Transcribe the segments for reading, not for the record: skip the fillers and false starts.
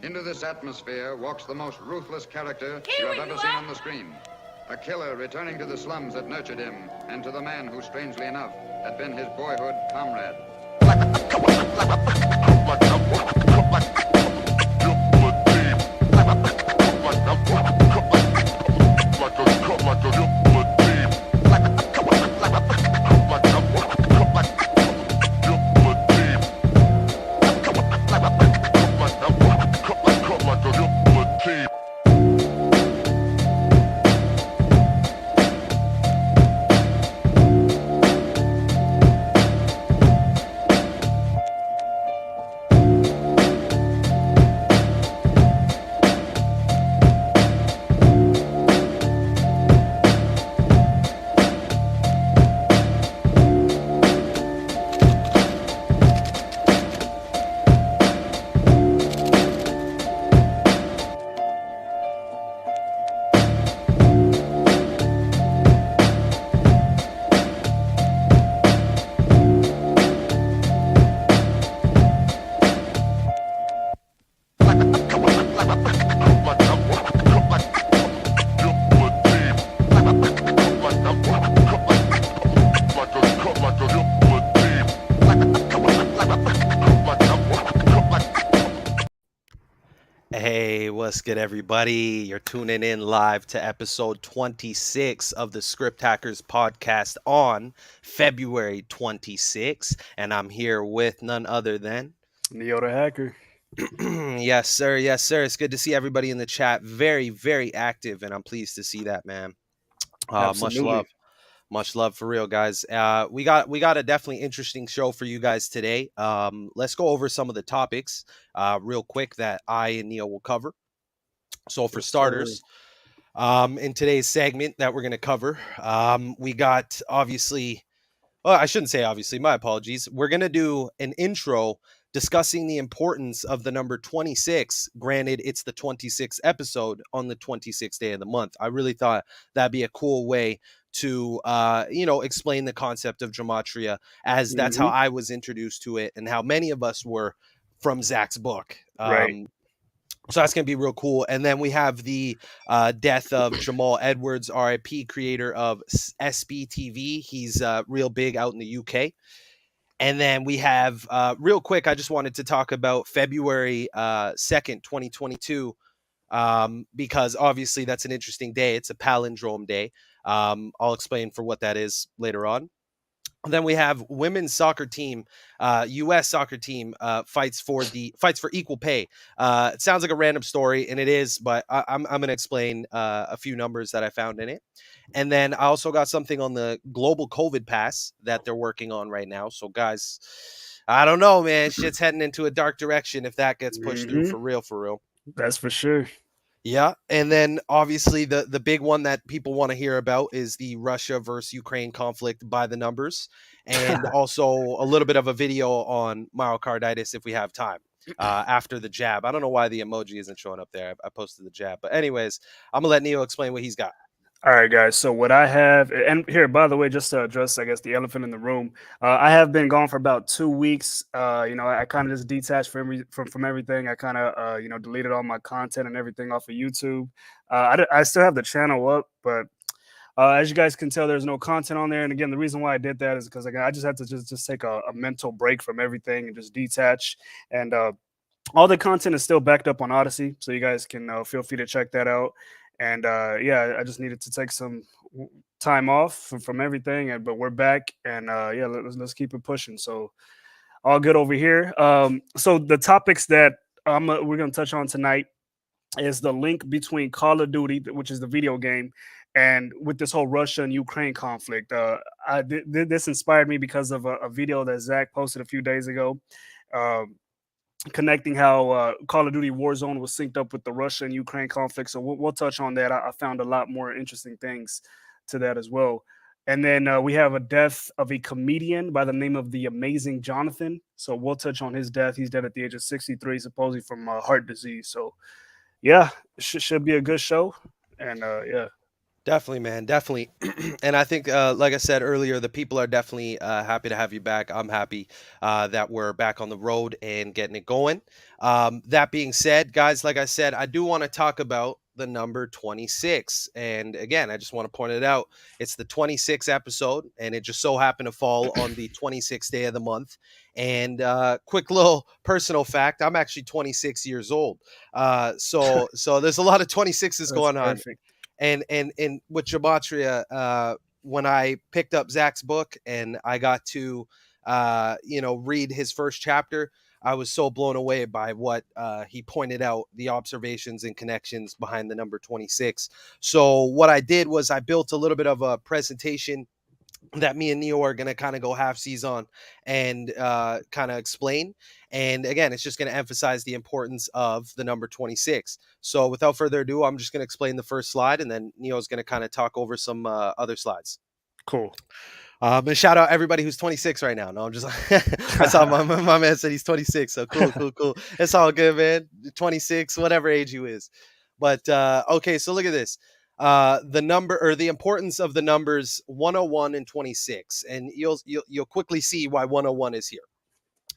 Into this atmosphere walks the most ruthless character you have ever seen on the screen. A killer returning to the slums that nurtured him and to the man who, strangely enough, had been his boyhood comrade. Hey, what's good, everybody? You're tuning in live to episode 26 of the Script Hackers podcast on February 26th, and I'm here with none other than Neo the Hacker. yes, sir. Yes, sir. It's good to see everybody in the chat. Very, very active, and I'm pleased to see that, man. Absolutely. Much love for real, guys. We got a definitely interesting show for you guys today. Let's go over some of the topics real quick that I and Neo will cover. So for starters, in today's segment that we're going to cover, we got obviously, well, I shouldn't say obviously, my apologies. We're going to do an intro discussing the importance of the number 26. Granted, it's the 26th episode on the 26th day of the month. I really thought that'd be a cool way to, explain the concept of Gematria, as that's how I was introduced to it and how many of us were from Zach's book. Right. So that's going to be real cool. And then we have the death of Jamal Edwards, RIP, creator of SBTV. He's real big out in the UK. And then we have, real quick, I just wanted to talk about February 2nd, 2022, because obviously that's an interesting day. It's a Palindrome day. I'll explain for what that is later on. Then we have women's soccer team, U.S. soccer team fights for equal pay. It sounds like a random story, and it is, but I'm going to explain a few numbers that I found in it. And then I also got something on the global COVID pass that they're working on right now. So, guys, I don't know, man. Shit's heading into a dark direction if that gets pushed through for real, for real. That's for sure. Yeah, and then obviously the big one that people want to hear about is the Russia versus Ukraine conflict by the numbers, and also a little bit of a video on myocarditis if we have time after the jab. I don't know why the emoji isn't showing up there. I posted the jab, but anyways, I'm gonna let Neo explain what he's got. All right, guys. So what I have, and here, by the way, just to address, I guess, the elephant in the room, I have been gone for about 2 weeks. I kind of just detached from everything. I kind of, deleted all my content and everything off of YouTube. I still have the channel up, but as you guys can tell, there's no content on there. And again, the reason why I did that is because I just had to just take a mental break from everything and just detach. And all the content is still backed up on Odyssey, so you guys can feel free to check that out. And I just needed to take some time off from everything, but we're back, and let's keep it pushing. So all good over here. So the topics that we're gonna touch on tonight is the link between Call of Duty, which is the video game, and with this whole Russia and Ukraine conflict. This inspired me because of a video that Zach posted a few days ago. Connecting how Call of Duty Warzone was synced up with the Russia and Ukraine conflict. So we'll touch on that. I found a lot more interesting things to that as well. And then we have a death of a comedian by the name of the Amazing Jonathan. So we'll touch on his death. He's dead at the age of 63, supposedly from heart disease. So yeah, should be a good show. And yeah. Definitely, man. Definitely. And I think, like I said earlier, the people are definitely happy to have you back. I'm happy that we're back on the road and getting it going. That being said, guys, like I said, I do want to talk about the number 26. And again, I just want to point it out. It's the 26th episode, and it just so happened to fall on the 26th day of the month. And quick little personal fact, I'm actually 26 years old. So there's a lot of 26s That's going on, perfect. and with Gematria, when I picked up Zach's book and I got to read his first chapter, I was so blown away by what he pointed out, the observations and connections behind the number 26. So what I did was I built a little bit of a presentation that me and Neo are going to kind of go half on and kind of explain. And again, it's just going to emphasize the importance of the number 26. So without further ado, I'm just going to explain the first slide, and then Neo's going to kind of talk over some other slides. Cool. And shout out everybody who's 26 right now. No, I'm just I saw my man said he's 26. So cool. It's all good, man. 26, whatever age you is. But okay, so look at this. The number, or the importance of the numbers 101 and 26. And you'll quickly see why 101 is here.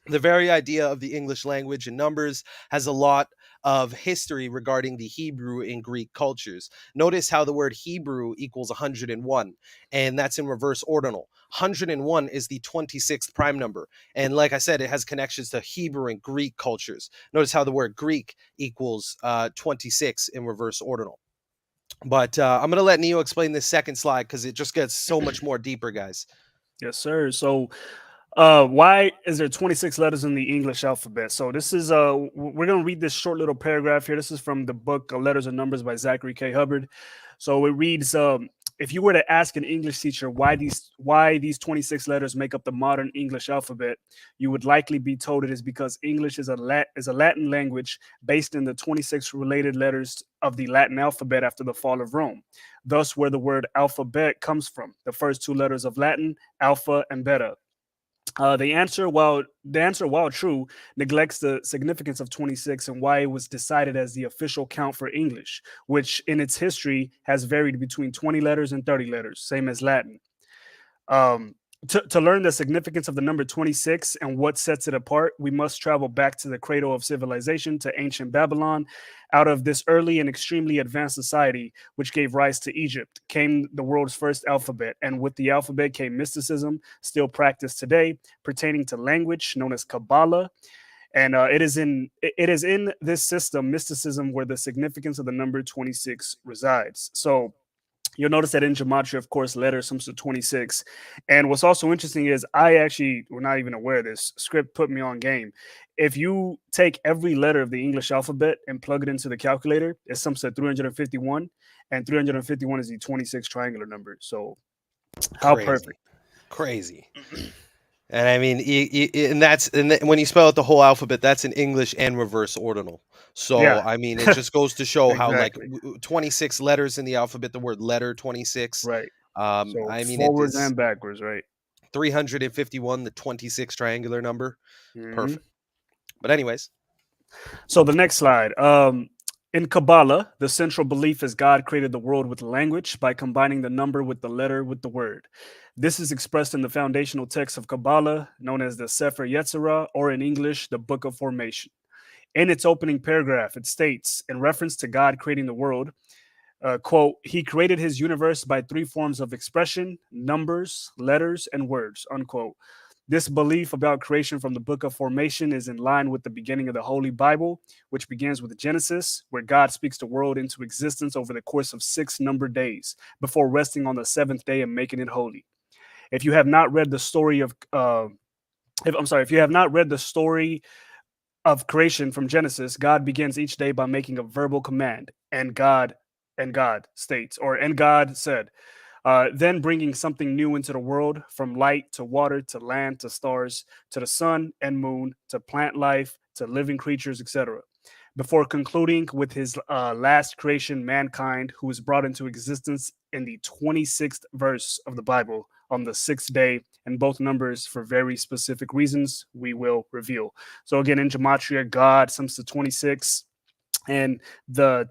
The very idea of the English language and numbers has a lot of history regarding the Hebrew and Greek cultures. Notice how the word Hebrew equals 101, and that's in reverse ordinal. 101 is the 26th prime number. And like I said, it has connections to Hebrew and Greek cultures. Notice how the word Greek equals 26 in reverse ordinal. But I'm going to let Neo explain this second slide because it just gets so much more deeper, guys. Yes, sir. So why is there 26 letters in the English alphabet? So this is we're gonna read this short little paragraph here. This is from the book Letters and Numbers by Zachary K. Hubbard. So it reads, if you were to ask an English teacher why these 26 letters make up the modern English alphabet, you would likely be told it is because English is a Latin language based in the 26 related letters of the Latin alphabet after the fall of Rome. Thus, where the word alphabet comes from, the first two letters of Latin, alpha and beta. While true, neglects the significance of 26 and why it was decided as the official count for English, which in its history has varied between 20 letters and 30 letters, same as Latin. Um, to learn the significance of the number 26 and what sets it apart, we must travel back to the cradle of civilization, to ancient Babylon. Out of this early and extremely advanced society, which gave rise to Egypt, came the world's first alphabet. And with the alphabet came mysticism, still practiced today, pertaining to language known as Kabbalah. And it is in this system, mysticism, where the significance of the number 26 resides. So you'll notice that in Gematria, of course, letters comes to 26. And what's also interesting is I actually were not even aware of this. Script put me on game. If you take every letter of the English alphabet and plug it into the calculator, it sums to 351. And 351 is the 26 triangular number. So how Crazy. perfect. Crazy. And I mean, when you spell out the whole alphabet, that's in English and reverse ordinal. So Yeah, I mean, it just goes to show how like exactly. 26 letters in the alphabet, the word letter 26. Right. So I mean, it forwards is and backwards, right? 351, the 26 triangular number. Mhm. Perfect. But anyways, So the next slide. In Kabbalah, the central belief is God created the world with language by combining the number with the letter with the word. This is expressed in the foundational text of Kabbalah, known as the Sefer Yetzirah, or in English, the Book of Formation. In its opening paragraph, it states, in reference to God creating the world, quote, he created his universe by three forms of expression: numbers, letters, and words, unquote. This belief about creation from the book of formation is in line with the beginning of the Holy Bible, which begins with Genesis, where God speaks the world into existence over the course of 6 numbered days before resting on the seventh day and making it holy. If you have not read the story of, if you have not read the story of creation from Genesis, God begins each day by making a verbal command, and God states, or and God said, then bringing something new into the world, from light to water to land to stars to the sun and moon to plant life to living creatures, etc. Before concluding with his last creation, mankind, who is brought into existence in the 26th verse of the Bible on the sixth day, and both numbers for very specific reasons we will reveal. So again, in Gematria, God sums to 26, and the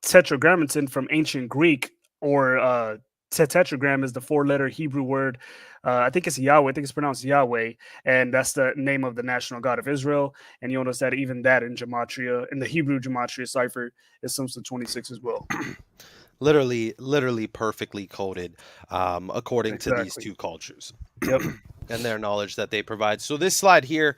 Tetragrammaton from ancient Greek or tetragram is the four-letter Hebrew word. I think it's Yahweh. I think it's pronounced Yahweh, and that's the name of the national god of Israel. And you'll notice that even that in Gematria, in the Hebrew Gematria cipher, it sums to 26 as well. Literally perfectly coded, according to these Exactly. two cultures. Yep. And their knowledge that they provide. So this slide here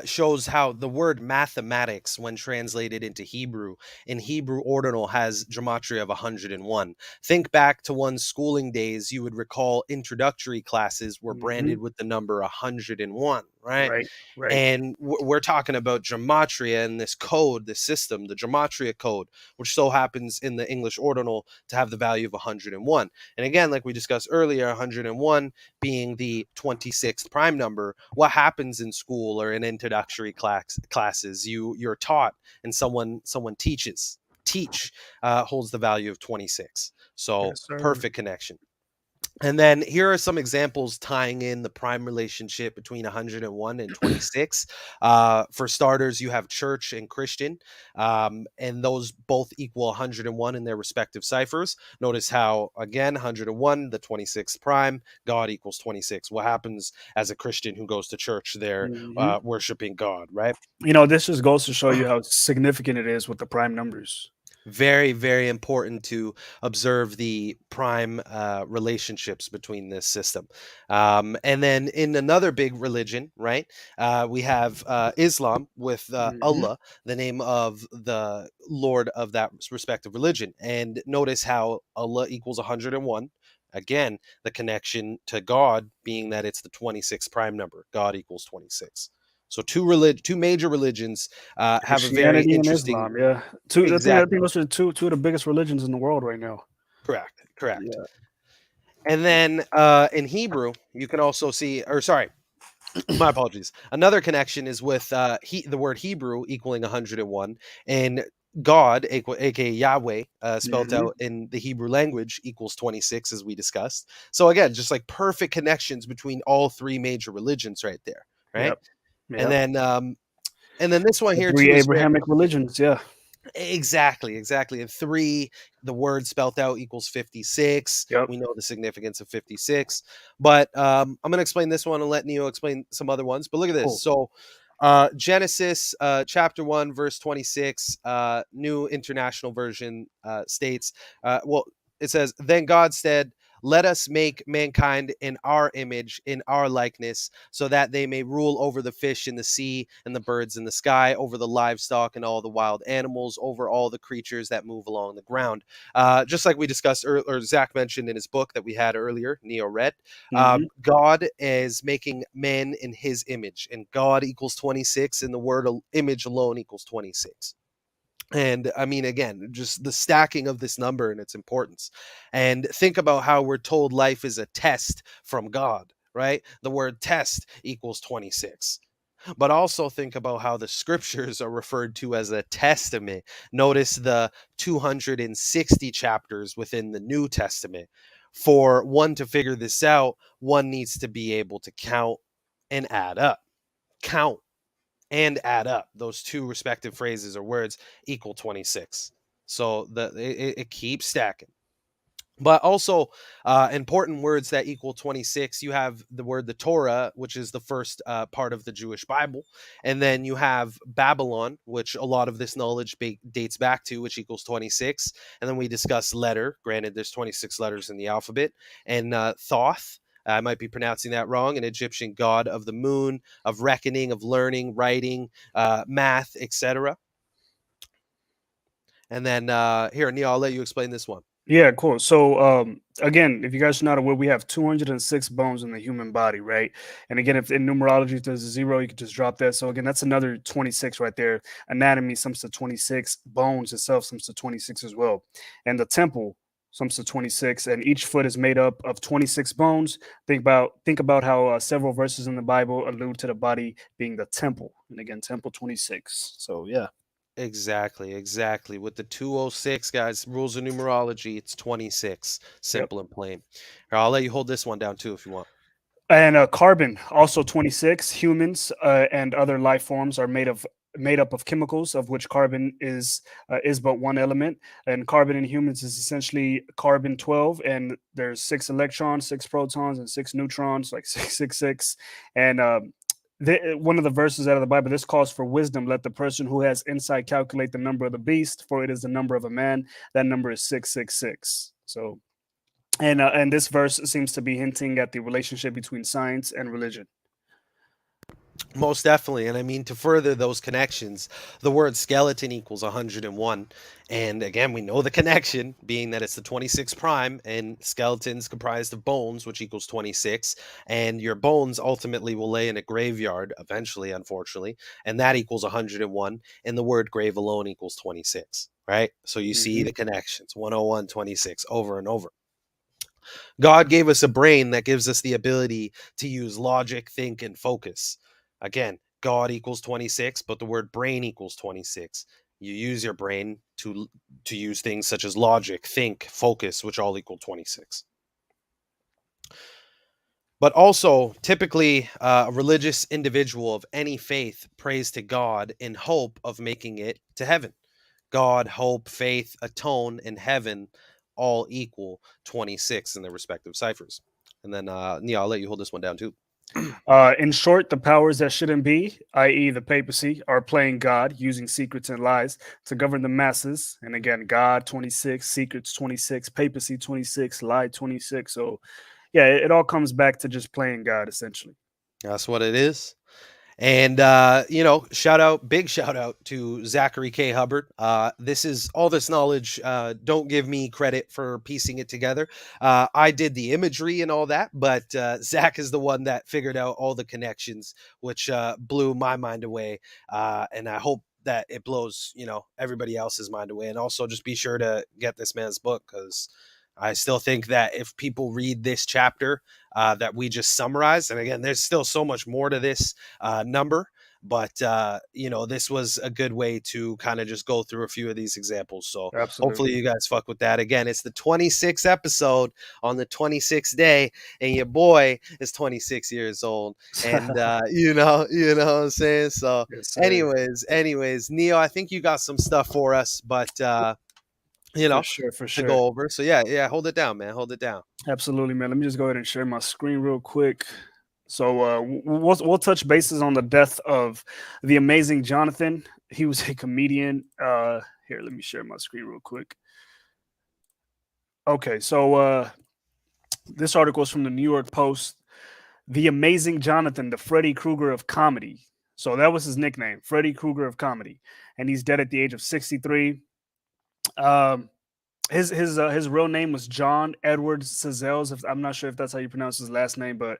shows how the word mathematics, when translated into Hebrew, in Hebrew ordinal has gematria of 101. Think back to one's schooling days, you would recall introductory classes were Hmm. branded with the number 101, right? Right. Right. And we're talking about gematria and this code, this system, the gematria code, which so happens in the English ordinal to have the value of 101. And again, like we discussed earlier, 101 being the 26th prime number. What happens in school or in introductory classes? You're taught, and someone teach holds the value of 26. So Yes, sir. perfect connection. And then here are some examples tying in the prime relationship between 101 and 26. For starters, you have church and Christian, and those both equal 101 in their respective ciphers. Notice how, again, 101, the 26th prime, God equals 26. What happens as a Christian who goes to church? They're Hmm. worshiping God, right? This just goes to show you how significant it is with the prime numbers. Very, very important to observe the prime relationships between this system. And then in another big religion, right, we have Islam with Hmm. Allah, the name of the Lord of that respective religion. And notice how Allah equals 101. Again, the connection to God being that it's the 26th prime number. God equals 26. So two major religions have a very Christianity and interesting. Islam, yeah. Two. I think Exactly. those are two of the biggest religions in the world right now. Correct. Correct. Yeah. And then in Hebrew, you can also see, or sorry, my apologies. Another connection is with the word Hebrew equaling 101, and God, aka Yahweh, spelled Hmm. out in the Hebrew language, equals 26, as we discussed. So again, just like perfect connections between all three major religions, right there, right? Yep. And Yep. then this one The here three too is very Abrahamic religions. Yeah. exactly. And three, the word spelt out equals 56. Yep. We know the significance of 56. But I'm going to explain this one and let Neo explain some other ones. But look at this. Cool. So, Genesis chapter 1, verse 26, New International Version states, it says, Then God said, let us make mankind in our image, in our likeness, so that they may rule over the fish in the sea and the birds in the sky, over the livestock and all the wild animals, over all the creatures that move along the ground. Just like we discussed, or Zach mentioned in his book that we had earlier, Neo read, Hmm. God is making man in his image, and God equals 26, and the word image alone equals 26. And I mean, again, just the stacking of this number and its importance. And think about how we're told life is a test from God, right? The word test equals 26. But also think about how the scriptures are referred to as a testament. Notice the 260 chapters within the New Testament. For one to figure this out, one needs to be able to count and add up. Count and add up those two respective phrases or words equal 26. So it keeps stacking. But also important words that equal 26. You have the word the Torah, which is the first part of the Jewish Bible. And then you have Babylon, which a lot of this knowledge dates back to, which equals 26. And then we discuss letter. Granted, there's 26 letters in the alphabet. And Thoth. I might be pronouncing that wrong. An Egyptian god of the moon, of reckoning, of learning, writing, math, etc. And then here, Neil, I'll let you explain this one. Yeah, cool. So, again, if you guys are not aware, we have 206 bones in the human body, right? And again, if in numerology there's a zero, you could just drop that. So again, that's another 26 right there. Anatomy sums to 26. Bones itself sums to 26 as well. And the temple sums to 26. And each foot is made up of 26 bones. Think about how several verses in the Bible allude to the body being the temple. And again, temple 26. So yeah. Exactly. With the 206, guys, rules of numerology, it's 26. Yep. Simple and plain. Here, I'll let you hold this one down too if you want. And carbon, also 26. Humans and other life forms are made of made up of chemicals, of which carbon is but one element, and carbon in humans is essentially carbon 12, and there's 6 electrons, 6 protons, and 6 neutrons, like 666. And one of the verses out of the Bible, this calls for wisdom. Let the person who has insight calculate the number of the beast, for it is the number of a man. That number is 666. So, and this verse seems to be hinting at the relationship between science and religion. Most definitely. And I mean, to further those connections, the word skeleton equals 101. And again, we know the connection being that it's the 26 prime, and skeletons comprised of bones, which equals 26. And your bones ultimately will lay in a graveyard eventually, unfortunately. And that equals 101. And the word grave alone equals 26. Right. So you see Hmm. the connections 101, 26 over and over. God gave us a brain that gives us the ability to use logic, think, and focus. Again, God equals 26, but the word brain equals 26. You use your brain to use things such as logic, think, focus, which all equal 26. But also, typically, a religious individual of any faith prays to God in hope of making it to heaven. God, hope, faith, atone, and heaven all equal 26 in their respective ciphers. And then, Nia, I'll let you hold this one down too. In short, the powers that shouldn't be, i.e., the papacy, are playing God, using secrets and lies to govern the masses. And again, God 26, secrets 26, papacy 26, lie 26. So, yeah, it all comes back to just playing God, essentially. That's what it is. And big shout out to Zachary K. Hubbard. This is all this knowledge. Don't give me credit for piecing it together. I did the imagery and all that, but Zach is the one that figured out all the connections, which blew my mind away. And I hope that it blows everybody else's mind away. And also, just be sure to get this man's book, because I still think that if people read this chapter that we just summarized, and again, there's still so much more to this number, but this was a good way to kind of just go through a few of these examples. So hopefully Absolutely. you guys fuck with that. Again, it's the 26th episode on the 26th day, and your boy is 26 years old. And what I'm saying. So Yes, sir. anyways, Neo, I think you got some stuff for us, but you For know sure, for to sure. go over. So yeah, hold it down, man. Hold it down. Absolutely, man. Let me just go ahead and share my screen real quick. So we'll touch bases on the death of the amazing Jonathan. He was a comedian. Here, let me share my screen real quick. Okay, so this article is from the New York Post. The amazing Jonathan, the Freddy Krueger of comedy. So that was his nickname, Freddy Krueger of comedy, and he's dead at the age of 63. Um, his real name was John Edward Sazelles. I'm not sure if that's how you pronounce his last name, but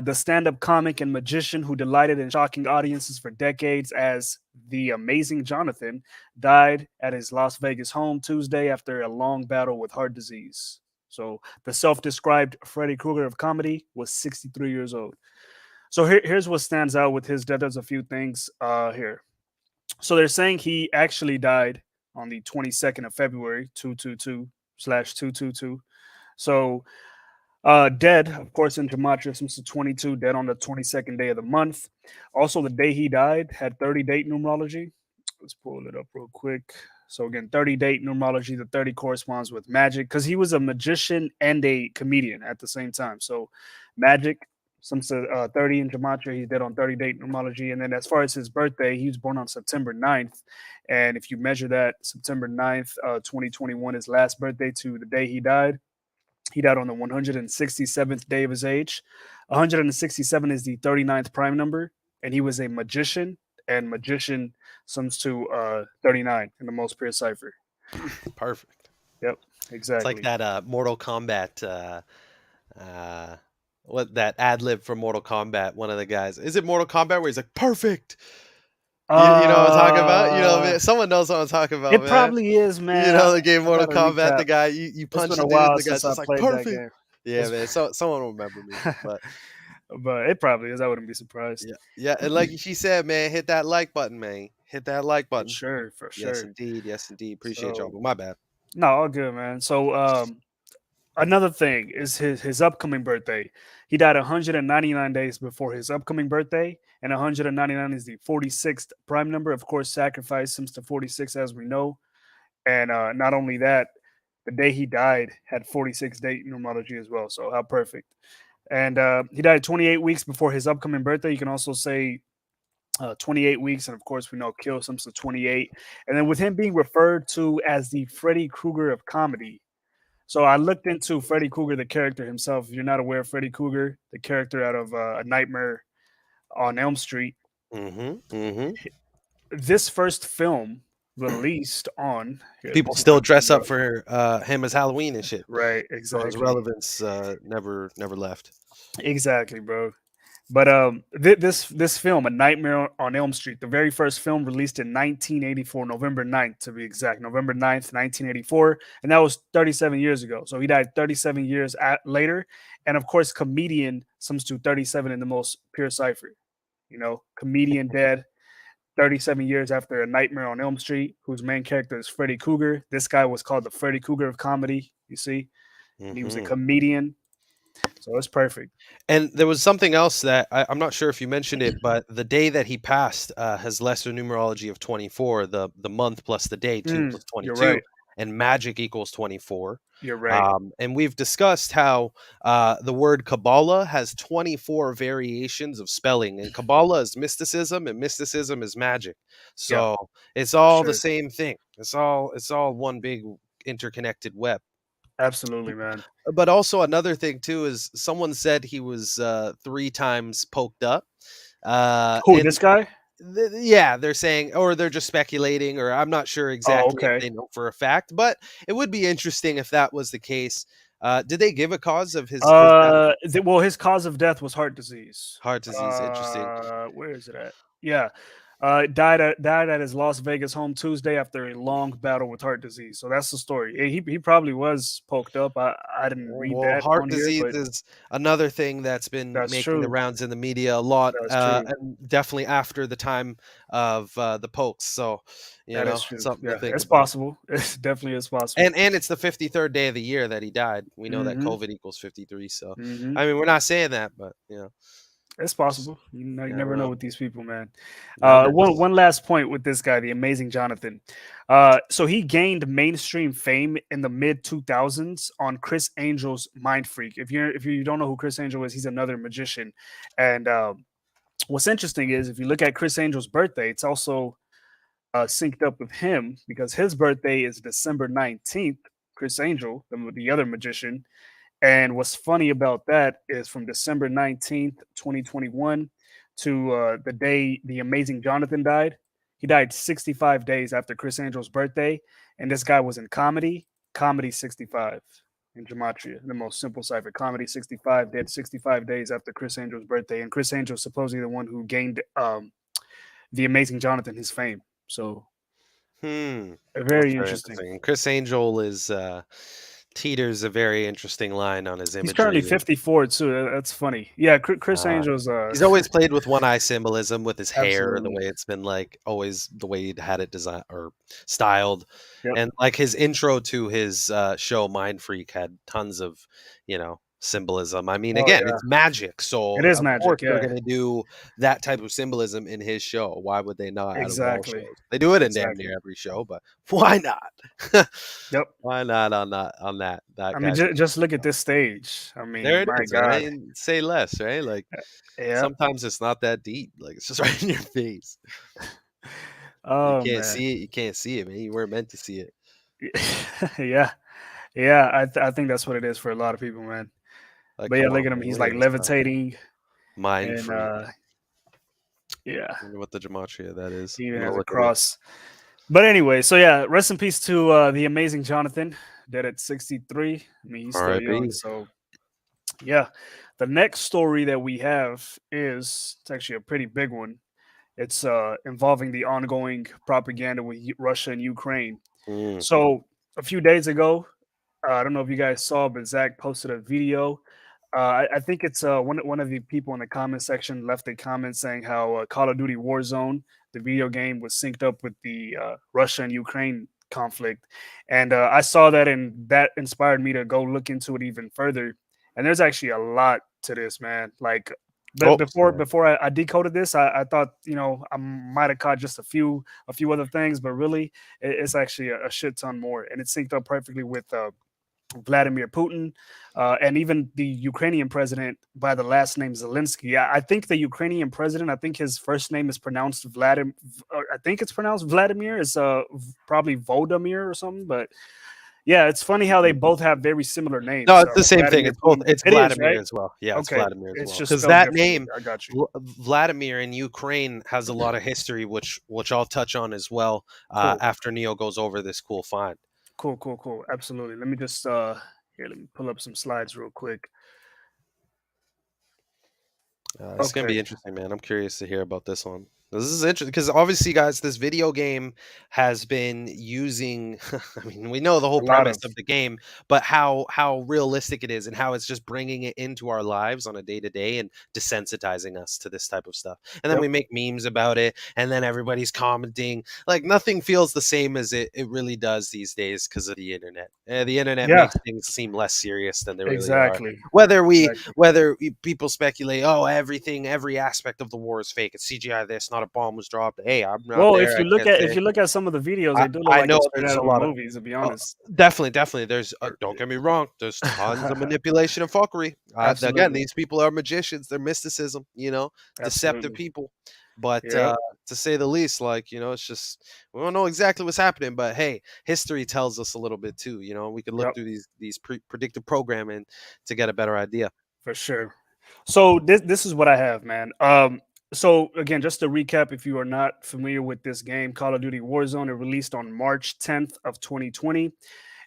the stand-up comic and magician who delighted in shocking audiences for decades as the amazing Jonathan died at his Las Vegas home Tuesday after a long battle with heart disease. So the self-described Freddy Krueger of comedy was 63 years old. So here's what stands out with his death. There's a few things here. So they're saying he actually died on the 22nd of February, 222/222. So dead, of course, in Gematria, since the 22, dead on the 22nd day of the month. Also, the day he died had 30 date numerology. Let's pull it up real quick. So again, 30 date numerology, the 30 corresponds with magic because he was a magician and a comedian at the same time. So magic, some said 30 in Gematria, he's dead on 30 date numerology. And then as far as his birthday, he was born on September 9th. And if you measure that, September 9th, 2021, his last birthday to the day he died on the 167th day of his age. 167 is the 39th prime number, and he was a magician, and magician sums to 39 in the most pure cipher. Perfect. Yep, It's like exactly. that Mortal Kombat what that ad lib from Mortal Kombat, one of the guys. Is it Mortal Kombat where he's like perfect? You know what I'm talking about? Uh, Man, someone knows what I'm talking about, it man. probably is, man. I, The game I Mortal got to Kombat, recap. the guy you It's punch been the a dude and while the guy's since I just like played that perfect. game. Yeah, It's, man. So someone will remember me. But but it probably is. I wouldn't be surprised. yeah. Yeah, and like she said, man, hit that like button, man. Hit that like For button. sure, for Yes, sure. indeed. Yes, indeed. Appreciate y'all. So But my bad. no, all good, man. So Another thing is his upcoming birthday. He died 199 days before his upcoming birthday, and 199 is the 46th prime number. Of course, sacrifice comes to 46, as we know. And not only that, the day he died had 46 date numerology as well. So how perfect. And he died 28 weeks before his upcoming birthday. You can also say 28 weeks, and of course we know kill sums to 28. And then with him being referred to as the Freddy Krueger of comedy, so I looked into Freddy Krueger, the character himself. If you're not aware of Freddy Krueger, the character out of A Nightmare on Elm Street, Mm-hmm. Mm-hmm. this first film released on here. Let me People see if I still can bring dress it up up. for him as Halloween and shit. Right, So his exactly, relevance never left. exactly, bro. But this film, A Nightmare on Elm Street, the very first film released in 1984, November 9th to be exact, November 9th, 1984, and that was 37 years ago. So he died 37 years later, and of course, comedian sums to 37 in the most pure cipher. You know, comedian dead 37 years after A Nightmare on Elm Street, whose main character is Freddy Krueger. This guy was called the Freddy Krueger of comedy. You see, and he was a Hmm. comedian, so it's perfect. And there was something else that I'm not sure if you mentioned it, but the day that he passed has lesser numerology of 24. The month plus the day, 2 plus You're 22, right. and magic equals 24. You're right. And we've discussed how the word Kabbalah has 24 variations of spelling, and Kabbalah is mysticism, and mysticism is magic. Yeah, So it's for all the sure. same thing. It's all one big interconnected web. Absolutely, man. But also another thing too is someone said he was 3 times poked up, Who, and this guy? yeah, they're saying, or they're just speculating, or I'm not sure Oh, exactly if okay. they know for a fact, but it would be interesting if that was the case. Did they give a cause of his death? Well, his cause of death was heart disease. Heart disease. Interesting. Where is it at? Yeah. Died at his Las Vegas home Tuesday after a long battle with heart disease. So that's the story. He probably was poked up. I didn't read Well, that heart on here, disease but is another thing that's been that's making the true. rounds in the media a lot, That's true. and definitely after the time of the pokes. So, That is true. something to Yeah, think it's about. possible. It definitely is possible. And it's the 53rd day of the year that he died. We know that Mm-hmm. COVID equals 53. So, Mm-hmm. I mean, we're not saying that, but It's just, possible. You I don't never know know. with these people, man. One Numbers. one last point with this guy, the amazing Jonathan. So he gained mainstream fame in the mid 2000s on Chris Angel's Mind Freak. If you don't know who Chris Angel is, he's another magician. And what's interesting is if you look at Chris Angel's birthday, it's also synced up with him because his birthday is December 19th. Chris Angel, the other magician, and what's funny about that is from December 19th, 2021 to the day the amazing Jonathan died. He died 65 days after Chris Angel's birthday. And this guy was in comedy 65 in Gematria, the most simple cipher. Comedy 65, dead 65 days after Chris Angel's birthday. And Chris Angel supposedly the one who gained the amazing Jonathan his fame. So Hmm. That's very very interesting. interesting. And Chris Angel is teeters a very interesting line on his He's currently imagery. 54 too. That's funny. Yeah, Chris Uh, Angel's he's always played with one eye symbolism with his hair, the absolutely. way it's been like always the way he'd had it designed or styled. Yep. And like his intro to his show Mind Freak had tons of, symbolism. I mean, Oh again, yeah. it's magic. So It is of course magic. they're Yeah. gonna do that type of symbolism in his show. Why would they not out of all Exactly. shows? They do it in damn Exactly. near every show, but why not? Yep. Why not on that? I That mean, guy's just look at this stage. I there mean, it my is, God. right? Say less, right? Like Yep. sometimes it's not that deep. Like it's just right in your face. You Oh can't man. see it. You can't see it, man. You weren't meant to see it. Yeah. Yeah. I think that's what it is for a lot of people, man. Like, But yeah, come look on, at him. man. He's Look like at this guy. levitating, Mind and freak. yeah, I wonder what the gematria that is. he even I'm gonna has a look at it. cross. But anyway, so yeah, rest in peace to the amazing Jonathan, dead at 63. I mean, he's still young. R.I.P. So yeah, the next story that we have is it's actually a pretty big one. It's involving the ongoing propaganda with Russia and Ukraine. Mm. So a few days ago, I don't know if you guys saw, but Zach posted a video. I think it's one of the people in the comment section left a comment saying how Call of Duty Warzone, the video game, was synced up with the Russia and Ukraine conflict, and I saw that, and that inspired me to go look into it even further. And there's actually a lot to this, man. Like, but Oh, before I decoded this, I thought, I might have caught just a few other things, but really it's actually a shit ton more, and it synced up perfectly with Vladimir Putin, and even the Ukrainian president by the last name Zelensky. I think the Ukrainian president, I think his first name is pronounced Vladimir. I think it's pronounced Vladimir. It's probably Volodymyr or something. But yeah, it's funny how they both have very similar no, names. it's the same thing. Vladimir It's both. Putin. It's It is, Vladimir right? as well. Yeah, it's Okay, Vladimir as it's well. just Because spelled that differently. name, I got you. Vladimir in Ukraine, has a lot of history, which I'll touch on as well Cool, after Neo goes over this cool find. cool, cool, cool. Absolutely. Let me just here. Let me pull up some slides real quick. It's gonna Okay, be interesting, man. I'm curious to hear about this one. This is interesting because obviously, guys, this video game has been using. I mean, we know the whole a lot premise of of the game, but how realistic it is, and how it's just bringing it into our lives on a day to day and desensitizing us to this type of stuff. And then yep, we make memes about it, and then everybody's commenting. Like nothing feels the same as it really does these days because of the internet. The internet yeah, makes things seem less serious than they really are. exactly, exactly. People speculate, oh, every aspect of the war is fake. It's CGI. This, not a bomb was dropped. Hey, I'm not Well, there. I can't if say. you look at some of the videos, I, they do look I like know it's straight there's out a of a lot of movie, to be uh, honest. definitely. There's Or- don't get me wrong. There's tons of manipulation and fuckery. Again, Absolutely, these people are magicians. They're mysticism. Deceptive absolutely. people. But Yep, to say the least, like it's just we don't know exactly what's happening. But hey, history tells us a little bit too. We could look yep, through these predictive programming to get a better idea. for sure. So this is what I have, man. So again, just to recap, if you are not familiar with this game, Call of Duty Warzone, it released on March 10th of 2020.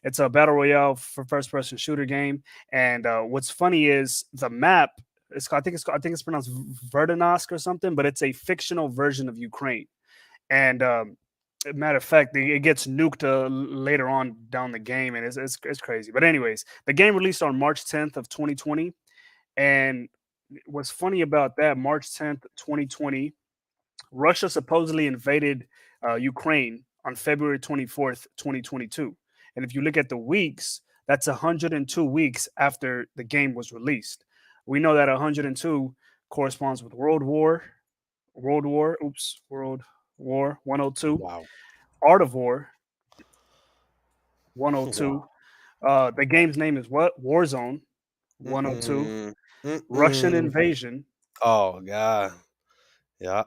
It's a battle royale for first person shooter game, and what's funny is the map. I think it's pronounced Verdansk or something, but it's a fictional version of Ukraine. And matter of fact, it gets nuked later on down the game, and it's crazy. But anyways, the game released on March 10th of 2020, and what's funny about that, March 10th, 2020, Russia supposedly invaded Ukraine on February 24th, 2022. And if you look at the weeks, that's 102 weeks after the game was released. We know that 102 corresponds with World War 102, Wow. Art of War 102. Wow. The game's name is what? Warzone 102. Mm-mm. Russian Mm-mm. Invasion, Oh god. Yeah.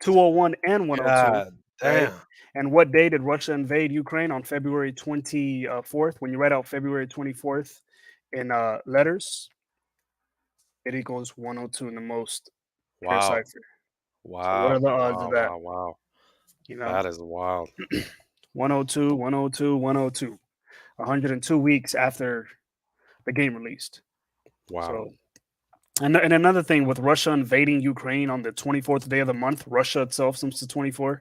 201 and 102, God right? damn. And what day did Russia invade Ukraine? On February 24th. When you write out February 24th in letters, it equals 102 in the most pure Wow. cipher. So what are Wow. the odds of Wow. that? Wow. Wow. You know, That is wild. 102, 102, 102. 102 weeks after the game released. Wow. So, and another thing with Russia invading Ukraine on the 24th day of the month, Russia itself, since the 24th,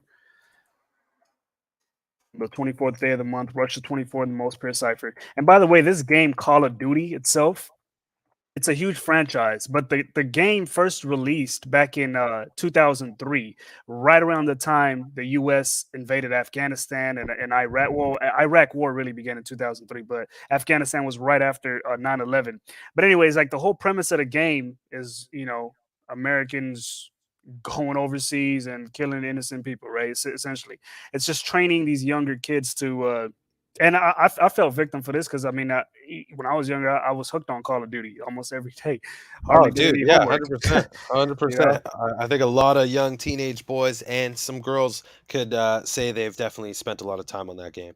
the 24th day of the month, Russia 24 in the most pure cipher. And by the way, this game, Call of Duty itself, it's a huge franchise, but the game first released back in 2003, right around the time the U.S. invaded Afghanistan and Iraq. Well, Iraq war really began in 2003, but Afghanistan was right after 9/11. But anyways, like the whole premise of the game is, Americans going overseas and killing innocent people, right? Essentially, it's just training these younger kids to. And I fell victim for this because I mean, when I was younger, I was hooked on Call of Duty almost every day. Oh, Hardly did dude, any yeah, homework, 100%, you know. 100%. I think a lot of young teenage boys and some girls could say they've definitely spent a lot of time on that game.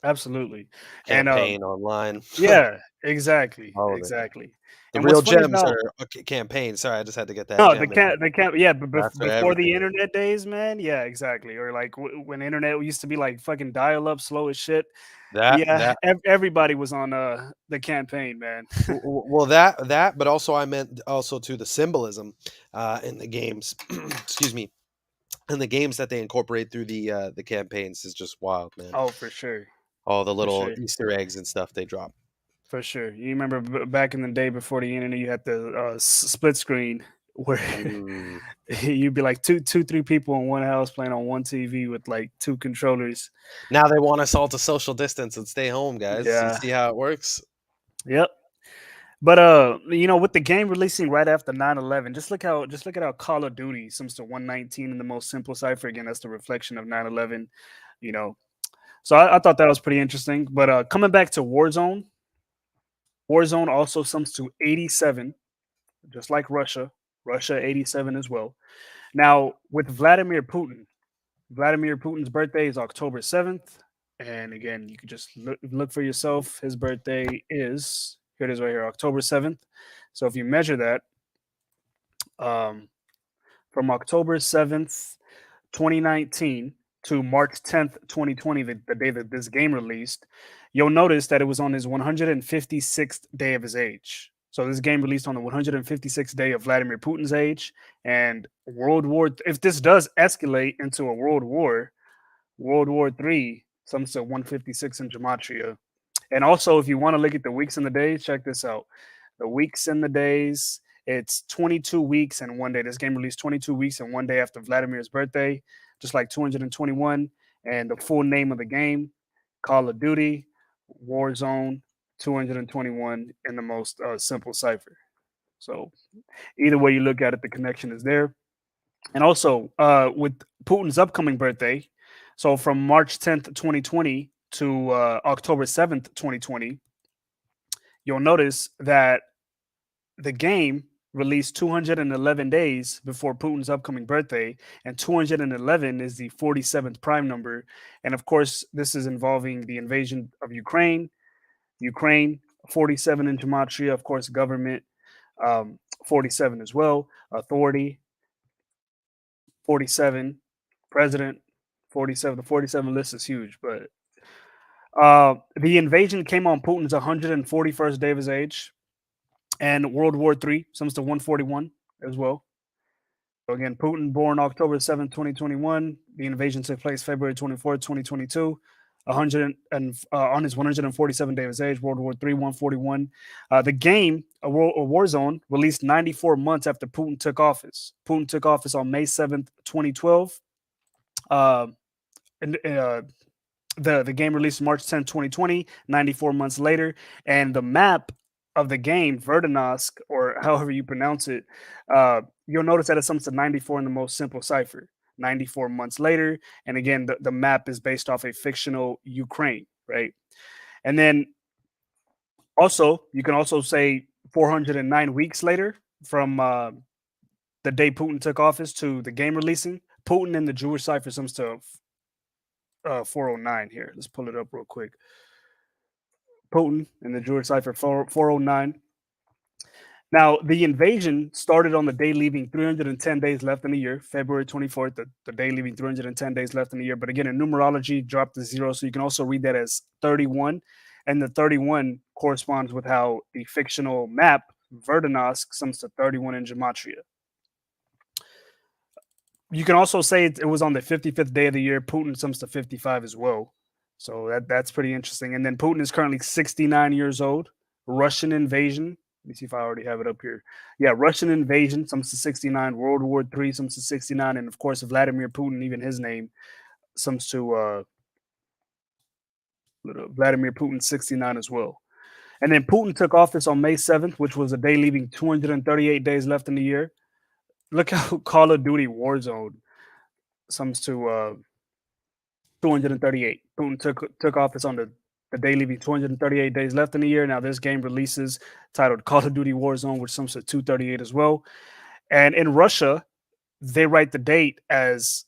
Absolutely, and Campaign online, yeah, exactly, all of it. exactly. The And what's real funny gems about are campaign. Sorry, I just had to get that no, gem in there. they can't. Yeah, but That's where before the everything is. internet days, man. Yeah, exactly. Or like when internet used to be like fucking dial up, slow as shit. That Yeah, that everybody was on the campaign, man. well that, but also I meant also to the symbolism in the games. Excuse me. And the games that they incorporate through the campaigns is just wild, man. Oh, for sure, All the for little sure, Easter eggs and stuff they drop. for sure. You remember back in the day before the internet, you had the split screen. where Mm. you'd be like three people in one house playing on one TV with like two controllers. Now they want us all to social distance and stay home, guys. You Yeah. see how it works? Yep. But with the game releasing right after 9/11, just look at how Call of Duty seems to 119 in the most simple cipher. Again, that's the reflection of 9/11. You know, so I thought that was pretty interesting. But coming back to Warzone also sums to 87, just like Russia. Russia 87 as well. Now with Vladimir Putin's birthday is October 7th, and again, you can just look for yourself. His birthday is here. It is right here, October 7th. So if you measure that, um, from October 7th, 2019 to March 10th, 2020, the day that this game released, you'll notice that it was on his 156th day of his age. So this game released on the 156th day of Vladimir Putin's age, and if this does escalate into a World War III, some say 156 in Gematria. And also, if you want to look at the weeks and the days, check this out. The weeks and the days, it's 22 weeks and 1 day. This game released 22 weeks and 1 day after Vladimir's birthday, just like 221. And the full name of the game, Call of Duty, Warzone, 221 in the most simple cipher. So either way you look at it, the connection is there. And also, with Putin's upcoming birthday, so from March 10th, 2020 to October 7th, 2020, you'll notice that the game released 211 days before Putin's upcoming birthday, and 211 is the 47th prime number. And of course, this is involving the invasion of Ukraine, 47 in Gematria, of course, government, 47 as well, authority, 47, president, 47. The 47 list is huge, but the invasion came on Putin's 141st day of his age, and World War III sums to 141 as well. So again, Putin born October 7th, 2021. The invasion took place February 24th, 2022. 100 and on his 147th day of his age, World War III, 141. The game, a Warzone, released 94 months after Putin took office. Putin took office on May 7th, 2012. Uh, and the game released March 10th, 2020, 94 months later. And the map of the game, Verdansk, or however you pronounce it, you'll notice that it sums to 94 in the most simple cipher. 94 months later. And again, the map is based off a fictional Ukraine, right? And then also, you can also say 409 weeks later from the day Putin took office to the game releasing. Putin in the Jewish cipher sums to 409 here. Let's pull it up real quick. Putin in the Jewish cipher 409. Now, the invasion started on the day leaving 310 days left in the year, February 24th, the day leaving 310 days left in the year. But again, in numerology, dropped to zero. So you can also read that as 31. And the 31 corresponds with how the fictional map, Verdansk, sums to 31 in Gematria. You can also say it was on the 55th day of the year. Putin sums to 55 as well. So that's pretty interesting. And then Putin is currently 69 years old. Russian invasion. Let me see if I already have it up here. Yeah, Russian invasion sums to 69. World War III sums to 69. And of course, Vladimir Putin, even his name, sums to Vladimir Putin 69 as well. And then Putin took office on May 7th, which was a day leaving 238 days left in the year. Look how Call of Duty Warzone sums to 238. Putin took office on the day leaving 238 days left in the year. Now this game releases titled Call of Duty Warzone, which sums to 238 as well. And in Russia, they write the date as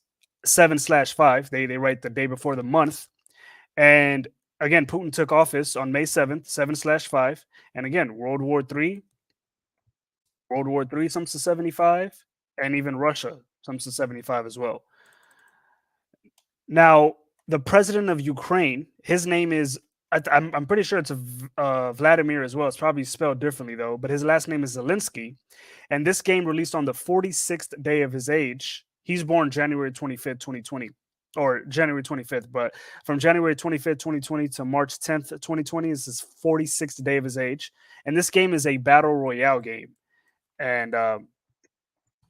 7/5. They write the day before the month. And again, Putin took office on May 7th, 7/5. And again, World War III sums to 75, and even Russia sums to 75 as well. Now, the president of Ukraine, his name is, I'm pretty sure it's Vladimir as well. It's probably spelled differently though, but his last name is Zelensky. And this game released on the 46th day of his age. He's born January 25th, 2020, or January 25th. But from January 25th, 2020 to March 10th, 2020 is his 46th day of his age. And this game is a battle royale game. And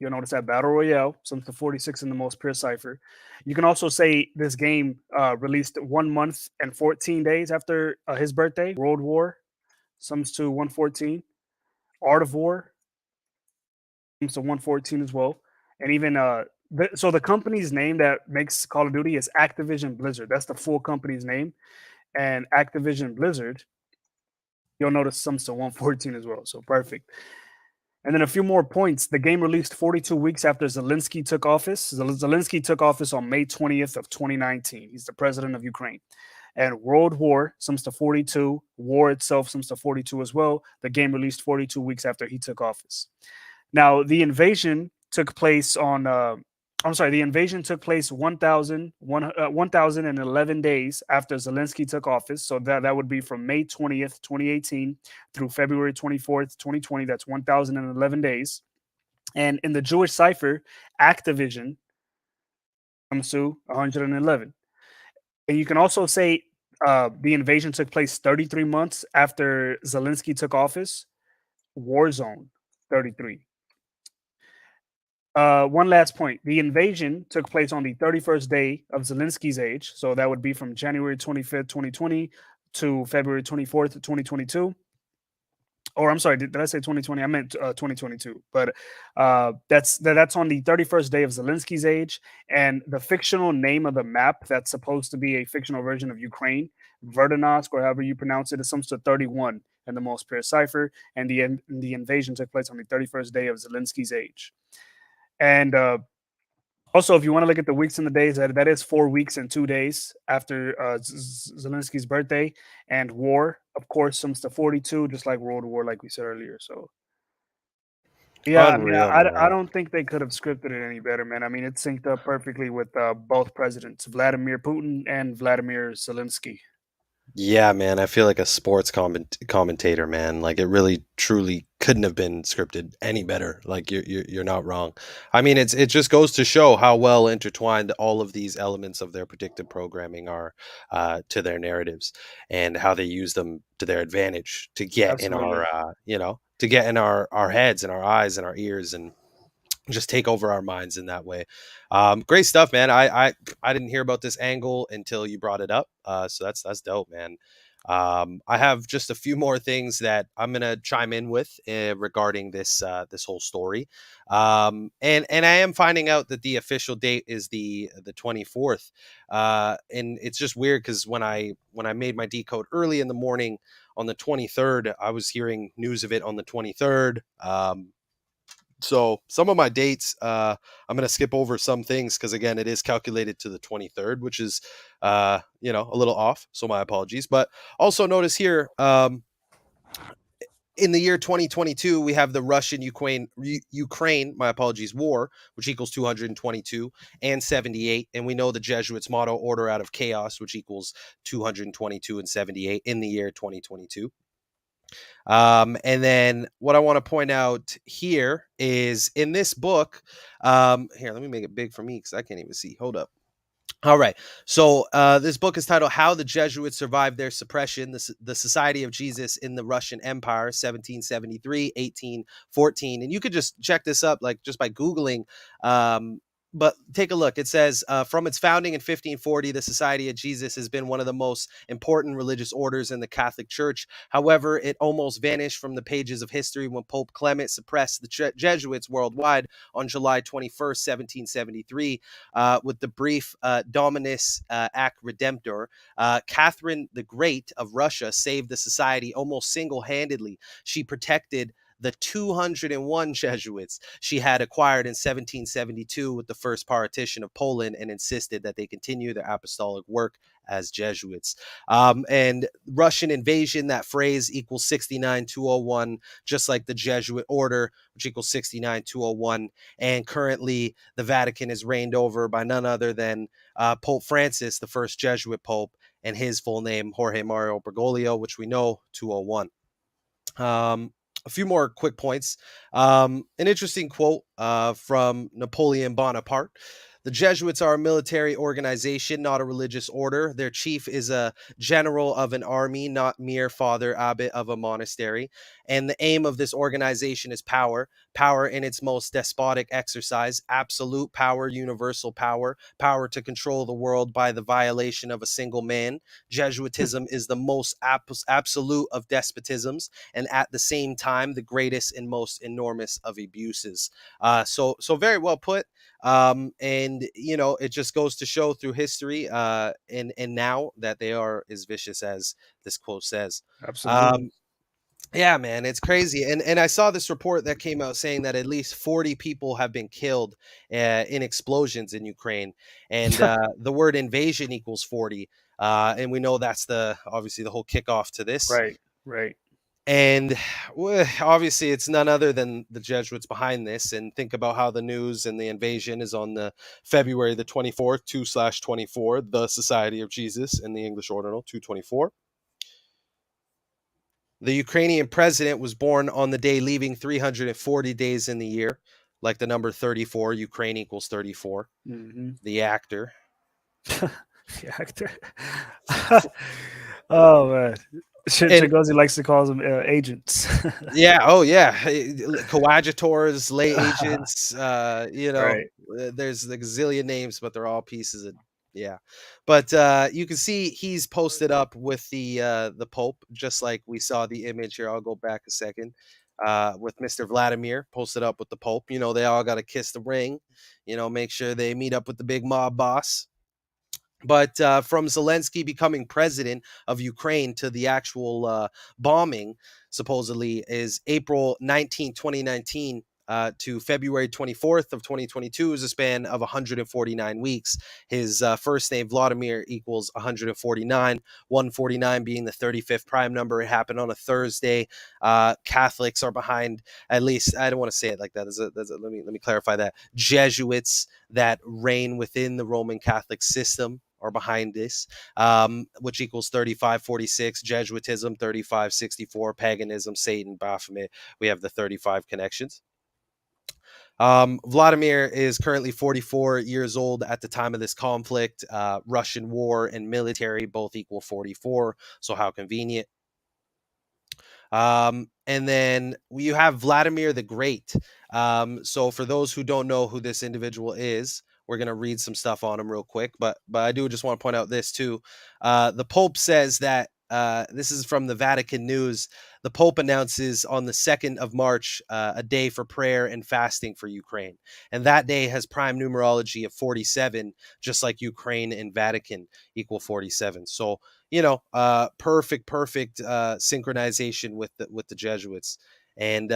You'll notice that Battle Royale, sums to 46 in the most pure cipher. You can also say this game released 1 month and 14 days after his birthday. World War sums to 114. Art of War sums to 114 as well. And even so the company's name that makes Call of Duty is Activision Blizzard. That's the full company's name. And Activision Blizzard, you'll notice sums to 114 as well. So perfect. And then a few more points. The game released 42 weeks after Zelensky took office. Zelensky took office on May 20th of 2019. He's the president of Ukraine. And World War sums to 42. War itself sums to 42 as well. The game released 42 weeks after he took office. Now, the invasion took place on the invasion took place 1,011 days after Zelensky took office. So that would be from May 20th, 2018 through February 24th, 2020. That's 1,011 days. And in the Jewish cipher, Activision comes to 111. And you can also say the invasion took place 33 months after Zelensky took office. Warzone, 33. One last point. The invasion took place on the 31st day of Zelensky's age. So that would be from January 25th, 2020 to February 24th, 2022. Or I'm sorry, did I say 2020? I meant 2022. But that's on the 31st day of Zelensky's age. And the fictional name of the map that's supposed to be a fictional version of Ukraine, Verdansk, or however you pronounce it, is sums to 31 in the most pure cipher. And the invasion took place on the 31st day of Zelensky's age. And also, if you want to look at the weeks and the days, that is 4 weeks and 2 days after Zelensky's birthday. And war, of course, sums to 42, just like World War, like we said earlier. So, yeah, I mean, Unreal, I man. don't think they could have scripted it any better, man. I mean, it synced up perfectly with both presidents, Vladimir Putin and Vladimir Zelensky. Yeah, man, I feel like a sports commentator, man. Like it really, truly couldn't have been scripted any better. Like you're not wrong. I mean, it just goes to show how well intertwined all of these elements of their predictive programming are to their narratives, and how they use them to their advantage to get in our, Absolutely. to get in our heads and our eyes and our ears and just take over our minds in that way. Great stuff, man. I didn't hear about this angle until you brought it up. So that's dope, man. I have just a few more things that I'm gonna chime in with regarding this whole story. And I am finding out that the official date is the 24th. And it's just weird because when I made my decode early in the morning on the 23rd, I was hearing news of it on the 23rd. So some of my dates, I'm going to skip over some things because again, it is calculated to the 23rd, which is, a little off. So my apologies. But also notice here, in the year 2022, we have the Russian-Ukraine, my apologies, war, which equals 222 and 78. And we know the Jesuits' motto, order out of chaos, which equals 222 and 78 in the year 2022. And then what I want to point out here is in this book, here, let me make it big for me because I can't even see. Hold up. All right. So this book is titled How the Jesuits Survived Their Suppression, the Society of Jesus in the Russian Empire, 1773, 1814. And you could just check this up like just by Googling. But take a look. It says, from its founding in 1540, the Society of Jesus has been one of the most important religious orders in the Catholic Church. However, it almost vanished from the pages of history when Pope Clement suppressed the Jesuits worldwide on July 21st, 1773, with the brief Dominus Ac Redemptor. Catherine the Great of Russia saved the society almost single-handedly. She protected the 201 Jesuits she had acquired in 1772 with the first partition of Poland and insisted that they continue their apostolic work as Jesuits. And Russian invasion, that phrase equals 69201, just like the Jesuit order, which equals 69201. And currently, the Vatican is reigned over by none other than Pope Francis, the first Jesuit pope, and his full name, Jorge Mario Bergoglio, which we know, 201. A few more quick points. An interesting quote from Napoleon Bonaparte. The Jesuits are a military organization, not a religious order. Their chief is a general of an army, not mere father abbot of a monastery. And the aim of this organization is power, power in its most despotic exercise, absolute power, universal power, power to control the world by the violation of a single man. Jesuitism is the most absolute of despotisms, and at the same time, the greatest and most enormous of abuses. So very well put. And you know, it just goes to show through history, and now that they are as vicious as this quote says. Absolutely. Um, yeah, man, it's crazy. And I saw this report that came out saying that at least 40 people have been killed in explosions in Ukraine, and the word invasion equals 40. And we know that's the obviously the whole kickoff to this. Right. Right. And obviously, it's none other than the Jesuits behind this. And think about how the news and the invasion is on the February the 24th, 2/24, the Society of Jesus in the English Ordinal 224. The Ukrainian president was born on the day leaving 340 days in the year, like the number 34, Ukraine equals 34. Mm-hmm. The actor. The actor. Oh man, And Chigozi likes to call them agents. yeah, oh yeah, coadjutors, lay agents, you know, Right. there's like a zillion names, but they're all pieces of yeah. But you can see he's posted up with the Pope, just like we saw the image here. I'll go back a second. With Mr. Vladimir posted up with the Pope. You know, they all got to kiss the ring, you know, make sure they meet up with the big mob boss. But from Zelensky becoming president of Ukraine to the actual bombing, supposedly, is April 2019, to February 24th of 2022 is a span of 149 weeks. His first name, Vladimir, equals 149, 149 being the 35th prime number. It happened on a Thursday. Catholics are behind, at least, I don't want to say it like that. Let me clarify that. Jesuits that reign within the Roman Catholic system are behind this, which equals 3546. Jesuitism 3564. Paganism, Satan, Baphomet. We have the 35 connections. Vladimir is currently 44 years old at the time of this conflict. Russian war and military both equal 44. So how convenient. And then you have Vladimir the Great. So for those who don't know who this individual is, we're gonna read some stuff on him real quick. But I do just want to point out this too. The Pope says that this is from the Vatican News. The Pope announces on the 2nd of March a day for prayer and fasting for Ukraine, and that day has prime numerology of 47, just like Ukraine and Vatican equal 47. So you know, perfect synchronization with the Jesuits. And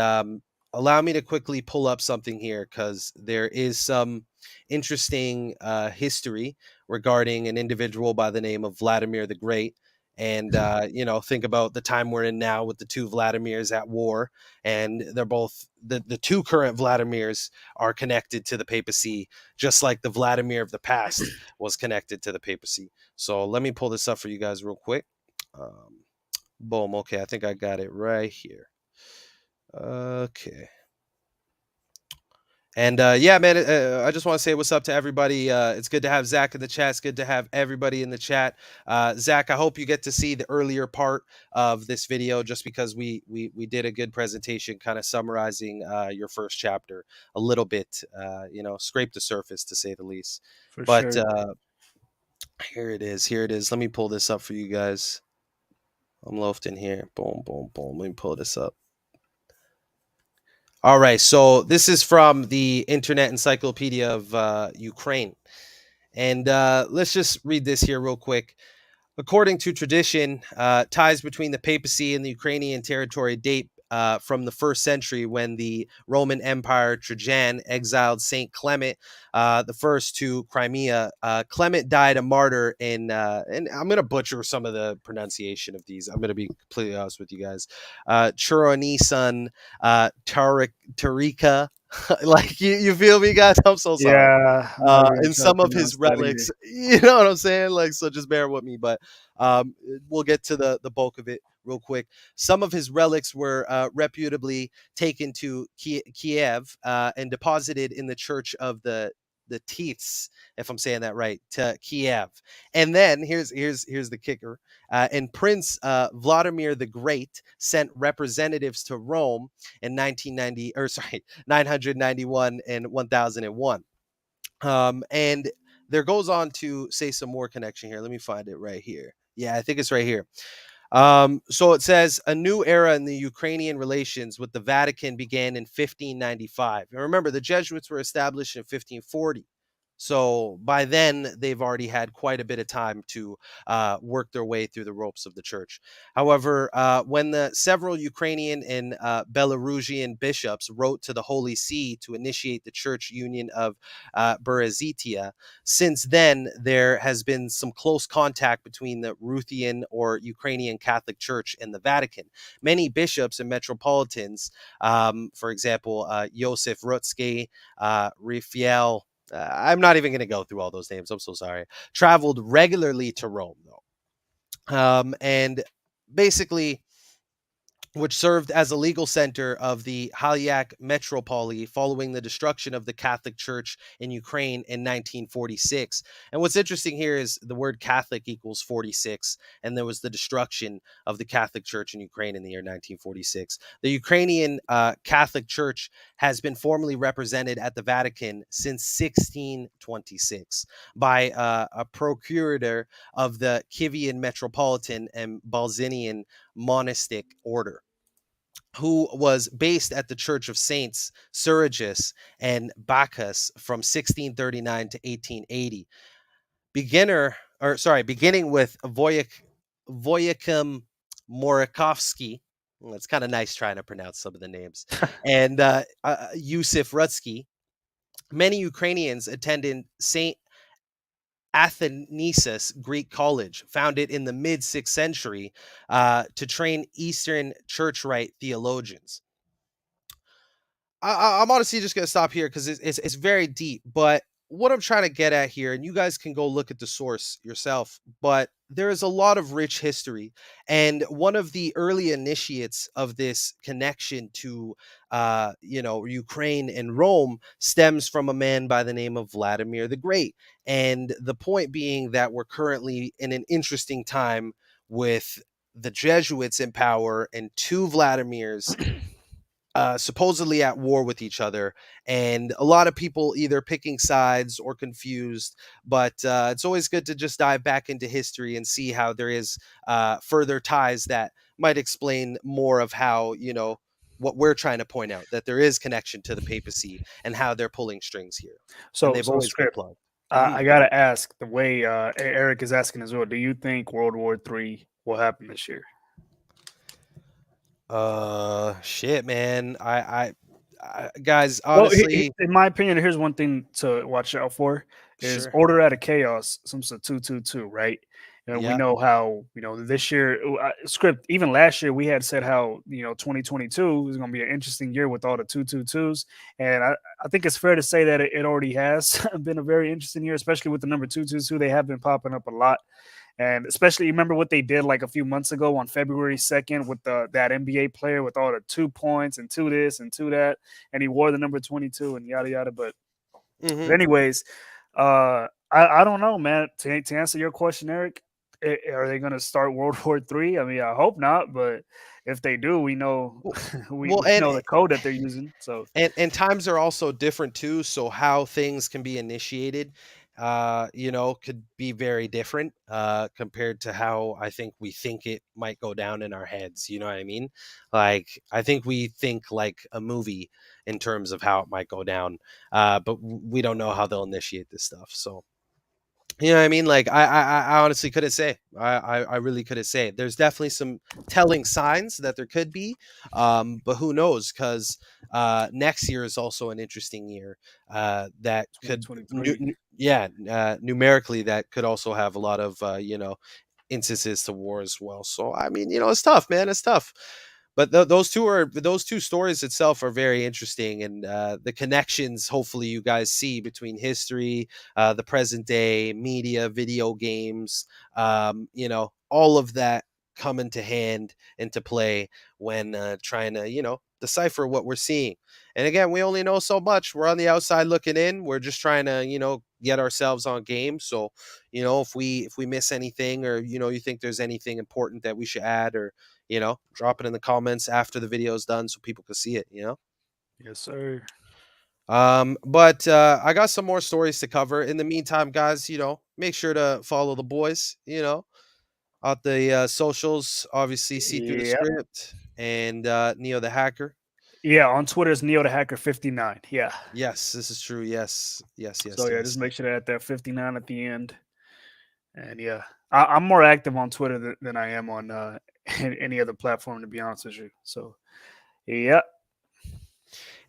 allow me to quickly pull up something here because there is some interesting history regarding an individual by the name of Vladimir the Great. And you know, think about the time we're in now with the two Vladimirs at war, and they're both the two current Vladimirs are connected to the papacy, just like the Vladimir of the past was connected to the papacy. So let me pull this up for you guys real quick. Boom. Okay, I think I got it right here. Okay. And yeah, man, I just want to say what's up to everybody. It's good to have Zach in the chat. It's good to have everybody in the chat. Zach, I hope you get to see the earlier part of this video, just because we did a good presentation, kind of summarizing your first chapter a little bit. You know, scrape the surface to say the least. For But sure. here it is. Here it is. Let me pull this up for you guys. I'm loafed in here. Boom, boom, boom. Let me pull this up. All right, so this is from the Internet Encyclopedia of Ukraine. And let's just read this here real quick. According to tradition, ties between the papacy and the Ukrainian territory date from the 1st century, when the Roman Empire Trajan exiled Saint Clement the First to Crimea. Clement died a martyr in, and I'm going to butcher some of the pronunciation of these. I'm going to be completely honest with you guys. Churonisan Tarika. Like you feel me, guys? I'm so sorry. Yeah, I'm not even And trying to some of his pronounce that either. relics, you know what I'm saying? Like, so just bear with me. But we'll get to the bulk of it real quick. Some of his relics were reputably taken to Kiev and deposited in the church of the the Tietz, if I'm saying that right, to Kiev. And then here's the kicker. And Prince Vladimir the Great sent representatives to Rome in 1990, or sorry, 991 and 1001. And there goes on to say some more connection here. Let me find it right here. Yeah, I think it's right here. So it says a new era in the Ukrainian relations with the Vatican began in 1595. And remember, the Jesuits were established in 1540. So by then, they've already had quite a bit of time to work their way through the ropes of the church. However, when the several Ukrainian and Belarusian bishops wrote to the Holy See to initiate the church union of Berezhitia, since then, there has been some close contact between the Ruthian or Ukrainian Catholic Church and the Vatican. Many bishops and metropolitans, for example, Josef Rutsky, Raphael, I'm not even going to go through all those names. I'm so sorry. Traveled regularly to Rome, though. And basically, which served as a legal center of the Halyak Metropoly following the destruction of the Catholic Church in Ukraine in 1946. And what's interesting here is the word Catholic equals 46, and there was the destruction of the Catholic Church in Ukraine in the year 1946. The Ukrainian Catholic Church has been formally represented at the Vatican since 1626 by a procurator of the Kievan Metropolitan and Balzinian monastic order, who was based at the Church of Saints Suragis and Bacchus from 1639 to 1880. Beginning with Voyakim Morakovsky. Well, it's kind of nice trying to pronounce some of the names. And Yusuf Rutsky. Many Ukrainians attended St. Athanasius Greek College, founded in the mid 6th century to train Eastern Church Rite theologians. I'm honestly just gonna stop here because it's very deep. But what I'm trying to get at here, and you guys can go look at the source yourself, but there is a lot of rich history, and one of the early initiates of this connection to, Ukraine and Rome stems from a man by the name of Vladimir the Great. And the point being that we're currently in an interesting time with the Jesuits in power and two Vladimirs supposedly at war with each other, and a lot of people either picking sides or confused. But it's always good to just dive back into history and see how there is further ties that might explain more of how, what we're trying to point out, that there is connection to the papacy and how they're pulling strings here, and So, they've always been script. plugged. Mhm. I gotta ask the way Eric is asking as well. Do you think World War III will happen this year? Shit, man. Guys, Well, honestly, in my opinion, here's one thing to watch out for: is sure. Order out of Chaos. Some 222, right? And we Yeah. know how this year script. Even last year, we had said how 2022 is going to be an interesting year with all the 222s, and I think it's fair to say that it already has been a very interesting year, especially with the number 222. They have been popping up a lot. And especially, you remember what they did like a few months ago on February 2nd with that NBA player with all the 2 points and two this and two that, and he wore the number 22 and yada yada. But Hmm. anyways, I don't know, man. To answer your question, Eric, are they going to start World War III? I mean, I hope not, but if they do, we know Well, we well, and know the code that they're using. So and times are also different too, so how things can be initiated could be very different compared to how I think it might go down in our heads. You know what I mean? Like, I think we think like a movie in terms of how it might go down, but we don't know how they'll initiate this stuff. So, you know what I mean? Like, I honestly couldn't say. I really couldn't say. There's definitely some telling signs that there could be, but who knows? Because next year is also an interesting year that could, 2023. numerically, that could also have a lot of instances to war as well. So I mean, it's tough, man. It's tough. But those two stories itself are very interesting, and the connections hopefully you guys see between history, the present day, media, video games, all of that come into play when trying to decipher what we're seeing. And again, we only know so much. We're on the outside looking in. We're just trying to, get ourselves on game. So, if we miss anything, or you think there's anything important that we should add, or drop it in the comments after the video is done so people can see it. Yes, sir. But I got some more stories to cover. In the meantime, guys, make sure to follow the boys, out the socials, obviously see through the Yeah. script, and Neo the hacker. Yeah, on Twitter is Neo the Hacker 59. Yeah. Yes, this is true. Yes, yes, So yes, yeah, yes. just make sure to add that 59 at the end. And yeah, I'm more active on Twitter than I am on any other platform, to be honest with you. So yeah.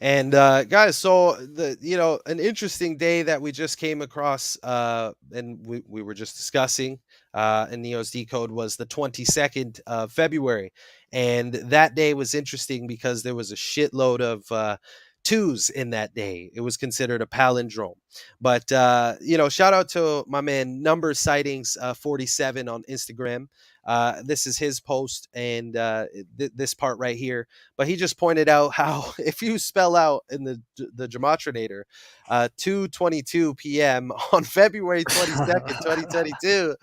And guys, so an interesting day that we just came across, and we were just discussing in Neo's Decode, was the 22nd of February. And that day was interesting because there was a shitload of twos in that day. It was considered a palindrome. But shout out to my man Number Sightings 47 on Instagram. This is his post, and this part right here. But he just pointed out how if you spell out in the Gematrinator 2:22 p.m. on February 22nd, 2022,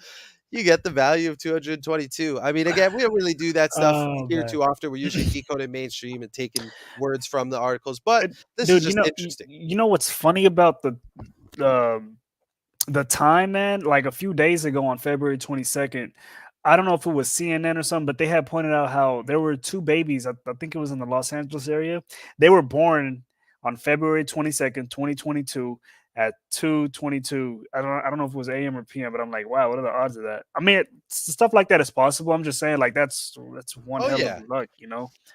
you get the value of 222. I mean, again, we don't really do that stuff Oh here man. too often. We're usually decoding mainstream and taking words from the articles, but Uh, this is Dude, just interesting. you know what's funny about um the time, man? Like a few days ago on February 22nd, I don't know if it was CNN or something, but they had pointed out how there were two babies. I think it was in the Los Angeles area. They were born on February 22nd, 2022 at 2:22. I don't know if it was AM or PM, but I'm like, wow, what are the odds of that? I mean, stuff like that is possible. I'm just saying, like that's one Oh hell of yeah. luck.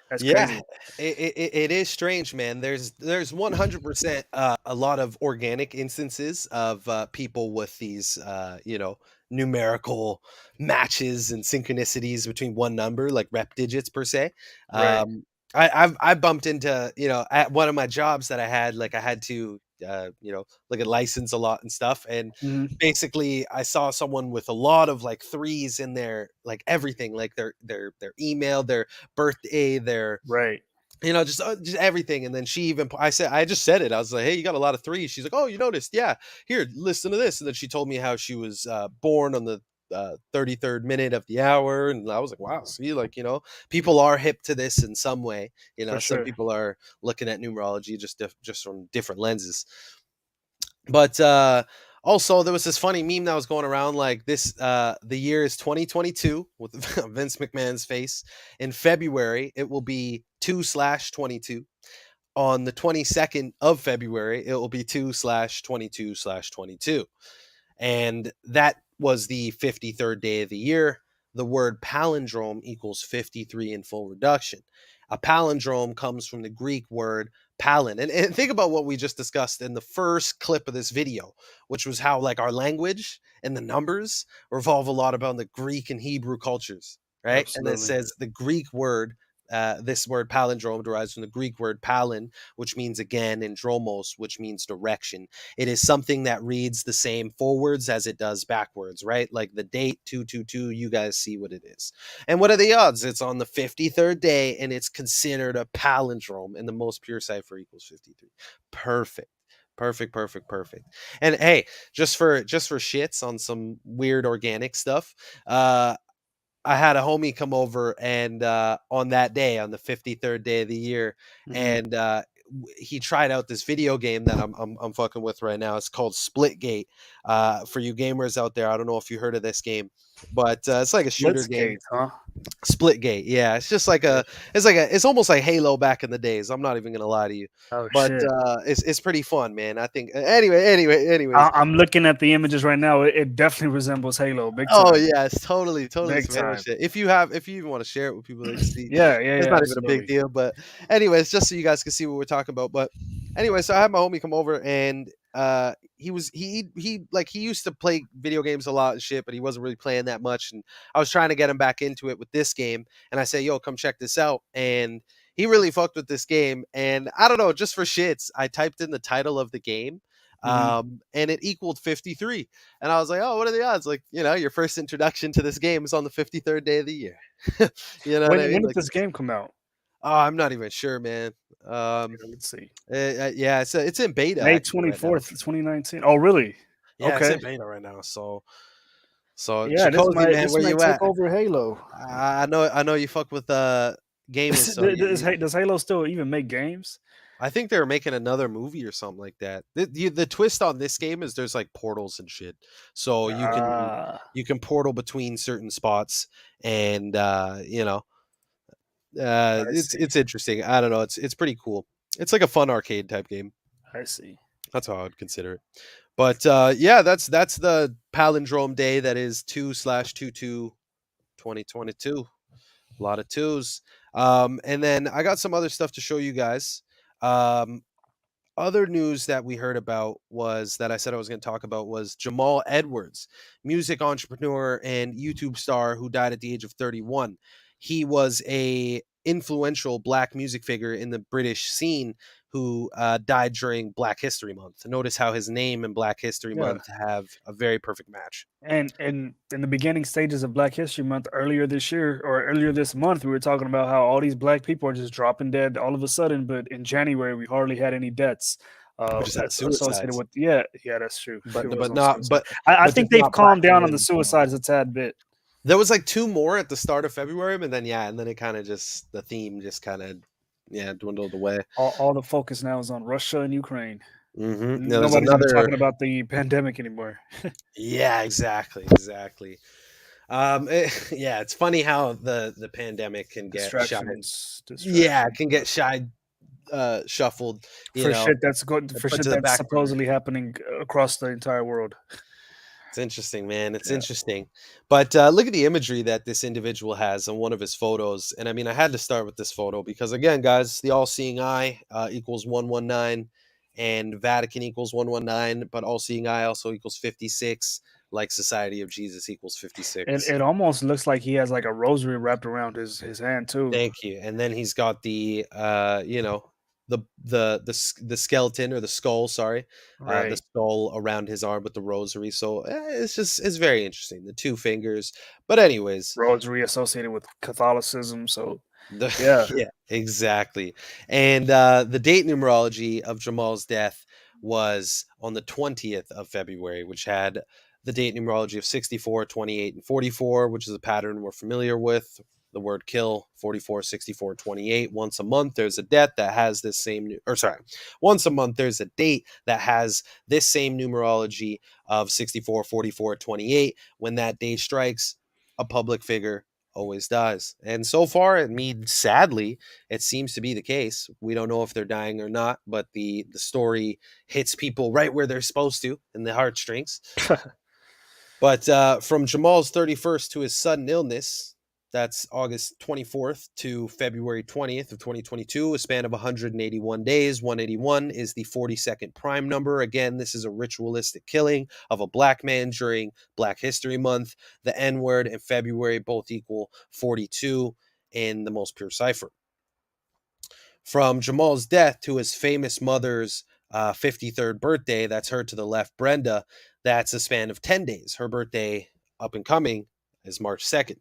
That's Yeah, crazy. it is strange, man. There's 100% a lot of organic instances of people with these numerical matches and synchronicities between one number, like rep digits per se. Right. I bumped into, at one of my jobs that I had, like I had to look at license a lot and stuff, and Mhm. basically I saw someone with a lot of like threes in their, like everything, like their email, their birthday, their, Right. just everything. And then she even, I just said it. I was like, hey, you got a lot of threes. She's like, oh, you noticed? Yeah. Here, listen to this. And then she told me how she was born on the 33rd minute of the hour. And I was like, wow, see, like, people are hip to this in some way. For Some sure. people are looking at numerology just from different lenses. But also there was this funny meme that was going around, like this, the year is 2022 with Vince McMahon's face. In February it will be 2/22. On the 22nd of February it will be 2/22/22. And that was the 53rd day of the year. The word palindrome equals 53 in full reduction. A palindrome comes from the Greek word palin. And think about what we just discussed in the first clip of this video, which was how like our language and the numbers revolve a lot about the Greek and Hebrew cultures, right? And it Absolutely. says the Greek word, this word palindrome derives from the Greek word palin, which means again, and dromos, which means direction. It is something that reads the same forwards as it does backwards, right? Like the date 222, you guys see what it is. And what are the odds? It's on the 53rd day and it's considered a palindrome, and the most pure cipher equals 53. Perfect. Perfect, perfect, perfect. And hey, just for shits on some weird organic stuff, I had a homie come over, and on that day, on the 53rd day of the year, Mhm. and he tried out this video game that I'm fucking with right now. It's called Splitgate. For you gamers out there, I don't know if you heard of this game, but it's like a shooter game. Blitzgate, huh? Splitgate, yeah, it's just like Yeah. it's almost like Halo back in the days. I'm not even gonna lie to you, Oh but shit. it's pretty fun, man. I think anyways. I'm looking at the images right now. It definitely resembles Halo, big Oh time, yeah, it's totally big some Halo time. shit. If you even want to share it with people, they can see. Yeah, yeah, It's yeah, not even a big absolutely. deal, but anyways, just so you guys can see what we're talking about. But anyway, so I had my homie come over, and he used to play video games a lot and shit, but he wasn't really playing that much. And I was trying to get him back into it with this game, and I say, yo, come check this out. And he really fucked with this game, and I don't know, just for shits, I typed in the title of the game, Mhm. and it equaled 53. And I was like, oh, what are the odds? Like, your first introduction to this game is on the 53rd day of the year. You know what I When mean? did Like, this game come out? Oh, I'm not even sure, man. Um, Yeah, let's see. yeah, it's in beta May actually right now. 24th, 2019. Oh, really? Yeah, it's Okay. in beta right now. So Yeah, Chikozy, man, this where might you take at? over Halo. I know you fuck with gaming, so Does Halo still even make games? I think they're making another movie or something like that. The twist on this game is there's like portals and shit, so Ah, you can portal between certain spots, and I see. it's interesting. I don't know. It's pretty cool. It's like a fun arcade type game. I see. That's how I would consider it. But yeah, that's the palindrome day. That is 2/22 2022. A lot of twos. And then I got some other stuff to show you guys. Um, Other news that we heard about was that I said I was going to talk about was Jamal Edwards, music entrepreneur and YouTube star who died at the age of 31. He was a influential black music figure in the British scene who died during Black History Month. Notice how his name and Black History Yeah. Month have a very perfect match. And in the beginning stages of Black History Month earlier this year or earlier this month, we were talking about how all these black people are just dropping dead all of a sudden. But in January, we hardly had any deaths We just had associated suicides, with. Yeah, yeah, that's true. It was but on not suicide. but I but think just they've not black calmed down on the men. suicides a tad bit. There was like two more at the start of February, and then yeah, and then it kind of just the theme just kind of dwindled away. All the focus now is on Russia and Ukraine. There's Nobody's even another. talking about the pandemic anymore. Yeah, exactly. Yeah, it's funny how the pandemic can get shy. Yeah, it Distractions. can get shy, shuffled. For shit that's for Put shit to the that's back burner. supposedly happening across the entire world. It's interesting, man. It's Yeah. interesting. But look at the imagery that this individual has on one of his photos. And I mean, I had to start with this photo because, again, guys, the all seeing eye equals 119 and Vatican equals 119, but all seeing eye also equals 56, like Society of Jesus equals It 56. it almost looks like he has like a rosary wrapped around his hand too. Thank you. And then he's got the the skeleton or the skull, sorry, the Right. skull around his arm with the rosary. So it's very interesting. The two fingers. But anyways, Rosary associated with Catholicism. So the yeah. yeah, exactly. And the date numerology of Jamal's death was on the 20th of February, which had the date numerology of 64, 28, and 44, which is a pattern we're familiar with. The word kill, 44, 64, 28. Once a month, there's a death that has this same, or sorry, once a month, there's a date that has this same numerology of 64, 44, 28. When that day strikes, a public figure always dies. And so far, I mean, sadly, it seems to be the case. We don't know if they're dying or not, but the story hits people right where they're supposed to in the heartstrings. But from Jamal's 31st to his sudden illness, that's August 24th to February 20th of 2022, a span of 181 days. 181 is the 42nd prime number. Again, this is a ritualistic killing of a black man during Black History Month. The N word and February both equal 42 in the most pure cipher. From Jamal's death to his famous mother's 53rd birthday, that's her to the left, Brenda, that's a span of 10 days. Her birthday, up and coming, is March 2nd.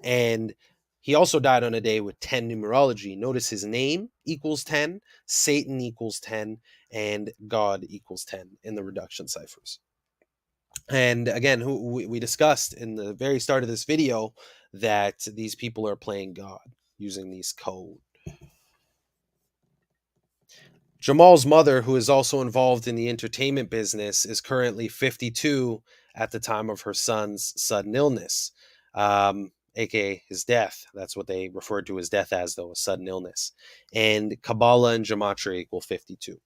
And he also died on a day with 10 numerology. Notice his name equals 10, Satan equals 10, and God equals 10 in the reduction ciphers. And again, we discussed in the very start of this video that these people are playing God using these codes. Jamal's mother, who is also involved in the entertainment business, is currently 52 at the time of her son's sudden illness, aka his death. That's what they referred to his death as, though, a sudden illness. And Kabbalah and Gematria equal 52.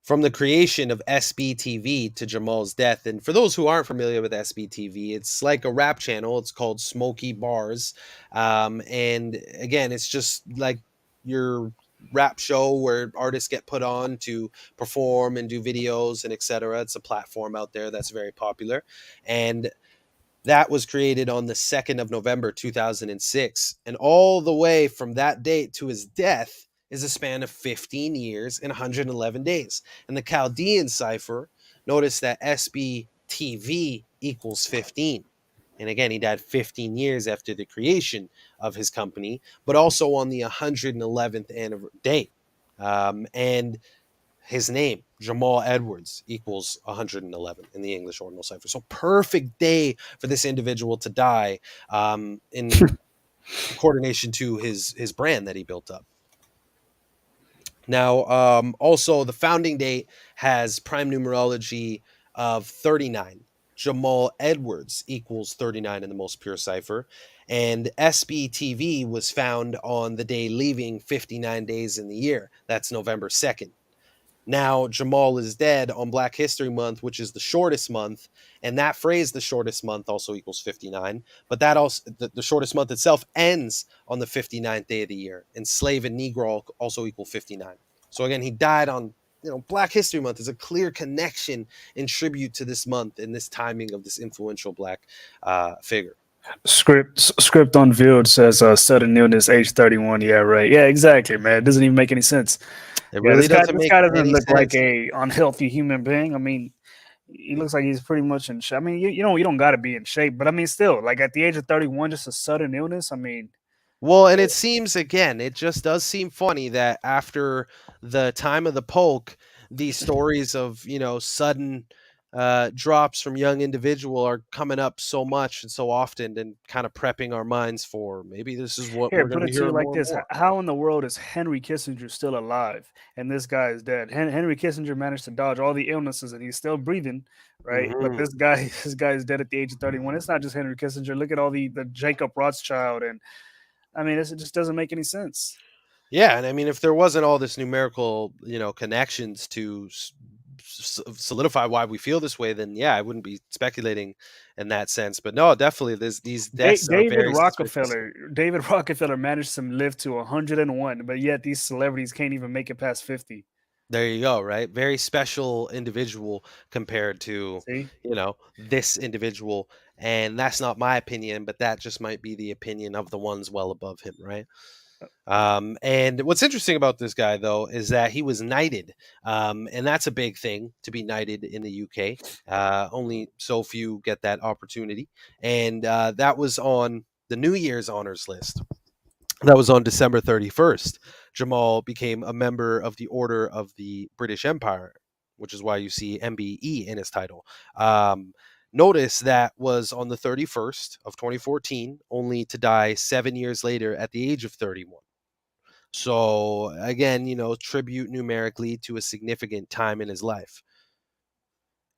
From the creation of SBTV to Jamal's death, and for those who aren't familiar with SBTV, it's like a rap channel. It's called Smoky Bars, and again, it's just like your rap show where artists get put on to perform and do videos and etc. It's a platform out there that's very popular, and that was created on the 2nd of November 2006. And all the way from that date to his death is a span of 15 years and 111 days. And the Chaldean cipher, notice that SBTV equals 15. And again, he died 15 years after the creation of his company, but also on the 111th day. And his name, Jamal Edwards, equals 111 in the English ordinal cipher. So perfect day for this individual to die, in coordination to his brand that he built up. Now, also the founding date has prime numerology of 39. Jamal Edwards equals 39 in the most pure cipher. And SBTV was found on the day leaving 59 days in the year. That's November 2nd. Now, Jamal is dead on Black History Month, which is the shortest month. And that phrase, the shortest month, also equals 59. But that also, the shortest month itself ends on the 59th day of the year. And slave and Negro also equal 59. So again, he died on, Black History Month. Is a clear connection and tribute to this month and this timing of this influential Black figure. Script unveiled says sudden illness, age 31. Yeah, right. Yeah, exactly, man. It doesn't even make any sense. It Yeah, really this guy doesn't this make guy doesn't any look like sense. a unhealthy human being. I mean, he looks like he's pretty much in shape. I mean, you don't got to be in shape, but I mean, still, like at the age of 31, just a sudden illness. I mean, Well, and it seems, again, it just does seem funny that after the time of the poke, these stories of, sudden drops from young individual are coming up so much and so often, and kind of prepping our minds for maybe this is what here, we're put going to it to you hear like more and this: more. How in the world is Henry Kissinger still alive and this guy is dead? Henry Kissinger managed to dodge all the illnesses and he's still breathing, right? But Hmm. this guy, this guy is dead at the age of 31. It's not just Henry Kissinger. Look at all the Jacob Rothschild, and I mean, it just doesn't make any sense. Yeah, and I mean, if there wasn't all this numerical, connections to solidify why we feel this way, then yeah, I wouldn't be speculating in that sense. But no, definitely, these deaths are very suspicious. David Rockefeller managed to live to 101, but yet these celebrities can't even make it past 50. There you go, right? Very special individual compared to, See? this individual. And that's not my opinion, but that just might be the opinion of the ones well above him, right? And what's interesting about this guy, though, is that he was knighted. And that's a big thing to be knighted in the UK. Only so few get that opportunity. And that was on the New Year's honors list. That was on December 31st. Jamal became a member of the Order of the British Empire, which is why you see MBE in his title. Notice that was on the 31st of 2014, only to die 7 years later at the age of 31. So, again, tribute numerically to a significant time in his life.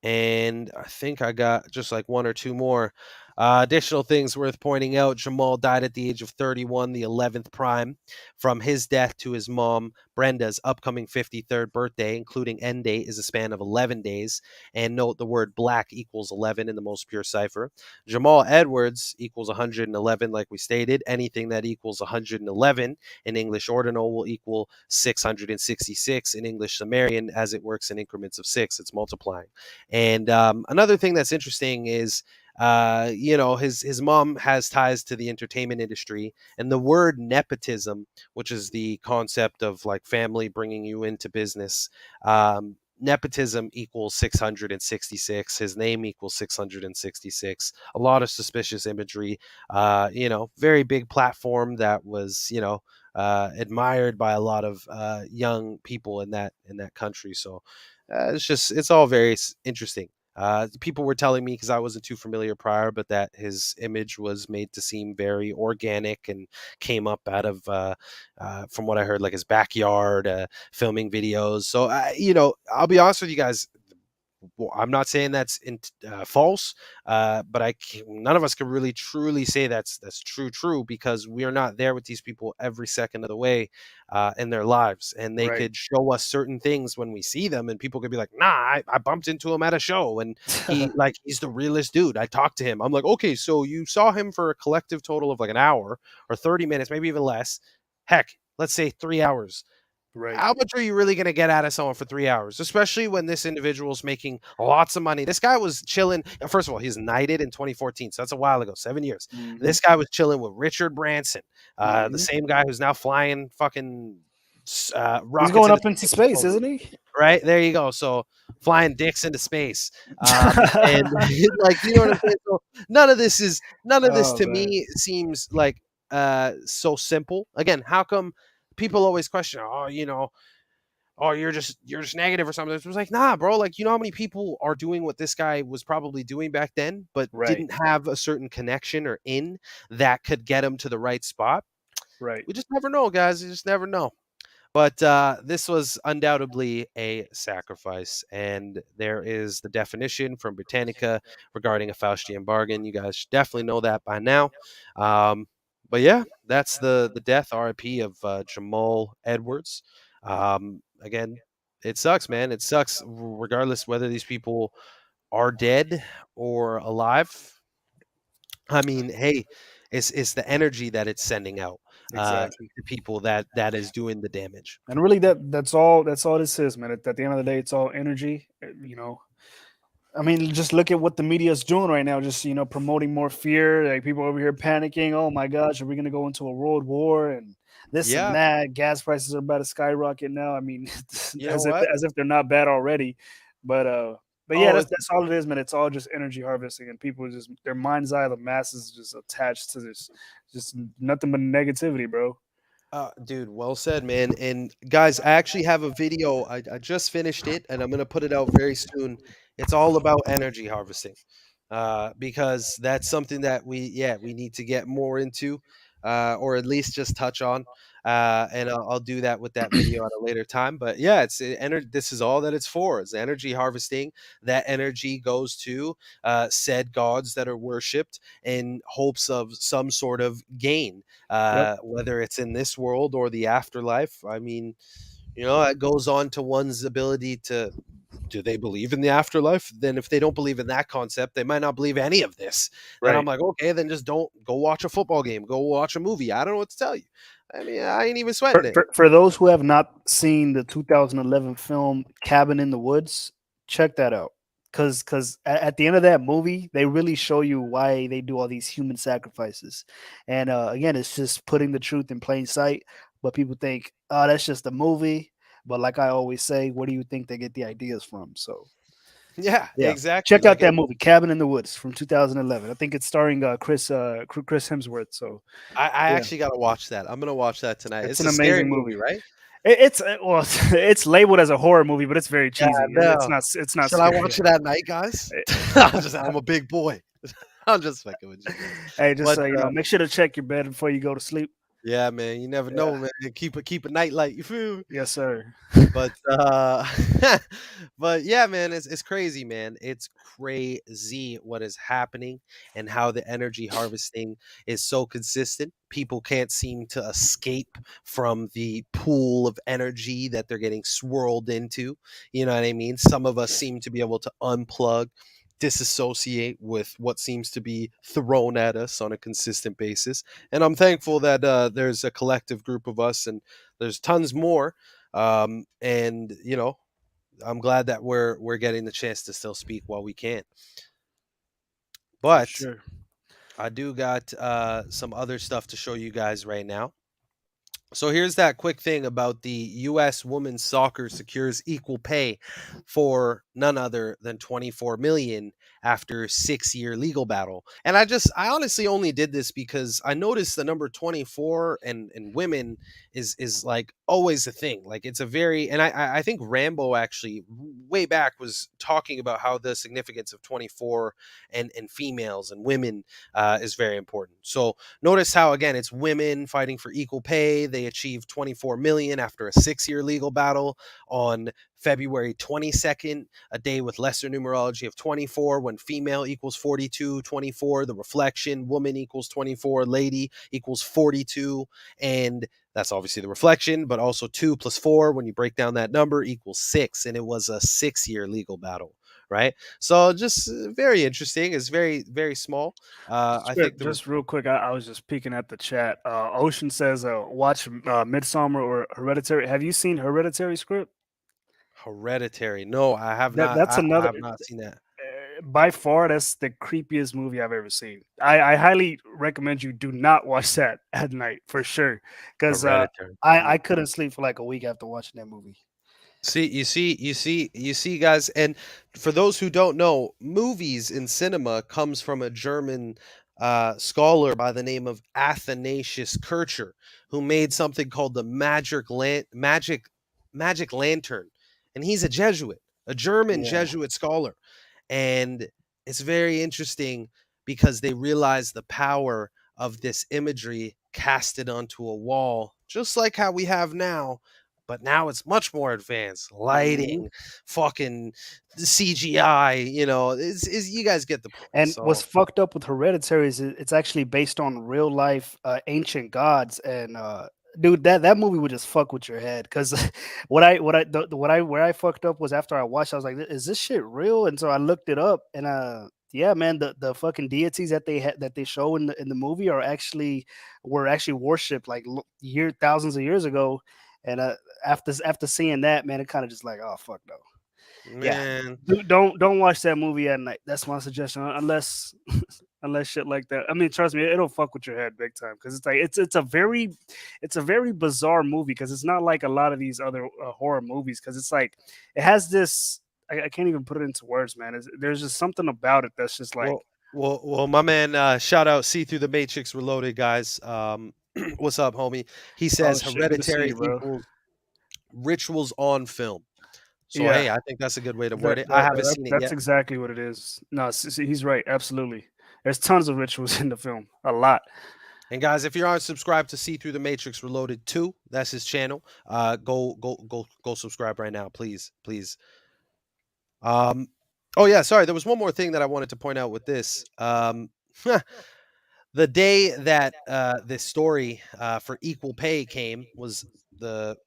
And I think I got just like one or two more. Additional things worth pointing out: Jamal died at the age of 31, the 11th prime. From his death to his mom, Brenda's upcoming 53rd birthday, including end date, is a span of 11 days. And note the word black equals 11 in the most pure cipher. Jamal Edwards equals 111, like we stated. Anything that equals 111 in English ordinal will equal 666 in English Sumerian, as it works in increments of 6. It's multiplying. And another thing that's interesting is, his mom has ties to the entertainment industry, and the word nepotism, which is the concept of like family bringing you into business. Nepotism equals 666. His name equals 666. A lot of suspicious imagery. Very big platform that was, admired by a lot of young people in that country. So it's all very interesting. People were telling me, because I wasn't too familiar prior, but that his image was made to seem very organic and came up out of, from what I heard, like his backyard, filming videos. So, I'll be honest with you guys. Well, I'm not saying that's false, but none of us can really truly say that's true, because we are not there with these people every second of the way in their lives, and they Right. could show us certain things when we see them, and people could be like, "Nah, I bumped into him at a show, and he's the realest dude. I talked to him." I'm like, "Okay, so you saw him for a collective total of like an hour or 30 minutes, maybe even less. Heck, let's say 3 hours. Right. How much are you really going to get out of someone for 3 hours, especially when this individual's making lots of money?" This guy was chilling. First of all, he's knighted in 2014, so that's a while ago, 7 years. Hmm. This guy was chilling with Richard Branson, the Hmm. same guy who's now flying fucking He's rockets going into up into space, space, isn't supposedly. he? Right there you go. So flying dicks into space, and like you know what I'm saying. So none of this Oh to man, me seems like so simple. Again, how come people always question? Oh, oh, you're just negative or something. It was like, nah, bro. Like, you know how many people are doing what this guy was probably doing back then, but right, didn't have a certain connection or in that could get him to the right spot. right, We just never know, guys. You just never know. But this was undoubtedly a sacrifice, and there is the definition from Britannica regarding a Faustian bargain. You guys should definitely know that by now. Um, but yeah, that's the death RIP of Jamal Edwards. Again, it sucks, man. It sucks, regardless whether these people are dead or alive. I mean, hey, it's the energy that it's sending out exactly. to people that is doing the damage. And really, that's all this is, man. At the end of the day, it's all energy. You know, I mean, just look at what the media is doing right now. Just promoting more fear. Like people over here panicking. Oh my gosh, are we going to go into a world war and this and Yeah, that? Gas prices are about to skyrocket now. I mean, you know as if what? they're not bad already. But uh, but yeah, Oh, that's all it is, man. It's all just energy harvesting, and people just their mind's eye, the masses just attached to this, just nothing but negativity, bro. dude, well said, man. And guys, I actually have a video. I just finished it, and I'm gonna put it out very soon. It's all about energy harvesting, because that's something that we need to get more into, or at least just touch on. And I'll do that with that video at a later time. But yeah, this is all that it's for. It's energy harvesting. That energy goes to said gods that are worshipped in hopes of some sort of gain, Yep. whether it's in this world or the afterlife. I mean, it goes on to one's ability to, do they believe in the afterlife? Then if they don't believe in that concept, they might not believe any of this. Then I'm Right. like, okay, then just don't go watch a football game, go watch a movie. I don't know what to tell you. I mean, I ain't even sweating For, it. for, for those who have not seen the 2011 film Cabin in the Woods, check that out. Because at the end of that movie, they really show you why they do all these human sacrifices. And again, it's just putting the truth in plain sight. But people think, oh, that's just a movie. But like I always say, where do you think they get the ideas from? So Yeah, yeah, exactly. check out Like, that movie, Cabin in the Woods from 2011. I think it's starring Chris Hemsworth. So I yeah, actually got to watch that. I'm gonna watch that tonight. it's It's an a scary amazing movie, movie. right? It's well, it's labeled as a horror movie, but it's very Yeah, cheesy. It's no. not. It's not Should I scary. watch it at night, guys? Eh, I'm a big boy. I'm just fucking with you, man. Hey, just But make sure to check your bed before you go to sleep. yeah, man, you never Yeah. know, man. Keep a night light. You feel me? Yes, sir. But but yeah, man, it's crazy, man. It's crazy what is happening and how the energy harvesting is so consistent. People can't seem to escape from the pool of energy that they're getting swirled into. You know what I mean? Some of us seem to be able to unplug, disassociate with what seems to be thrown at us on a consistent basis. And I'm thankful that there's a collective group of us, and there's tons more. And I'm glad that we're getting the chance to still speak while we can. For But sure. I do got some other stuff to show you guys right now. So here's that quick thing about the U.S. women's soccer secures equal pay for none other than 24 million after 6-year legal battle. And I honestly only did this because I noticed the number 24 and women is like always a thing. Like it's a very, and I think Rambo actually way back was talking about how the significance of 24 and females and women is very important. So notice how again it's women fighting for equal pay. They achieved 24 million after a 6-year legal battle on February 22nd, a day with lesser numerology of 24, when female equals 42, 24, the reflection, woman equals 24, lady equals 42, and that's obviously the reflection, but also 2 plus 4, when you break down that number, equals 6, and it was a 6-year legal battle, right? So just very interesting. It's very, very small. I think the Just real quick, I was just peeking at the chat. Ocean says, "Watch Midsummer or Hereditary." Have you seen Hereditary script? Hereditary. No, I have That not. that's I another. have not seen that. by far that's the creepiest movie I've ever seen. I highly recommend you do not watch that at night for sure, because Hereditary. I couldn't sleep for like a week after watching that movie. See, guys. And for those who don't know, movies in cinema comes from a German scholar by the name of Athanasius Kircher, who made something called the magic lantern, and he's a Jesuit, a German Yeah. Jesuit scholar. And it's very interesting because they realize the power of this imagery casted onto a wall, just like how we have now. But now it's much more advanced Mhm. lighting, fucking CGI. You guys get the point. And what's So, fucked up with Hereditary is it's actually based on real life ancient gods, and dude, that movie would just fuck with your head. Because where I fucked up was after I watched, I was like, is this shit real? And so I looked it up, and yeah, man, the fucking deities that they show in the movie were actually worshipped like thousands of years ago, and after seeing that, man, it kind of just like, oh fuck no. Yeah, man, don't watch that movie at night. That's my suggestion, unless unless shit like that. I mean, trust me, it'll fuck with your head big time because it's like it's a very bizarre movie because it's not like a lot of these other horror movies because it's like it has this. I can't even put it into words, man. There's just something about it that's just like, well, my man, shout out See Through the Matrix Reloaded, guys. What's up, homie? He oh says shit, good to see hereditary you, bro. equals rituals on film. So Yeah, hey, I think that's a good way to word it. I haven't that seen it that's yet. exactly what it is. No, he's right. Absolutely, there's tons of rituals in the film, a lot. And guys, if you aren't subscribed to See Through the Matrix Reloaded 2, that's his channel. Go subscribe right now, please, please. Um, oh yeah, sorry. There was one more thing that I wanted to point out with this. The day that this story for equal pay came was the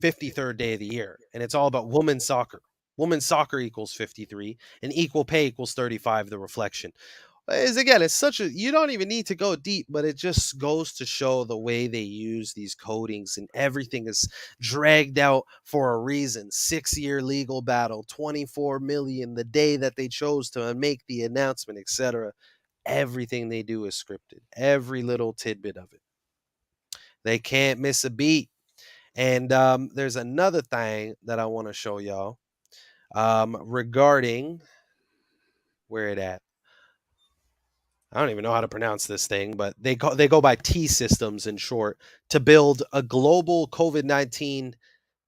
53rd day of the year, and it's all about women's soccer. Women's soccer equals 53, and equal pay equals 35. The reflection is again, it's such a you don't even need to go deep, but it just goes to show the way they use these codings, and everything is dragged out for a reason. 6-year legal battle, 24 million the day that they chose to make the announcement, etc. Everything they do is scripted, every little tidbit of it. They can't miss a beat. And there's another thing that I want to show y'all regarding where it at. I don't even know how to pronounce this thing, but they go by T Systems in short to build a global COVID-19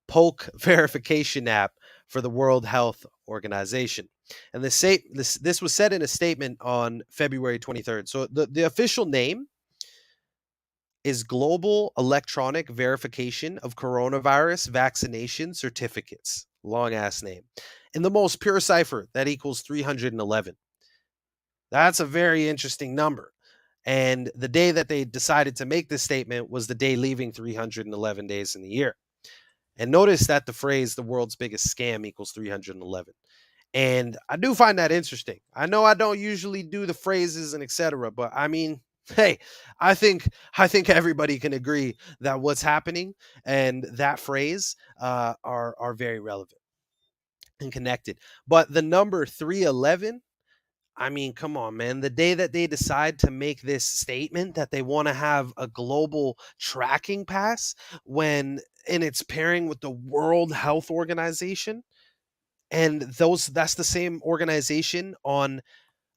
poke verification app for the World Health Organization. And this was said in a statement on February 23rd. So the official name is Global Electronic Verification of Coronavirus Vaccination Certificates. Long ass name. In the most pure cipher, that equals 311. That's a very interesting number. And the day that they decided to make this statement was the day leaving 311 days in the year. And notice that the phrase, the world's biggest scam equals 311. And I do find that interesting. I know I don't usually do the phrases and etc., but I mean, hey, I think everybody can agree that what's happening and that phrase are very relevant and connected. But the number 311, I mean, come on, man. The day that they decide to make this statement that they want to have a global tracking pass when and it's pairing with the World Health Organization, and that's the same organization on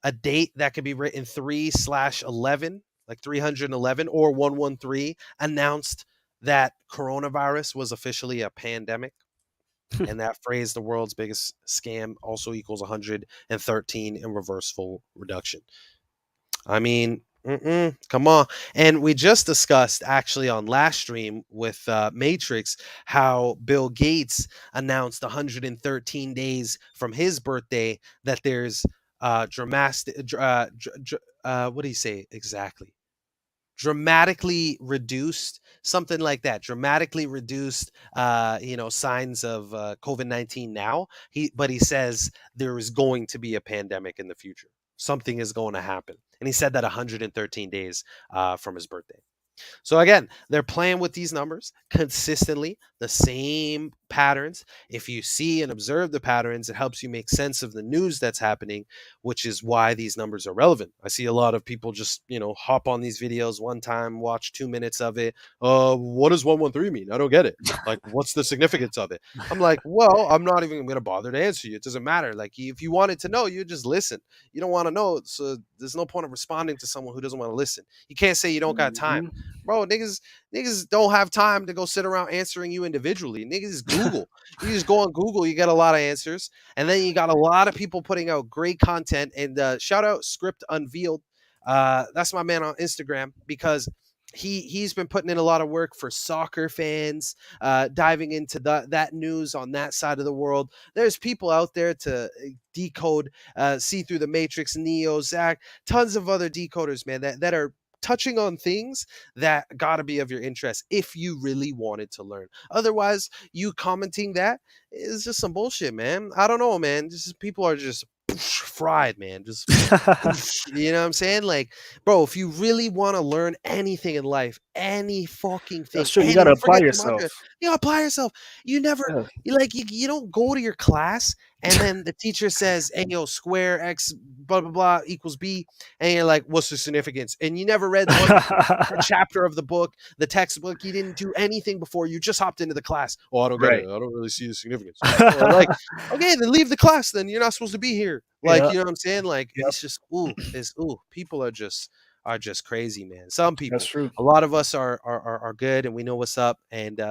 a date that could be written 3/11, like 311 or 113, announced that coronavirus was officially a pandemic. And that phrase, the world's biggest scam, also equals 113 in reversible reduction. I mean, come on. And we just discussed actually on last stream with Matrix how Bill Gates announced 113 days from his birthday that there's what do you say exactly? Dramatically reduced, something like that, dramatically reduced signs of COVID-19 now. He says there is going to be a pandemic in the future. Something is going to happen, and he said that 113 days from his birthday. So again, they're playing with these numbers consistently, the same patterns. If you see and observe the patterns, it helps you make sense of the news that's happening, which is why these numbers are relevant. I see a lot of people just, hop on these videos one time, watch 2 minutes of it. What does 113 mean? I don't get it. Like, what's the significance of it? I'm like, well, I'm not even going to bother to answer you. It doesn't matter. Like, if you wanted to know, you just listen. You don't want to know, so there's no point of responding to someone who doesn't want to listen. You can't say you don't got time, Mhm. bro. Niggas don't have time to go sit around answering you individually. Niggas Google. You just go on Google, you get a lot of answers, and then you got a lot of people putting out great content. And shout out Script Unveiled. That's my man on Instagram, because he's been putting in a lot of work for soccer fans, diving into that news on that side of the world. There's people out there to decode, see through the Matrix, Neo, Zach, tons of other decoders, man, that are touching on things that gotta be of your interest if you really wanted to learn. Otherwise, you commenting that is just some bullshit, man. I don't know, man. Just people are just fried, man. Just you know what I'm saying? Like, bro, if you really want to learn anything in life, any fucking thing, That's true. You got to any apply forget Gematria, yourself. apply yourself. You never Yeah. you don't go to your class and then the teacher says, hey yo, square x blah blah blah equals b, and you're like, what's the significance? And you never read a chapter of the book, the textbook. You didn't do anything before. You just hopped into the class. Oh, I don't get it. Right. I don't really see the significance. Or like, okay, then leave the class. Then you're not supposed to be here. Like, Yeah. you know what I'm saying? Like, Yep. it's just people are just crazy, man. Some That's people, true. a lot of us are good, and we know what's up. And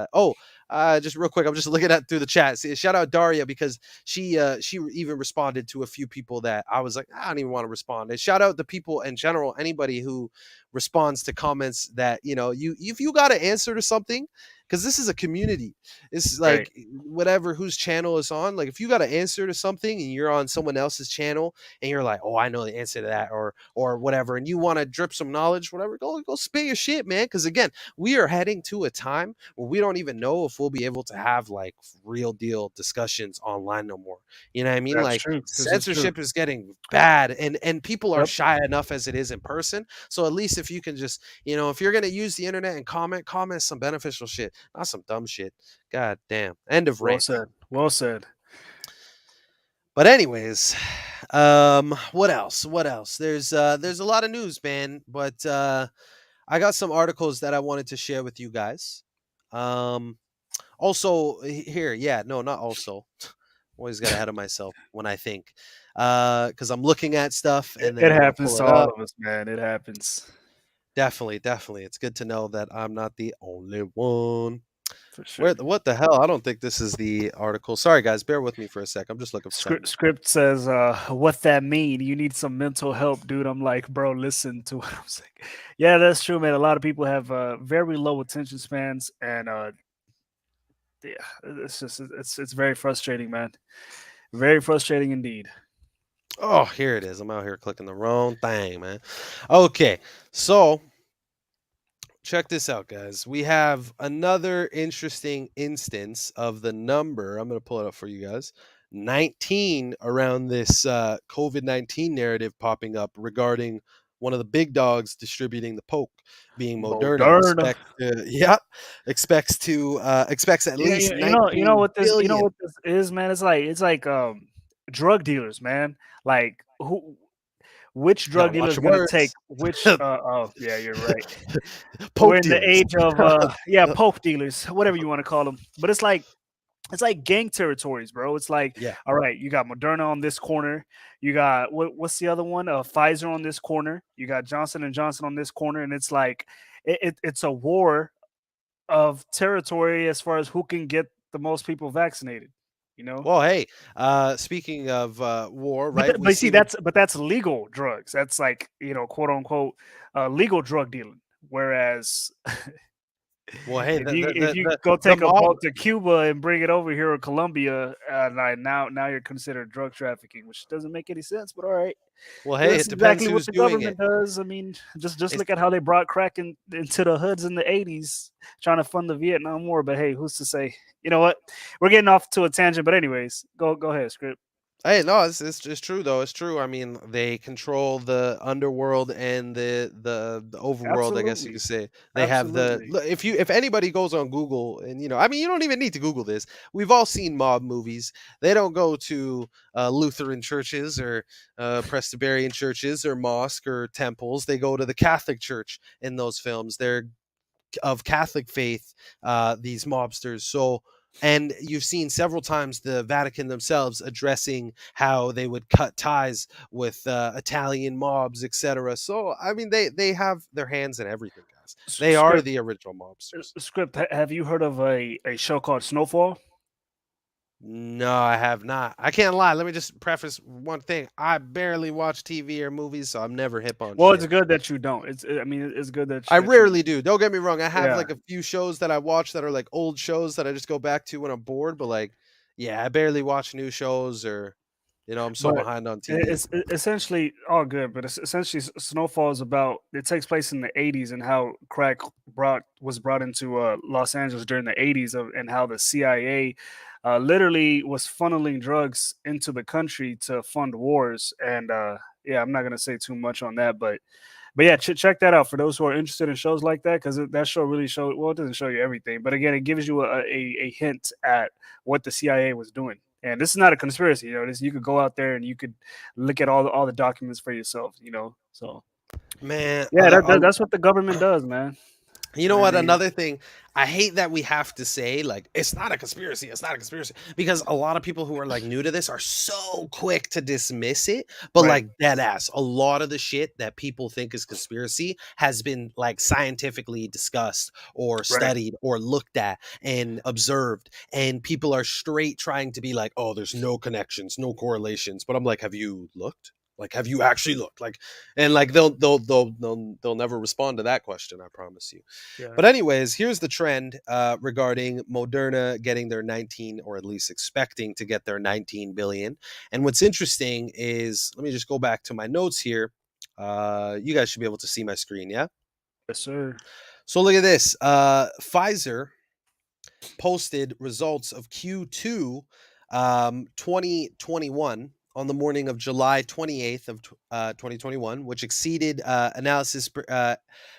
just real quick, I'm just looking at through the chat. See, shout out Daria, because she even responded to a few people that I was like, I don't even want to respond. And shout out the people in general, anybody who responds to comments that you if you got to answer to something, because this is a community. It's Right. like whatever whose channel is on. Like, if you got to answer to something and you're on someone else's channel and you're like, oh, I know the answer to that, or whatever, and you want to drip some knowledge, whatever, go spit your shit, man. Because again, we are heading to a time where we don't even know if we'll be able to have like real deal discussions online no more. You know what I mean? That's Like, true. This is true. censorship is getting bad, and people are Yep. shy enough as it is in person. So at least if you can just, if you're gonna use the internet and comment some beneficial shit, not some dumb shit. God damn. End of Well rant. said. Well said. But anyways, what else? What else? There's a lot of news, man, but I got some articles that I wanted to share with you guys. Um Also here, yeah, no, not also. Always got ahead of myself when I think. Cuz I'm looking at stuff It, and then it I want to happens pull to it all up. of us, man. It happens Definitely, definitely. It's good to know that I'm not the only one. for sure. What the hell? I don't think this is the article. Sorry guys, bear with me for a sec. I'm just looking for something. Script says, what that mean? You need some mental help, dude. I'm like, bro, listen to what I'm saying. Yeah, that's true, man. A lot of people have very low attention spans, and yeah, it's very frustrating, man. Very frustrating indeed. Oh, here it is. I'm out here clicking the wrong thing, man. Okay, so check this out, guys. We have another interesting instance of the number. I'm going to pull it up for you guys. 19 around this COVID-19 narrative popping up regarding one of the big dogs distributing the poke, being Moderna. Moderna. Expects at Yeah, least you know 19 what this, billion. is, man. It's like drug dealers, man. Like which Gotta drug dealer watch is your gonna take words. which? Oh, yeah, you're right. We're Poke in the dealers. age of yeah, poke dealers, whatever you want to call them. But it's like gang territories, bro. It's like, Yeah. all right, you got Moderna on this corner, you got what's the other one? Pfizer on this corner, you got Johnson and Johnson on this corner, and it's like it's a war of territory as far as who can get the most people vaccinated. You know, Well, hey, speaking of war, but right? We see see what. that's legal drugs. That's like, quote unquote legal drug dealing. Whereas Well, hey, if you go the take a mob. boat to Cuba and bring it over here to Colombia, like now you're considered drug trafficking, which doesn't make any sense. But all right, Well, hey, this it is depends exactly what who's the doing it. government does. I mean, just It's look at how they brought crack into the hoods in the '80s, trying to fund the Vietnam War. But hey, who's to say? You know what? We're getting off to a tangent. But anyways, go ahead, script. Hey, no, it's true though. It's true. I mean, they control the underworld and the overworld, I guess you Absolutely, could say. They have absolutely. if anybody goes on Google and I mean, you don't even need to Google this. We've all seen mob movies. They don't go to Lutheran churches or Presbyterian churches or mosque or temples. They go to the Catholic Church in those films. They're of Catholic faith, these mobsters. So, and you've seen several times the Vatican themselves addressing how they would cut ties with Italian mobs, etc. So, I mean, they have their hands in everything, guys. They are Script, the original mobsters. script. Have you heard of a show called Snowfall? No, I have not. I can't lie. Let me just preface one thing. I barely watch TV or movies, so I'm never hip on Well, it's shit. good that you don't. I mean, it's good that I that you. rarely do. Don't get me wrong. I have Yeah, like a few shows that I watch that are like old shows that I just go back to when I'm bored. But like, yeah, I barely watch new shows or, I'm so but behind on TV. essentially all good. But it's essentially, Snowfall is about. It takes place in the '80s and how crack was brought into Los Angeles during the '80s, and how the CIA literally was funneling drugs into the country to fund wars. And yeah, I'm not gonna say too much on that, but yeah, check that out for those who are interested in shows like that, because that show really show. Well, it doesn't show you everything, but again, it gives you a hint at what the CIA was doing. And this is not a conspiracy, This, you could go out there and you could look at all the documents for yourself, So Man, yeah, that's what the government does, man. you know I what? mean, Another thing, I hate that we have to say like it's not a conspiracy. It's not a conspiracy because a lot of people who are like new to this are so quick to dismiss it. But right, like dead ass, a lot of the shit that people think is conspiracy has been like scientifically discussed or right. studied or looked at and observed. And people are straight trying to be like, oh, there's no connections, no correlations. But I'm like, have you looked? Like, have you actually looked? Like, and like they'll never respond to that question. I promise you. Yeah, But anyways, here's the trend regarding Moderna getting their 19, or at least expecting to get their 19 billion. And what's interesting is, let me just go back to my notes here. You guys should be able to see my screen, yeah. yes, sir. So look at this. Pfizer posted results of Q2 2021 on the morning of July 28th of 2021, which exceeded analysis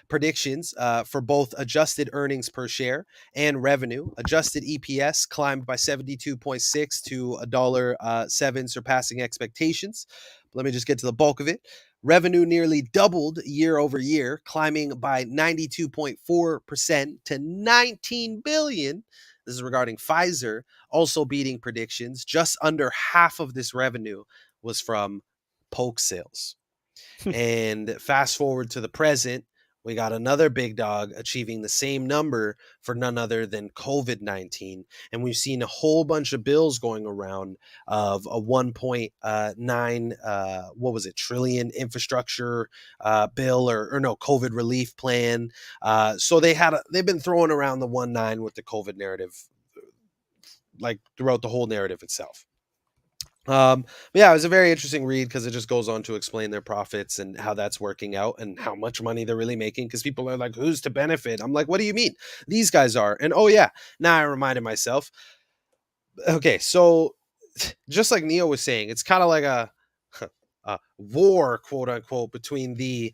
predictions for both adjusted earnings per share and revenue. Adjusted EPS climbed by 72.6 to $1.07, surpassing expectations. Let me just get to the bulk of it. Revenue nearly doubled year over year, climbing by 92.4% to 19 billion. This is regarding Pfizer, also beating predictions. Just under half of this revenue was from poke sales. And fast forward to the present, we got another big dog achieving the same number for none other than COVID-19. And we've seen a whole bunch of bills going around of a 1.9, what was it, trillion infrastructure bill or no, COVID relief plan. So they've been throwing around the 1.9 with the COVID narrative, like throughout the whole narrative itself. But yeah, it was a very interesting read because it just goes on to explain their profits and how that's working out and how much money they're really making. Because people are like, "Who's to benefit?" I'm like, "What do you mean? These guys are." And oh yeah, now I reminded myself. Okay, so just like Neo was saying, it's kind of like a war, quote unquote, between the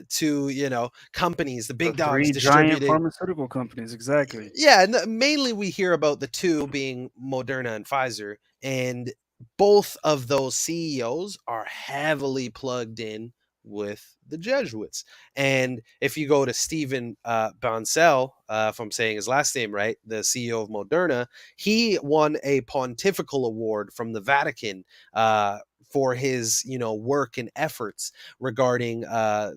two, companies, the The big dogs three giant distributing. pharmaceutical companies, exactly. Yeah, mainly we hear about the two being Moderna and Pfizer, and both of those CEOs are heavily plugged in with the Jesuits. And if you go to Stephen Bancel, if I'm saying his last name right, the CEO of Moderna, he won a pontifical award from the Vatican for his, work and efforts regarding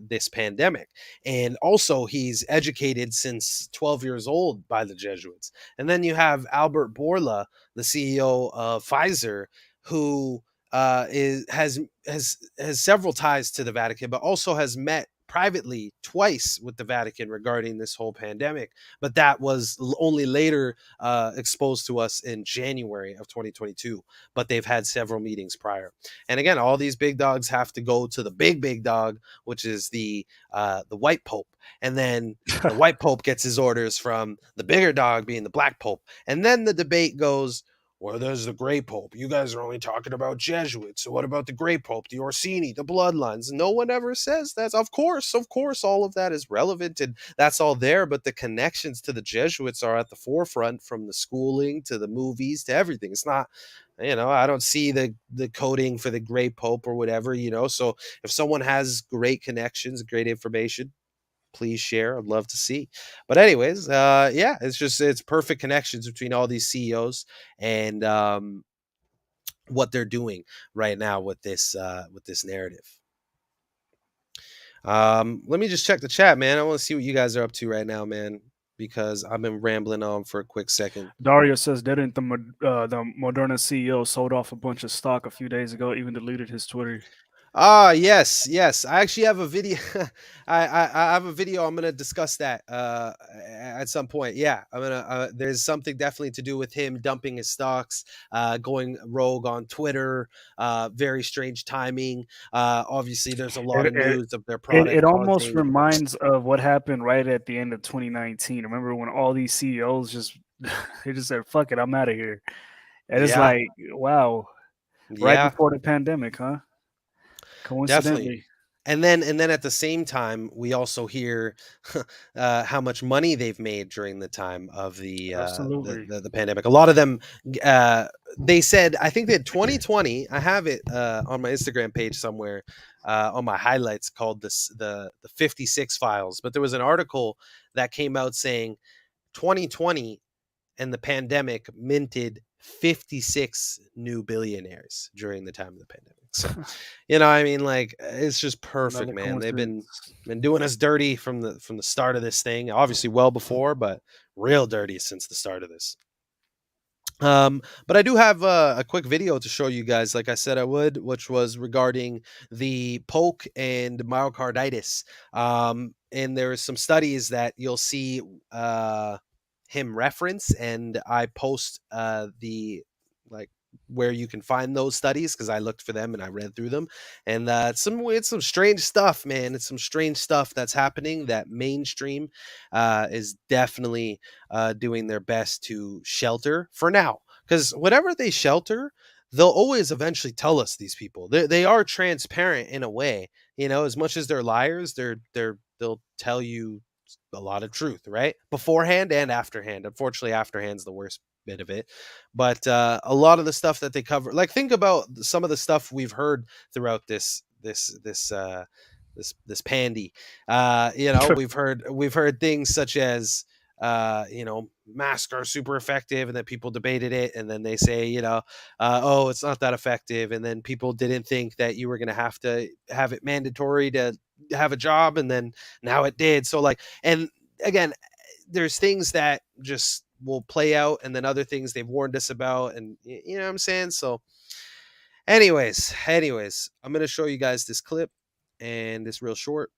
this pandemic. And also, he's educated since 12 years old by the Jesuits. And then you have Albert Bourla, the CEO of Pfizer, who has several ties to the Vatican, but also has met privately twice with the Vatican regarding this whole pandemic. But that was only later exposed to us in January of 2022. But they've had several meetings prior. And again, all these big dogs have to go to the big dog, which is the white pope, and then the white pope gets his orders from the bigger dog, being the black pope, and then the debate goes. Well, there's the Grey Pope. You guys are only talking about Jesuits. So what about the Grey Pope, the Orsini, the bloodlines? No one ever says that. Of course, all of that is relevant and that's all there. But the connections to the Jesuits are at the forefront, from the schooling to the movies to everything. It's not, I don't see the coding for the Grey Pope or whatever. So if someone has great connections, great information, please share. I'd love to see. But anyways, yeah, it's perfect connections between all these CEOs and what they're doing right now with this narrative. Let me just check the chat, man. I want to see what you guys are up to right now, man, because I've been rambling on for a quick second. Dario says, didn't the Moderna CEO sold off a bunch of stock a few days ago, even deleted his Twitter? Yes. I actually have a video. I have a video. I'm gonna discuss that at some point. Yeah, I'm gonna. There's something definitely to do with him dumping his stocks, going rogue on Twitter. Very strange timing. Obviously, there's a lot It, of it, news of their it, product it almost causing. reminds of what happened right at the end of 2019. Remember when all these CEOs just they just said, "Fuck it, I'm out of here," and it's Yeah, like, wow, right yeah, before the pandemic, huh? definitely. Coincidentally, And then at the same time, we also hear how much money they've made during the time of absolutely. the pandemic. A lot of them, they said, I think that 2020. I have it on my Instagram page somewhere on my highlights, called the 56 files. But there was an article that came out saying 2020 and the pandemic minted 56 new billionaires during the time of the pandemic. So, I mean, like, it's just perfect, Another man. They've been coincidence. doing us dirty from the start of this thing. Obviously, well before, but real dirty since the start of this. But I do have a quick video to show you guys, like I said I would, which was regarding the poke and myocarditis. And there's some studies that you'll see him reference, and I post the like where you can find those studies, because I looked for them and I read through them, and it's some strange stuff, man. It's some strange stuff that's happening that mainstream is definitely doing their best to shelter for now, because whatever they shelter, they'll always eventually tell us. These people, they are transparent in a way, as much as they're liars, they'll tell you a lot of truth, right? Beforehand and afterhand. Unfortunately, afterhand's the worst bit of it. But a lot of the stuff that they cover, like, think about some of the stuff we've heard throughout this pandy. We've heard things such as masks are super effective, and then people debated it, and then they say, oh, it's not that effective, and then people didn't think that you were going to have it mandatory to have a job, and then now it did. So, like, and again, there's things that just will play out, and then other things they've warned us about, and you know what I'm saying. So anyways, I'm going to show you guys this clip, and it's real short.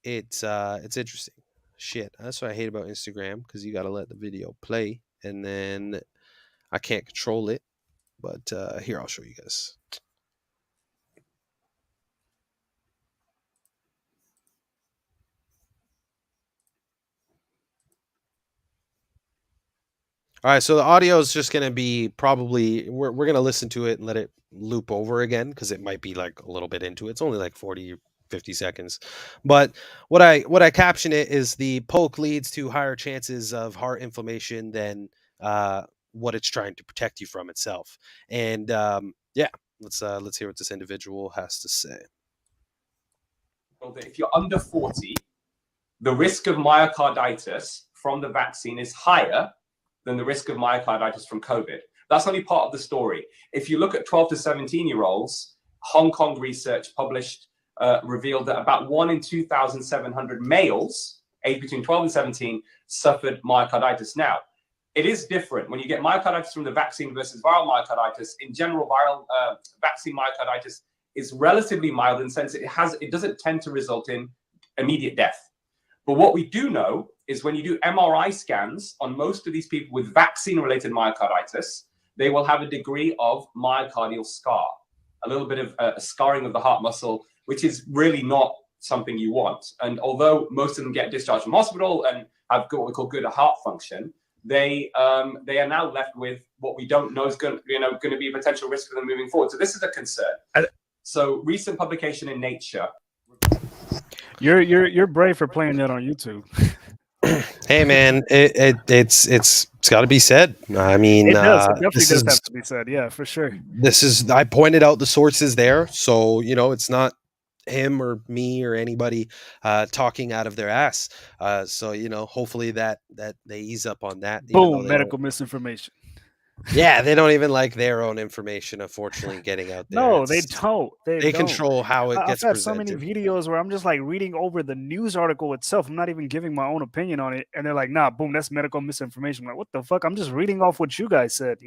It's interesting. Shit, that's what I hate about Instagram, because you got to let the video play, and then I can't control it. But here, I'll show you guys. All right, so the audio is just going to be, probably, we're going to listen to it and let it loop over again, because it might be like a little bit into it. It's only like 40, 50 seconds. But what I caption it is, the poke leads to higher chances of heart inflammation than what it's trying to protect you from itself. And yeah, let's hear what this individual has to say. If you're under 40, the risk of myocarditis from the vaccine is higher than the risk of myocarditis from COVID. That's only part of the story. If you look at 12 to 17-year-olds, Hong Kong research published revealed that about 1 in 2,700 males aged between 12 and 17 suffered myocarditis. Now, it is different when you get myocarditis from the vaccine versus viral myocarditis. In general, viral vaccine myocarditis is relatively mild in the sense it doesn't tend to result in immediate death. But what we do know is when you do MRI scans on most of these people with vaccine-related myocarditis, they will have a degree of myocardial scar, a little bit of scarring of the heart muscle, which is really not something you want. And although most of them get discharged from hospital and have what we call good heart function, they are now left with what we don't know is going to be a potential risk for them moving forward. So this is a concern. So recent publication in Nature. You're brave for playing that on YouTube. Hey man, it's got to be said. I mean, It does. It definitely this does is have to be said. Yeah, for sure. I pointed out the sources there, so it's not him or me or anybody talking out of their ass. So hopefully that they ease up on that. Even though Boom, they don't. medical misinformation. Yeah, they don't even like their own information, unfortunately, getting out there. No, they don't. They They don't. control how it I've gets had so many presented. videos where I'm just like reading over the news article itself. I'm not even giving my own opinion on it, and they're like, "Nah, boom, that's medical misinformation." I'm like, what the fuck? I'm just reading off what you guys said.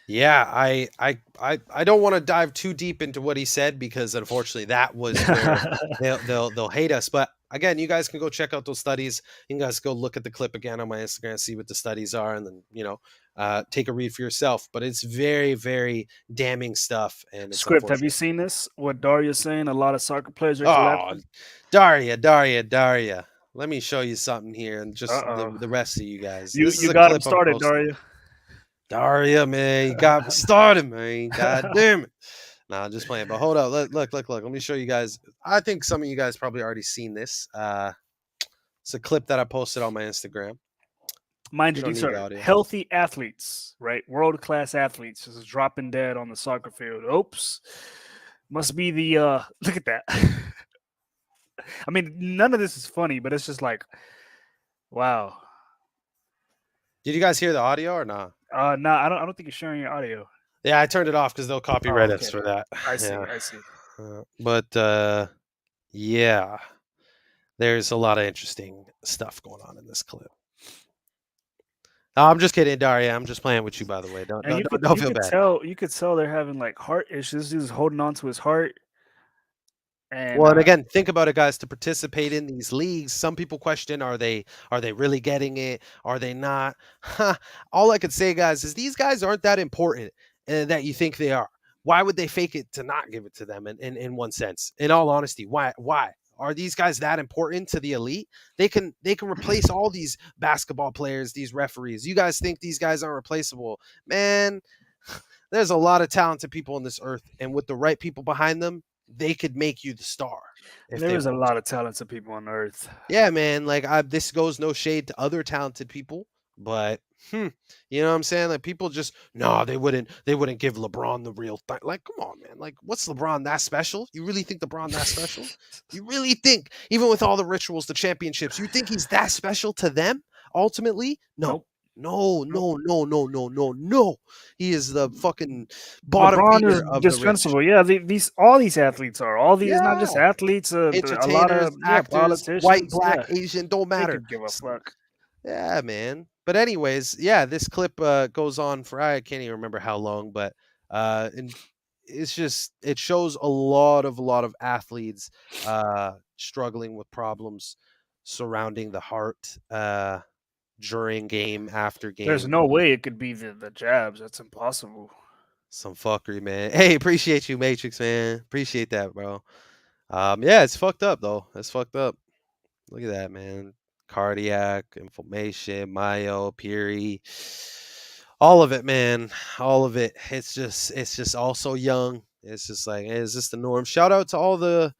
Yeah, I don't want to dive too deep into what he said because unfortunately that was where they'll hate us. But again, you guys can go check out those studies. You guys go look at the clip again on my Instagram, see what the studies are, and then take a read for yourself. But it's very, very damning stuff, and it's Script, have you unfortunate. seen this? What Daria's saying? A lot of soccer players are Oh, collapsing. Daria. Let me show you something here, and just Uh-oh. the rest of you guys. You This is you a got him clip I'm started, posting. Daria. Daria, man, you got me started, man. God damn it. Nah, just playing. But hold up. Look. Let me show you guys. I think some of you guys probably already seen this. It's a clip that I posted on my Instagram. Mind You you, don't these need the are audio. healthy athletes, right? World class athletes just dropping dead on the soccer field. Oops. Must be the look at that. I mean, none of this is funny, but it's just like, wow. Did you guys hear the audio or not? No, I don't think you're sharing your audio. Yeah, I turned it off because they'll copyright us Okay. for that. I see. Yeah. I see. But yeah, there's a lot of interesting stuff going on in this clip. No, I'm just kidding, Daria. I'm just playing with you, by the way. Don't And don't feel bad. you could tell they're having like heart issues. This dude's holding on to his heart. And Well, and again, think about it, guys. To participate in these leagues, some people question: Are they really getting it? Are they not? All I could say, guys, is these guys aren't that important that you think they are. Why would they fake it to not give it to them? In one sense, in all honesty, why? Are these guys that important to the elite? They can replace all these basketball players, these referees. You guys think these guys aren't replaceable? Man, there's a lot of talented people on this earth, and with the right people behind them, they could make you the star. If there they is a want lot to. of talented people on Earth. Yeah, man. Like this goes no shade to other talented people, but you know what I'm saying? Like people just no, they wouldn't give LeBron the real thing. Like, come on, man. Like, what's LeBron that special? You really think LeBron that special? You really think, even with all the rituals, the championships, you think he's that special to them ultimately? No. Nope. No, Nope. no, no, no, no, no, no. He is the fucking bottom LeBron is feeder of the rich. dispensable. Yeah, all these athletes are. All these not Yeah. just athletes. A lot Entertainers, of actors, white, politicians. black, Yeah, Asian, don't they matter. could give a fuck. Yeah, man. But anyways, yeah, this clip goes on for I can't even remember how long, but and it's just it shows a lot of athletes struggling with problems surrounding the heart during game, after There's game. no way it could be the jabs. That's impossible. Some fuckery, man. Hey, appreciate you, Matrix, man. Appreciate that, bro. Yeah, it's fucked up though. It's fucked up. Look at that, man. Cardiac, inflammation, myo, piri, all of it, man. All of it. It's just all so young. It's just like, hey, is this the norm? Shout out to all the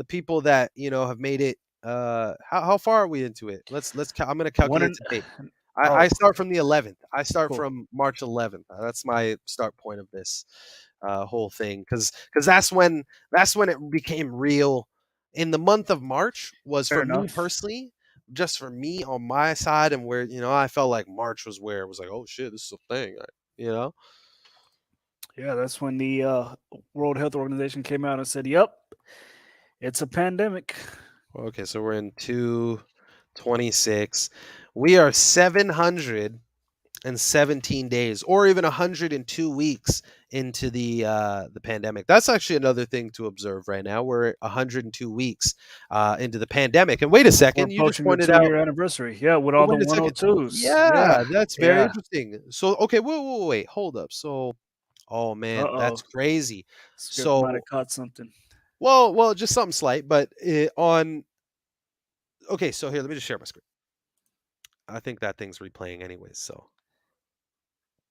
people that have made it. How far are we into it? I'm gonna One calculate and today. oh, I start from the 11th. I start cool. from March 11th. That's my start point of this whole thing because that's when it became real. In the month of March was Fair for me enough. personally, just for me on my side, and where I felt like March was where it was like, oh shit, this is a thing, you know. Yeah, that's when the World Health Organization came out and said, "Yep, it's a pandemic." Okay, so we're in 226. We are 717 days, or even 102 weeks into the pandemic. That's actually another thing to observe right now. We're 102 weeks into the pandemic. And wait a We're second, you just approaching the pointed out. 2-year anniversary. Yeah, with Oh, all the wait a second. 102s. Yeah, Yeah, that's very yeah. interesting. So, okay, wait, hold up. So, oh man, that's Uh-oh. crazy. Script might So, have caught something. well, just something slight, but on. Okay, so here, let me just share my screen. I think that thing's replaying anyways. So,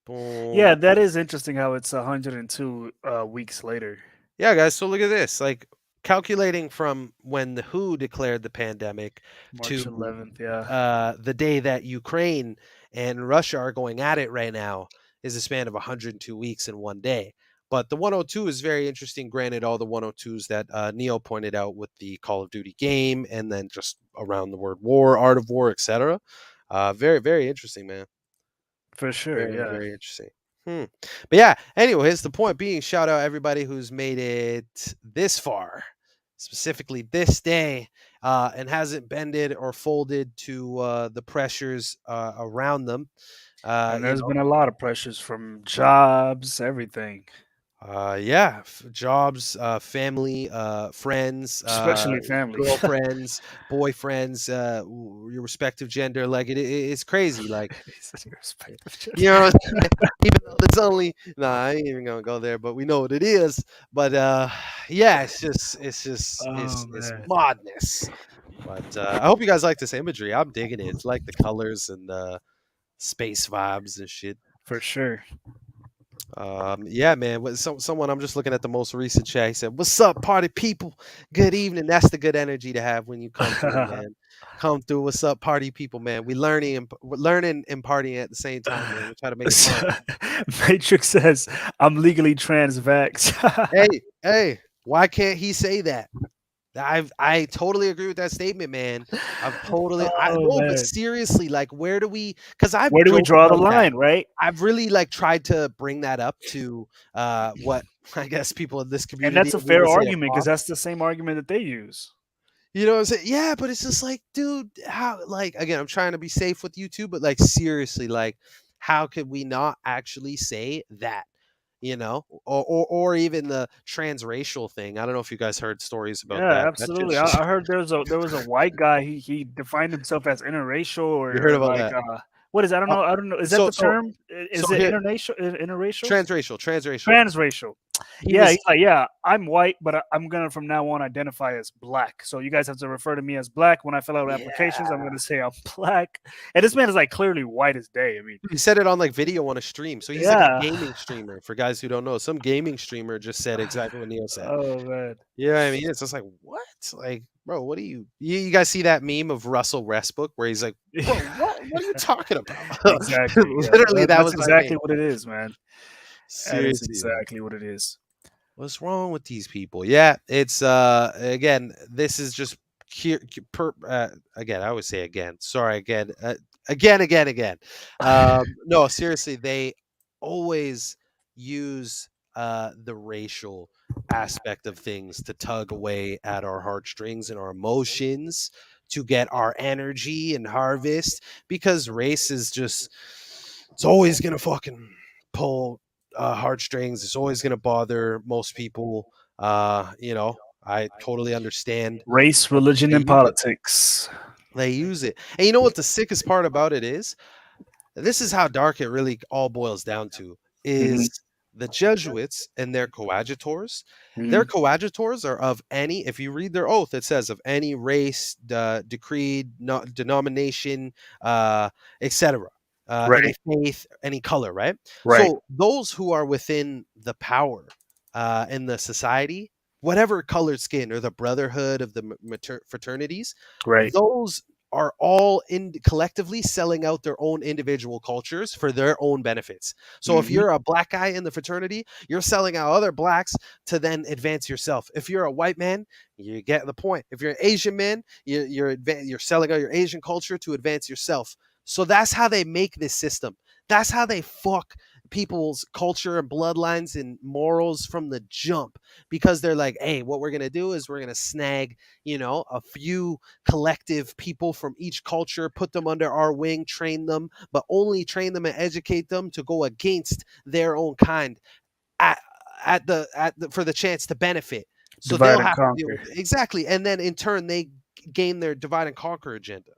Yeah, boom. that is interesting how it's 102 weeks later. Yeah, guys. So look at this. Like calculating from when the WHO declared the pandemic March to 11th. Yeah, the day that Ukraine and Russia are going at it right now is a span of 102 weeks in one day. But the 102 is very interesting. Granted, all the 102s that Neo pointed out with the Call of Duty game, and then just around the word war, art of war, etc. Very, very interesting, man. for sure. Very, Yeah, very interesting. But yeah, anyways, the point being, shout out everybody who's made it this far, specifically this day, and hasn't bended or folded to the pressures around them. and You there's know, been a lot of pressures from jobs, everything, yeah, jobs, family, friends, especially family. girlfriends, boyfriends, your respective gender. Like it's crazy. Like It's such a respective gender. you know, even though it's only I ain't even gonna go there, but we know what it is. But yeah, Oh it's man, madness. But I hope you guys like this imagery. I'm digging it. It's like the colors and the space vibes and shit. for sure. Yeah, man. Someone I'm just looking at the most recent chat. He said, "What's up, party people? Good evening." That's the good energy to have when you come through, man. Come through. What's up, party people, man? We're learning and partying at the same time, man. We try to make it fun. Matrix says, "I'm legally trans vax." Hey, why can't he say that? I totally agree with that statement, man. I Oh no, but man, seriously, like where do we because I've where do we joked draw the about that. line, right? I've really like tried to bring that up to what I guess people in this And community that's a we fair would say a argument because cop. that's the same argument that they use. You know what I'm saying? Yeah, but it's just like, dude, how like again, I'm trying to be safe with you too, but like seriously, like how could we not actually say that? You know, or even the transracial thing. I don't know if you guys heard stories about Yeah, that. That absolutely. shit's just I heard there was a white guy. He defined himself as interracial you heard or about like that. what is I don't Uh, know. I don't know. Is that so the so term? so Is it here interracial? transracial. Transracial. He Yeah, he's was like, yeah, I'm white, but I'm gonna from now on identify as black. So you guys have to refer to me as black when I fill out applications. I'm yeah. gonna say I'm black. And this man is like clearly white as day. I mean, He said it on like video on a stream. So he's like a yeah. gaming streamer. For guys who don't know, some gaming streamer just said exactly what Neil said. Oh man. Yeah, I mean, it's just like what? Like, bro, what do you guys see that meme of Russell Westbrook where he's like, bro, what are you talking about? Exactly. Yeah. Literally, that That's was my exactly meme. what it is, man. That is Seriously, man. exactly what it is. What's wrong with these people? Yeah, it's again, this is just again, I always say again. Sorry, again. Again. No, seriously, they always use the racial aspect of things to tug away at our heartstrings and our emotions to get our energy and harvest because race is just it's always gonna fucking pull heartstrings. It's always going to bother most people. You know, I totally understand. Race, religion, They and use it. politics. They use it. And you know what the sickest part about it is? This is how dark it really all boils down to Hmm. is the Jesuits and their coadjutors. Their Hmm. coadjutors are of any, if you read their oath, it says of any race, decreed, denomination, etc. Any Right. faith, any color, right? Right. So those who are within the power in the society, whatever colored skin or the brotherhood of the fraternities, Right. those are all in collectively selling out their own individual cultures for their own benefits. So if Hmm. you're a black guy in the fraternity, you're selling out other blacks to then advance yourself. If you're a white man, you get the point. If you're an Asian man, you're selling out your Asian culture to advance yourself. So that's how they make this system. That's how they fuck people's culture and bloodlines and morals from the jump because they're like, hey, what we're going to do is we're going to snag, a few collective people from each culture, put them under our wing, train them, but only train them and educate them to go against their own kind at at the for the chance to benefit. So they'll Divide and have to deal conquer. with it. Exactly. And then in turn they gain their divide and conquer agenda.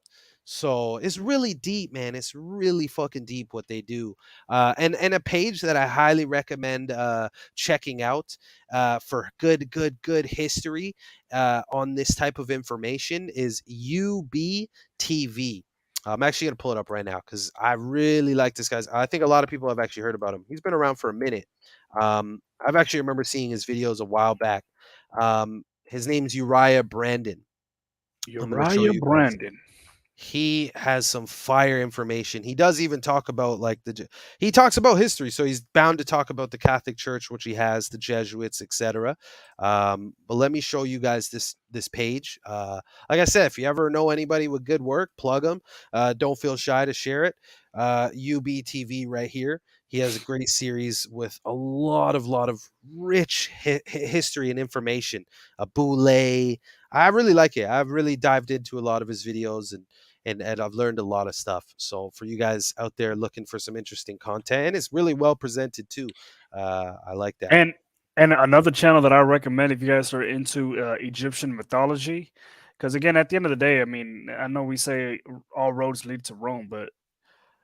So it's really deep, man. It's really fucking deep what they do. And a page that I highly recommend checking out for good history on this type of information is UBTV. I'm actually going to pull it up right now because I really like this guy. I think a lot of people have actually heard about him. He's been around for a minute. I've actually remember seeing his videos a while back. His name's Uriah Brandon. I'm going to show Uriah you guys. Brandon. He has some fire information. He does even talk about like he talks about history, so he's bound to talk about the Catholic Church, which he has, the Jesuits, etc. But let me show you guys this page. Like I said, if you ever know anybody with good work, plug them. Don't feel shy to share it. UBTV right here. He has a great series with a lot of rich history and information. A Boule. I really like it. I've really dived into a lot of his videos and I've learned a lot of stuff. So for you guys out there looking for some interesting content, and it's really well presented too. I like that. And another channel that I recommend if you guys are into Egyptian mythology, because again, at the end of the day, I mean, I know we say all roads lead to Rome, but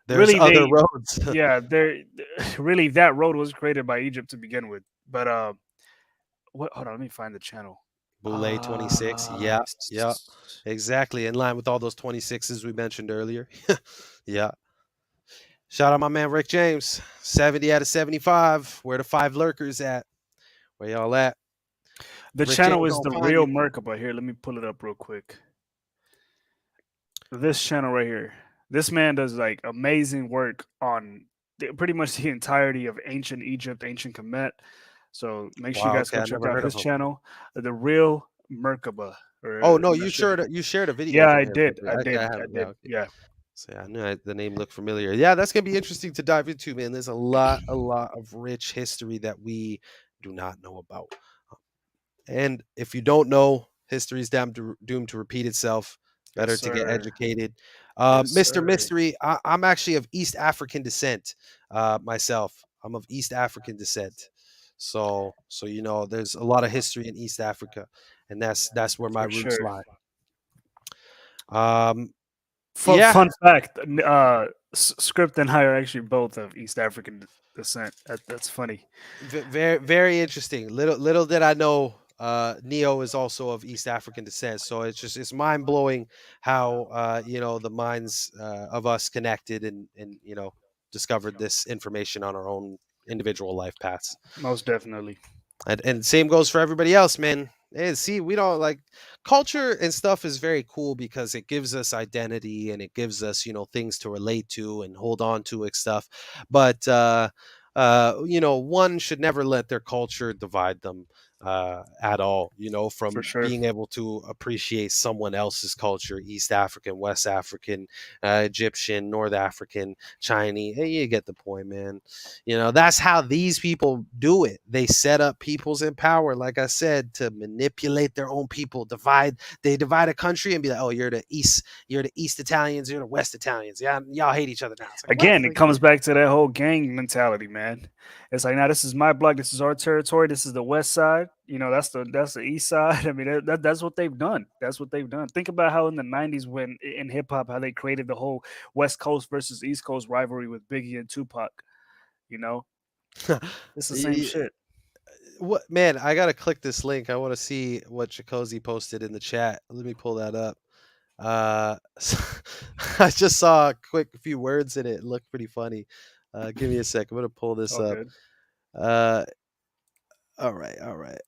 There's really, other roads. yeah, really that road was created by Egypt to begin with. But what? Hold on, let me find the channel. Boule 26. Yeah, yeah, exactly. In line with all those 26s we mentioned earlier. Yeah. Shout out my man Rick James. 70 out of 75. Where the 5 lurkers at? Where y'all at? The Rick channel James is gonna the find real you. Merkaba. Here, let me pull it up real quick. This channel right here. This man does like amazing work on pretty much the entirety of ancient Egypt, ancient Kemet. So make sure you Wow, guys okay, go I check never out heard of his him. channel, the real Merkaba. Oh Or no, I'm not sure. you shared a video Yeah, from I him. did. I Okay, did. I I haven't. Yeah, did. okay. Yeah, So yeah, I knew the name looked familiar. Yeah, that's gonna be interesting to dive into, man. There's a lot of rich history that we do not know about. And if you don't know, history is doomed to repeat itself. yes, Better to get sir. educated. Yes, Mr. sir. Mystery, I'm actually of East African descent myself. I'm of East African descent. So you know, there's a lot of history in East Africa, and that's where my For roots sure. lie. Um, Fun, yeah, fun fact: Script and I are actually both of East African descent. That's funny. very very interesting. Little did I know Neo is also of East African descent. So it's mind blowing how you know the minds of us connected and you know discovered this information on our own individual life paths. Most definitely. And same goes for everybody else, man. See, we don't like culture and stuff is very cool because it gives us identity and it gives us, you know, things to relate to and hold on to and stuff. But you know, one should never let their culture divide them at all, you know, For from sure. being able to appreciate someone else's culture, East African, West African, Egyptian, North African, Chinese. Hey, you get the point, man. You know, that's how these people do it. They set up peoples in power, like I said, to manipulate their own people. They divide a country and be like, "Oh, you're the East Italians, you're the West Italians. Yeah, y'all hate each other now." It's like, what? Again, it Like, comes back to that whole gang mentality, man. It's like, now this is my block, this is our territory, this is the west side. You know, that's the east side. I mean, that's what they've done. That's what they've done. Think about how in the '90s, when in hip hop, how they created the whole West Coast versus East Coast rivalry with Biggie and Tupac. You know, it's the same y- shit. what man, I gotta click this link. I want to see what Chikozy posted in the chat. Let me pull that up. Uh, I just saw a quick few words in it. It looked pretty funny. Give me a sec. I'm gonna pull this All up. good. Uh, all right, all right.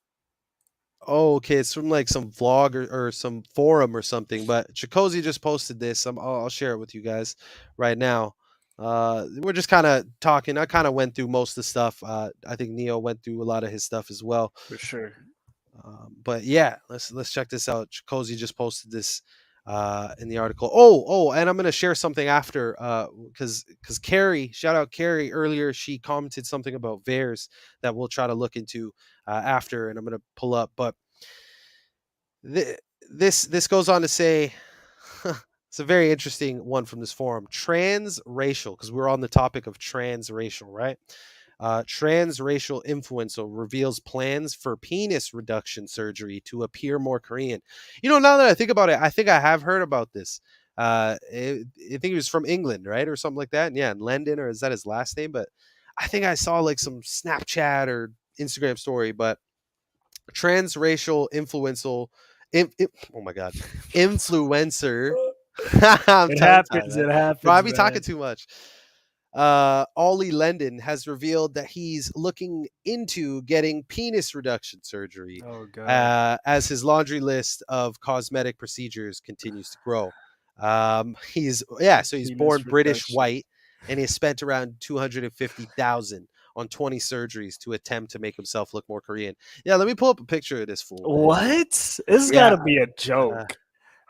Oh, okay. It's from like some vlog or some forum or something. But Chikozy just posted this. I'll share it with you guys right now. We're just kind of talking. I kind of went through most of the stuff. I think Neo went through a lot of his stuff as well. For sure. But yeah, let's check this out. Cozy just posted this in the article. Oh, and I'm gonna share something after because Carrie, shout out Carrie earlier. She commented something about VAERS that we'll try to look into after, and I'm gonna pull up. But this goes on to say. It's a very interesting one from this forum. Transracial, because we're on the topic of transracial, right? Transracial influencer reveals plans for penis reduction surgery to appear more Korean. You know, now that I think about it, I think I have heard about this. I think it was from England, right, or something like that. And yeah, in London, or is that his last name? But I think I saw like some Snapchat or Instagram story. But transracial influential, oh my god, influencer. I'm It tongue-tied, happens. man. It happens, Bro, I be man. talking too much. Ollie Lendon has revealed that he's looking into getting penis reduction surgery Oh god. as his laundry list of cosmetic procedures continues to grow. So he's Penis born British reduction. white, and he has spent around 250,000 on 20 surgeries to attempt to make himself look more Korean. Yeah, let me pull up a picture of this fool, man. What? This has got Yeah, to be a uh, joke.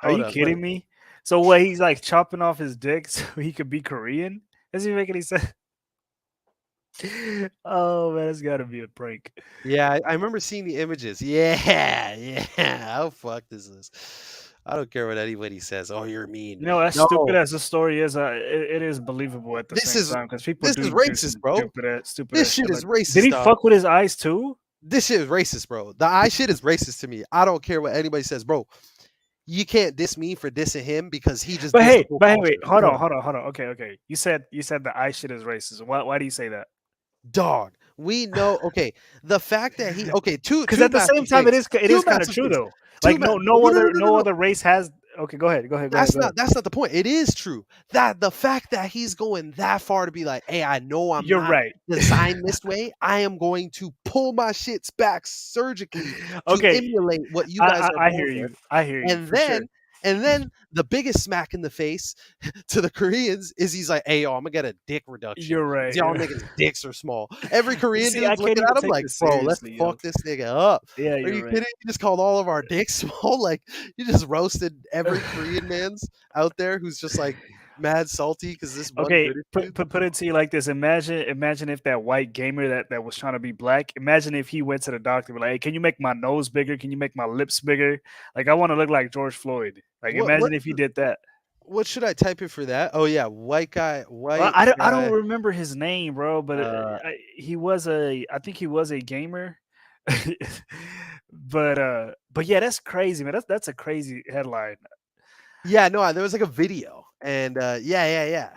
Are hold you up. kidding me? So what? He's like chopping off his dick so he could be Korean? Doesn't even make any sense. Oh man, it's got to be a prank. Yeah, I remember seeing the images. Yeah, yeah. How fucked is this? I don't care what anybody says. Oh, you're mean. You know, as stupid No, as the story is, it is believable at the this same is time because people this is do racist, some bro. stupid This ass shit shit. is Like, did racist, he dog. fuck with his eyes too? This shit is racist, bro. The eye shit is racist to me. I don't care what anybody says, bro. You can't diss me for dissing him because he just dissed the whole But hey, culture. wait, hold on. Okay. You said the eye shit is racist. Why do you say that? Dog. We know. Okay, the fact that he. Okay, two Because two at the same massive time, things. it Two is kind of massive true things. though. Like No. no other race has. Okay, go ahead. That's not the point. It is true that the fact that he's going that far to be like, hey, I know I'm You're not right. designed this way. I am going to pull my shits back surgically to Okay, emulate what you guys are I born hear with. you. I hear you And for sure. then the biggest smack in the face to the Koreans is he's like, hey yo, I'm gonna get a dick reduction. You're 'Cause right. y'all niggas dicks are small. Every Korean See, I dude's can't looking even at him take like, this bro, let's seriously, yo. fuck this nigga up. Yeah, Are you're you right. kidding? You just called all of our dicks small? Like you just roasted every Korean man's out there who's just like mad salty because this one Okay, British dude. put it to you like this. Imagine if that white gamer that was trying to be black. Imagine if he went to the doctor and be like, hey, can you make my nose bigger? Can you make my lips bigger? Like I want to look like George Floyd. Like What what imagine if he did that. what should I type in for that? Oh yeah, Well, white I don't guy. remember his name, bro, but Uh, I think he was a gamer. But yeah, that's crazy, man. That's a crazy headline. yeah, no, there was like a video, and yeah.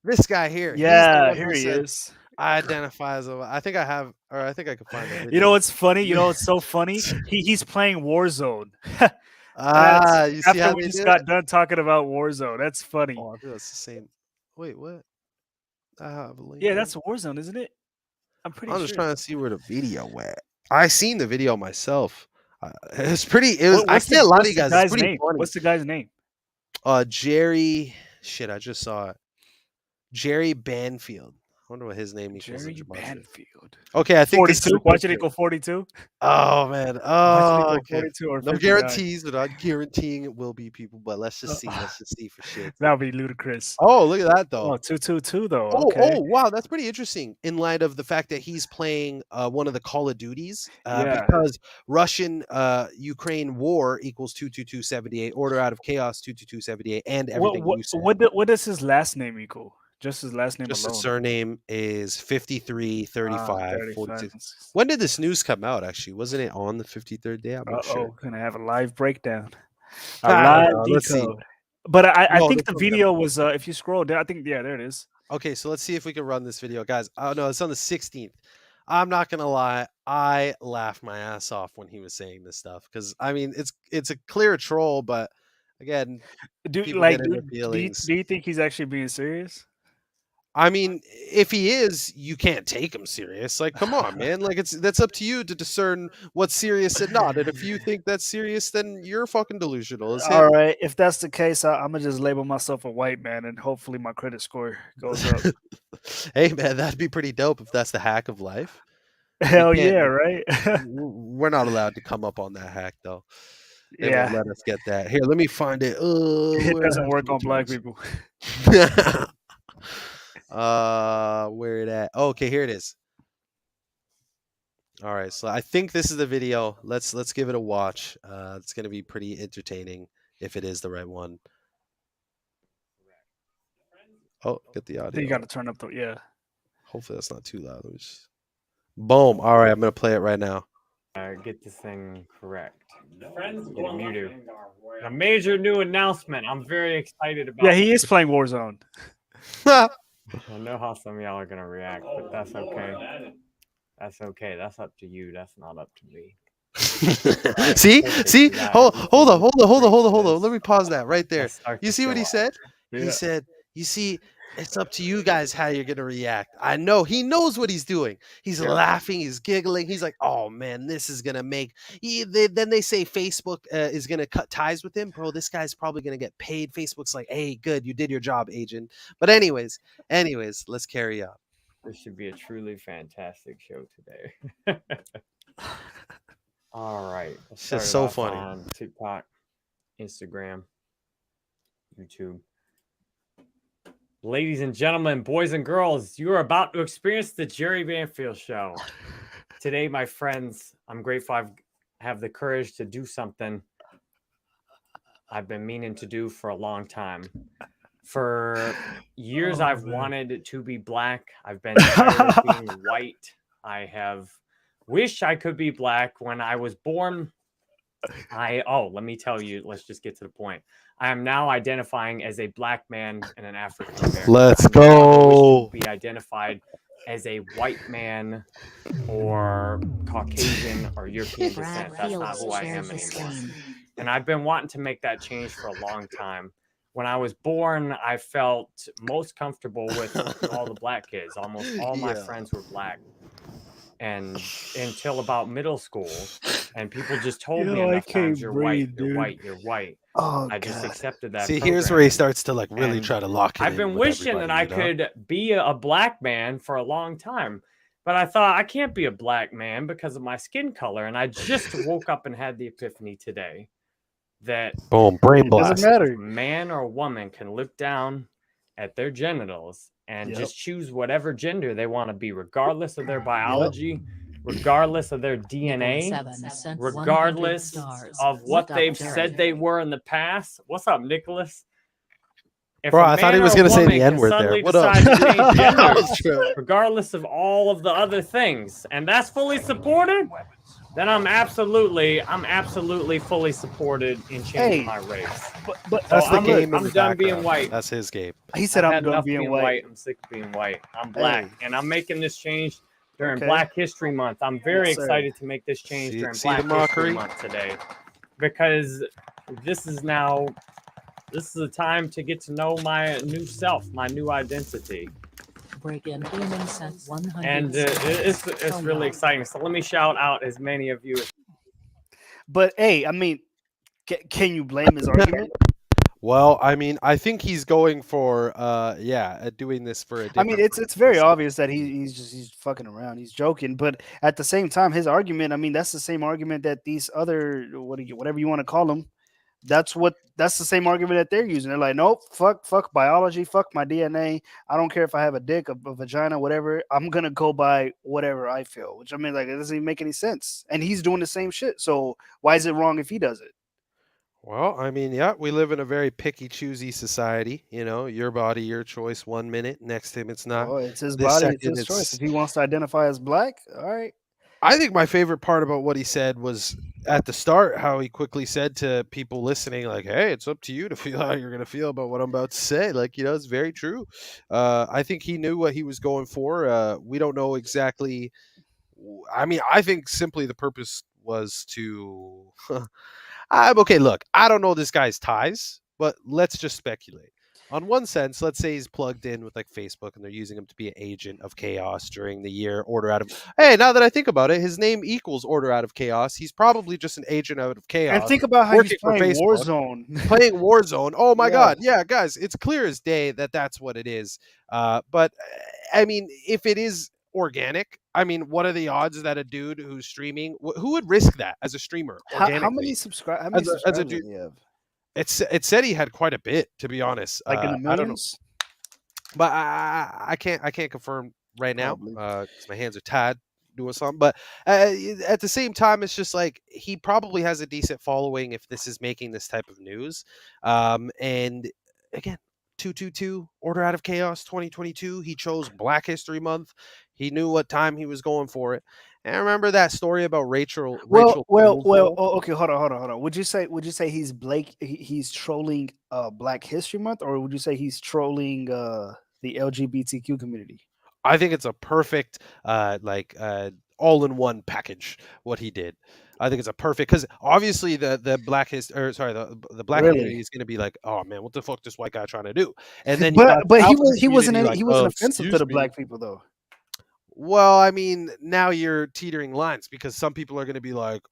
This guy here, he's the Yeah, one here who he said is. I identify as a. I think I have, or I think I could find the You know video. what's funny? You know what's so funny? He's playing Warzone. That's Ah, you see after how we they just do it? got done talking about Warzone. That's funny. Oh, I think that's the same. Wait, what? I have a link Yeah, here. that's Warzone, isn't it? I'm pretty I'm just sure. trying to see where the video went. I seen the video myself. It's pretty. It was. I What's can't lie to what's you the guys. It's guy's pretty name? funny. What's the guy's name? Jerry. Shit, I just saw it. Jerry Banfield. I wonder what his name equals in Jerry Gematria. Banfield. Okay, I think this is 42. a Watch it picture. equal 42. Oh man. Watch it Oh, equal okay. 42 or No 59. guarantees. We're not guaranteeing it will be people, but let's just Uh, see. Let's just see for shit. that would be ludicrous. Oh, look at that Oh, though. 222 though. Oh, Okay. wow, that's pretty interesting in light of the fact that he's playing one of the Call of Duties Yeah. because Russian Ukraine war equals 22278, Order out of chaos 22278, and everything you said. What does his last name equal? Just his last name Just his alone. surname is 53, 35, 35. 46. When did this news come out, actually? Wasn't it on the 53rd day? I'm not sure. Gonna have a live breakdown. A I don't live know. Let's see. decode. But I No, think this the one's got. video was if you scroll down, I think yeah, there it is. Okay, so let's see if we can run this video, guys. Oh no, it's on the 16th. I'm not gonna lie, I laughed my ass off when he was saying this stuff because I mean it's a clear troll, but again, people get in their feelings. Do you think he's actually being serious? I mean, if he is, you can't take him serious. Like, come on, man. Like that's up to you to discern what's serious and not. And if you think that's serious, then you're fucking delusional as All him. right, if that's the case, I'm gonna just label myself a white man, and hopefully my credit score goes up. Hey man, that'd be pretty dope if that's the hack of life. We Hell can't yeah, right? we're not allowed to come up on that hack though. They won't Yeah, let us get that. Here, let me find it. it Where I doesn't have work some on black tweets. people. Where it at? Oh, okay, here it is. All right, so I think this is the video. Let's give it a watch. It's gonna be pretty entertaining if it is the right one. Oh, get the I think you audio got to up. turn up the yeah. Hopefully that's not too loud. Let me just... Boom. All right, I'm gonna play it right now. Get this thing correct. Get it muted. A major new announcement. I'm very excited about. Yeah, he is playing Warzone. I know how some of y'all are gonna react, but that's okay. That's okay. That's up to you. That's not up to me. right, see, perfect see, for that. hold, We hold can on, hold on, hold on, break hold on, hold on. this. Let me pause that right there. Let's start You the see what show he off. said? He Yeah. said, "You see, it's up to you guys how you're gonna react." I know he knows what he's doing. He's Yeah. laughing, he's giggling. He's like, "Oh man, this is gonna make." Then they say Facebook is gonna cut ties with him, bro. This guy's probably gonna get paid. Facebook's like, "Hey, good, you did your job, agent." But anyways, let's carry on. This should be a truly fantastic show today. All right, let's It's start just it so off funny. on TikTok, Instagram, YouTube. Ladies and gentlemen, boys and girls, you are about to experience the Jerry Banfield Show. Today, my friends, I'm grateful I have the courage to do something I've been meaning to do for a long time. For years, I've wanted to be black. I've been tired of being white. I have wished I could be black. When I was born, let me tell you, let's just get to the point. I am now identifying as a black man and an African American. Let's I no longer wish go. to be identified as a white man or Caucasian or European descent. That's not who I am anymore. And I've been wanting to make that change for a long time. When I was born, I felt most comfortable with all the black kids. Almost all my Yeah. friends were black. And until about middle school, and people just told me Yo, I enough times, can't you're breathe, white, you're dude. white, you're white. Oh I just God. accepted that. See, here's where he programming. starts to like really And try to lock it I've in been with wishing that I everybody, you know? could be a black man for a long time, but I thought I can't be a black man because of my skin color. And I just woke up and had the epiphany today that Boom, brain It doesn't blast. a matter. man or a woman can look down at their genitals and Yep. just choose whatever gender they want to be, regardless of their biology, regardless of their DNA, regardless of what they've said they were in the past. What's up, Nicholas? If Bro, a I thought he man was or a gonna say the woman can N-word there. suddenly What up? decide to change That genders, was true. regardless of all of the other things, and that's fully supported, then I'm absolutely fully supported in changing Hey, my race. but So That's the I'm game in the done being background. white. That's his game. he said I've I'm had done enough being being white. white. I'm sick of being white. I'm black, Hey. and I'm making this change during Okay. Black History Month. I'm very Yes, sir. excited to make this change See- during see the Black History mockery? Month today, because this is the time to get to know my new self, my new identity. Break-in human sent 100. And it's really exciting. So let me shout out as many of you. But hey, I mean, can you blame his argument? Well, I mean, I think he's going for doing this for a I different mean, it's very purpose. obvious that he's fucking around. He's joking, but at the same time, his argument. I mean, that's the same argument that these other whatever you want to call them. That's the same argument that they're using. They're like, nope, fuck biology, fuck my DNA. I don't care if I have a dick, a vagina, whatever. I'm gonna go by whatever I feel. Which I mean, like, it doesn't even make any sense. And he's doing the same shit. So why is it wrong if he does it? Well, I mean, yeah, we live in a very picky, choosy society. You know, your body, your choice. 1 minute, next time it's not. Well, it's his This body, it's second, his choice. it's. If he wants to identify as black, all right. I think my favorite part about what he said was at the start how he quickly said to people listening, like, "Hey, it's up to you to feel how you're going to feel about what I'm about to say." Like, you know, it's very true. I think he knew what he was going for. We don't know exactly. I mean, I think simply the purpose was to. I'm okay. Look, I don't know this guy's ties, but let's just speculate. On one sense, let's say he's plugged in with like Facebook and they're using him to be an agent of chaos during the year. Order out of. Hey, now that I think about it, his name equals Order out of chaos. He's probably just an agent out of And chaos think about how he's working for playing Facebook, Warzone. playing Warzone. Oh my Yeah. God. Yeah, guys, it's clear as day that that's what it is. But I mean, if it is organic, I mean, what are the odds that a dude who's streaming, who would risk that as a streamer How many organically? subscribe? How As many a subscribers dude, does he have? it said he had quite a bit, to be honest. Like in the I don't know, millions? but I can't confirm right now Probably. because my hands are tied doing something. But at the same time, it's just like he probably has a decent following if this is making this type of news. And again, 222 Order out of Chaos 2022. He chose Black History Month. He knew what time he was going for it. And I remember that story about Rachel Dolezal. Oh, okay. Hold on. Would you say he's he's trolling Black History Month, or would you say he's trolling the LGBTQ community? I think it's a perfect all-in-one package what he did. I think it's a perfect because obviously the black the black community Really? is going to be like, oh man, what the fuck this white guy trying to do? And then you got But the he African was community like, he wasn't offensive to excuse the me. black people though. Well, I mean, now you're teetering lines because some people are going to be like,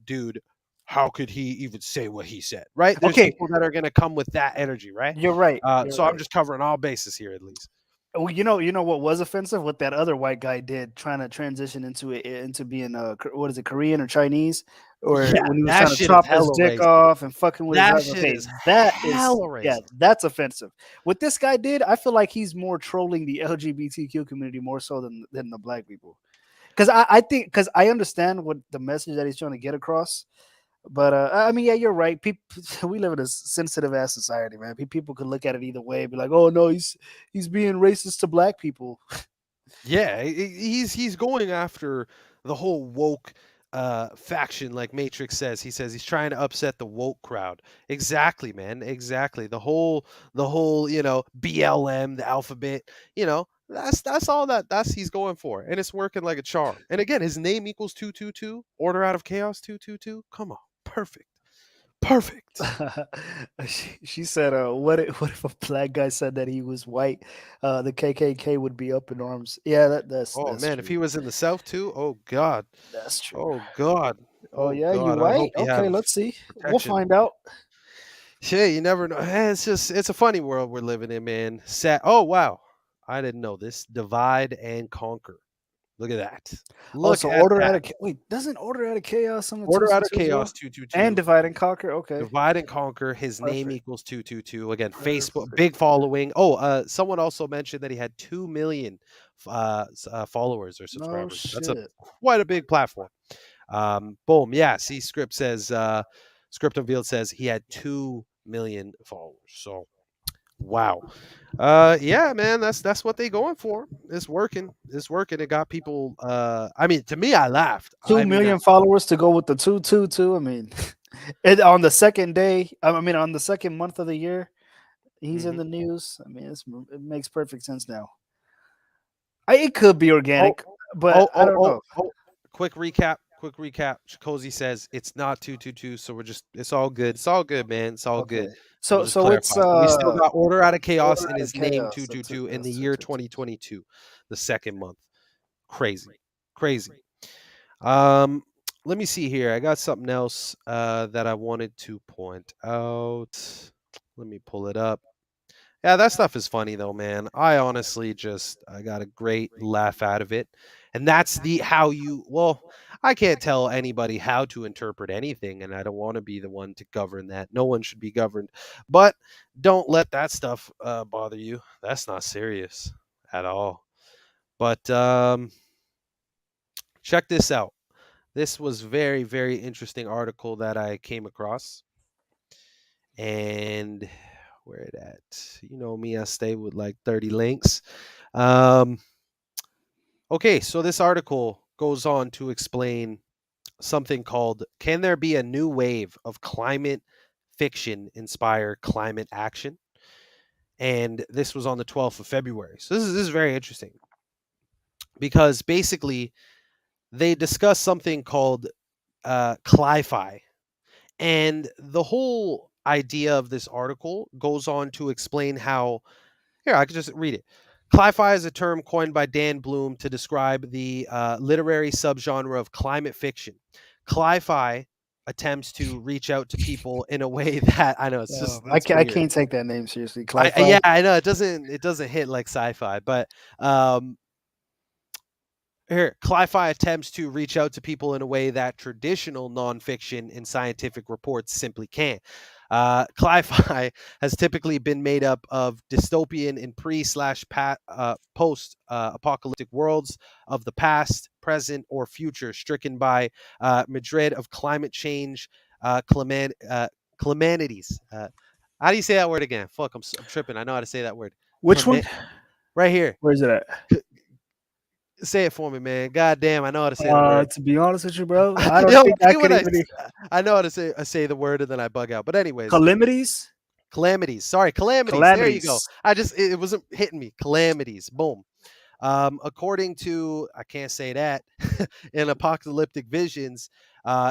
dude, how could he even say what he said? Right? There's Okay, people that are going to come with that energy, right? you're right. You're So I'm right. just covering all bases here at least. Well, you know what was offensive? What that other white guy did, trying to transition into being what is it, Korean or Chinese, or Yeah, when he was that trying to shit is chop his hella dick racist. off and fucking with his That wife. shit Okay, is that is hella yeah, racist. that's offensive. What this guy did, I feel like he's more trolling the LGBTQ community more so than the black people. Because I think because I understand what the message that he's trying to get across. But I mean, yeah, you're right. People, we live in a sensitive ass society, man. People could look at it either way, and be like, "Oh no, he's being racist to black people." Yeah, he's going after the whole woke faction, like Matrix says. He says he's trying to upset the woke crowd. Exactly, man. Exactly. The whole BLM, the alphabet. That's all that's he's going for, and it's working like a charm. And again, his name equals 222. Order out of chaos 222. Come on, perfect, perfect. She said, what if a black guy said that he was white? The KKK would be up in arms. Yeah, Oh that's man, if true. he was in the South too, oh God, That's true. oh God, Oh oh yeah, you God. I white? hope you Okay, have let's see. We'll protection. find out. Shit, you never know. It's a funny world we're living in, man. Oh wow, I didn't know this. Divide and conquer. Look at that. Oh, Look so at order out that. of wait, doesn't order out of chaos on the two Order out six of as well? chaos And 222. divide and conquer. Okay, Divide and conquer. His name perfect. equals 222. Again, Facebook, Perfect. big following. Oh, someone also mentioned that he had 2 million followers or No subscribers. That's a shit. quite a big platform. Boom. Yeah. See, Script Unveiled says he had 2 million followers. So wow. Yeah, man, that's what they going for. It's working. It's working. It got people. I mean, to me, I laughed. Two I mean, million followers to go with the 222. I mean, on the second day. I mean, on the second month of the year, he's in mhm. the news. I mean, it makes perfect sense now. It could be Oh, organic, but oh, I oh, don't oh, know. oh. Quick recap. Quick recap. Cozy says it's not 222, so we're just. It's all good. It's all good, man. It's all Okay, good. We'll just so it's clarify. So we still got Order Out of Chaos order in out of his name chaos. 222 in the That's year 222. 2022, the second month. Crazy, crazy. Um, Let me see here. I got something else that I wanted to point out. Let me pull it up. Yeah, that stuff is funny though, man. I honestly just I got a great laugh out of it. And that's the how you well, I can't tell anybody how to interpret anything and I don't want to be the one to govern that. No one should be governed. But don't let that stuff bother you. That's not serious at all. But check this out. This was very, very interesting article that I came across. And where it at? You know me, I stay with like 30 links. Um, okay, so this article goes on to explain something called Can There Be a New Wave of Climate Fiction Inspire Climate Action? And this was on the 12th of February. So this is very interesting because basically they discuss something called cli-fi. And the whole idea of this article goes on to explain how, here, I could just read it. Cli-fi is a term coined by Dan Bloom to describe the literary subgenre of climate fiction. Cli-fi attempts to reach out to people in a way that I know it's I weird. can't take that name seriously. Yeah, Cli-Fi. I know it doesn't hit like sci-fi, but um, here, Cli-Fi attempts to reach out to people in a way that traditional nonfiction and scientific reports simply can't. Cli-Fi has typically been made up of dystopian and post apocalyptic worlds of the past, present, or future, stricken by Madrid of climate change, calamities. How do you say that word again? Fuck, I'm tripping. I know how to say that word. Which one? Right here. Where is it at? Say it for me, man. God damn, I know how to say the word. To be honest with you, bro, I don't Yo, think I see could what even. I know how to say the word and then I bug out. But anyways, Calamities. calamities. Sorry, calamities. There you go. Calamities. It wasn't hitting me. Calamities. Boom. According to, I can't say that, in apocalyptic visions,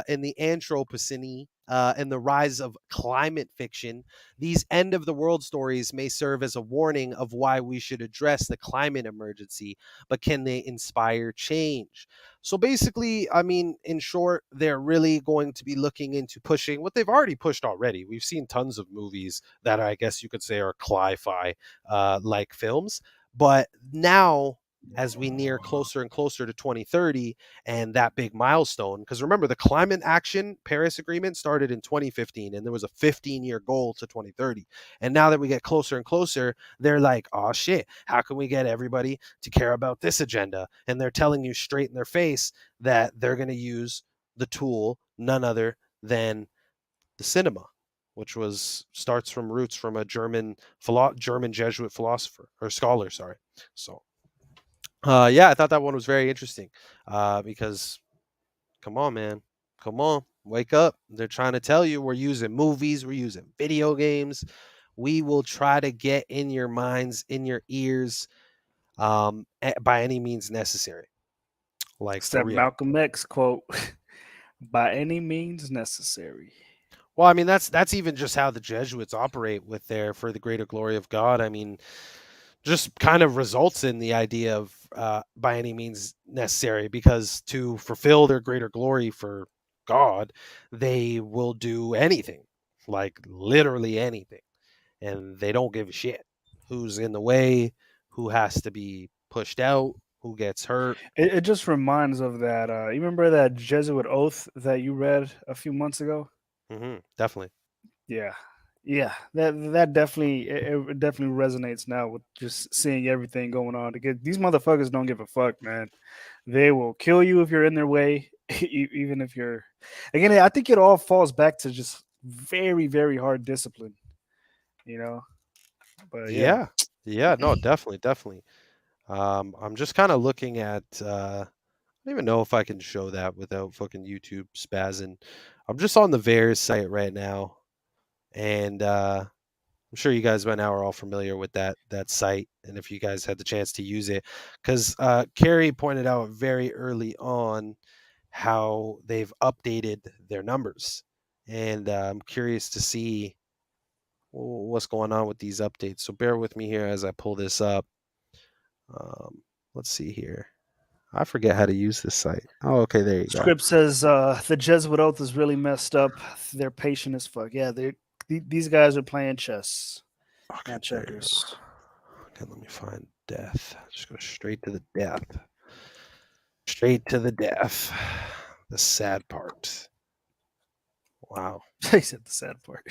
in the Anthropocene, and the rise of climate fiction, these end of the world stories may serve as a warning of why we should address the climate emergency, but can they inspire change? So basically, I mean, in short, they're really going to be looking into pushing what they've already pushed already. We've seen tons of movies that I guess you could say are cli-fi like films, but now as we near closer and closer to 2030 and that big milestone, because remember the climate action Paris Agreement started in 2015 and there was a 15-year goal to 2030. And now that we get closer and closer, they're like, oh shit, how can we get everybody to care about this agenda? And they're telling you straight in their face that they're going to use the tool none other than the cinema, which was starts from roots from a German Jesuit philosopher or scholar, sorry. So yeah, I thought that one was very interesting, because come on, man, come on, wake up. They're trying to tell you we're using movies, we're using video games. We will try to get in your minds, in your ears, by any means necessary. Like It's for that real. Malcolm X quote, by any means necessary. Well, I mean that's even just how the Jesuits operate with their for the greater glory of God. I mean, just kind of results in the idea of by any means necessary, because to fulfill their greater glory for God, they will do anything, like literally anything, and they don't give a shit who's in the way, who has to be pushed out, who gets hurt. It just reminds of that. You remember that Jesuit oath that you read a few months ago? Definitely. Yeah, yeah. That definitely it definitely resonates now with just seeing everything going on. Because these motherfuckers don't give a fuck, man. They will kill you if you're in their way, even if you're. Again, I think it all falls back to just very very hard discipline, you know. But yeah, Yeah, yeah, no, definitely, definitely. I'm just kind of looking at I don't even know if I can show that without fucking YouTube spazzing. I'm just on the VAERS site right now, and I'm sure you guys by now are all familiar with that site, and if you guys had the chance to use it, because Carrie pointed out very early on how they've updated their numbers, and I'm curious to see what's going on with these updates. So bear with me here as I pull this up. Um, let's see here. I forget how to use this site. Oh, okay, there you go. script says the Jesuit oath is really messed up. They're patient as fuck. Yeah, these guys are playing chess, Okay, not there you go. checkers. Okay, let me find death. Just go straight to the death. Straight to the death. The sad part. Wow. He said the sad part.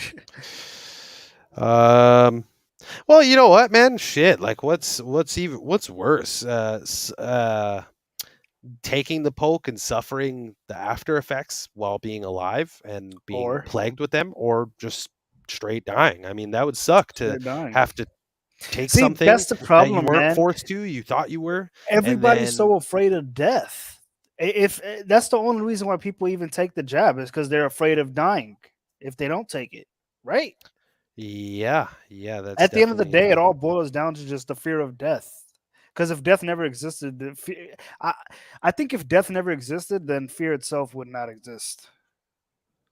Well, you know what, man? Shit. Like what's worse? Taking the poke and suffering the after effects while being alive and being Or plagued with them, or just straight dying. I mean, that would suck to they're dying. have to take See, something that's the that you problem, weren't man. forced to, you thought you were, and Everybody's then so afraid of death. If that's the only reason why people even take the jab is because they're afraid of dying if they don't take it, right? yeah, yeah, that's At the end of the definitely day, it all boils down to just the fear of death. Because if death never existed, I think if death never existed, then fear itself would not exist.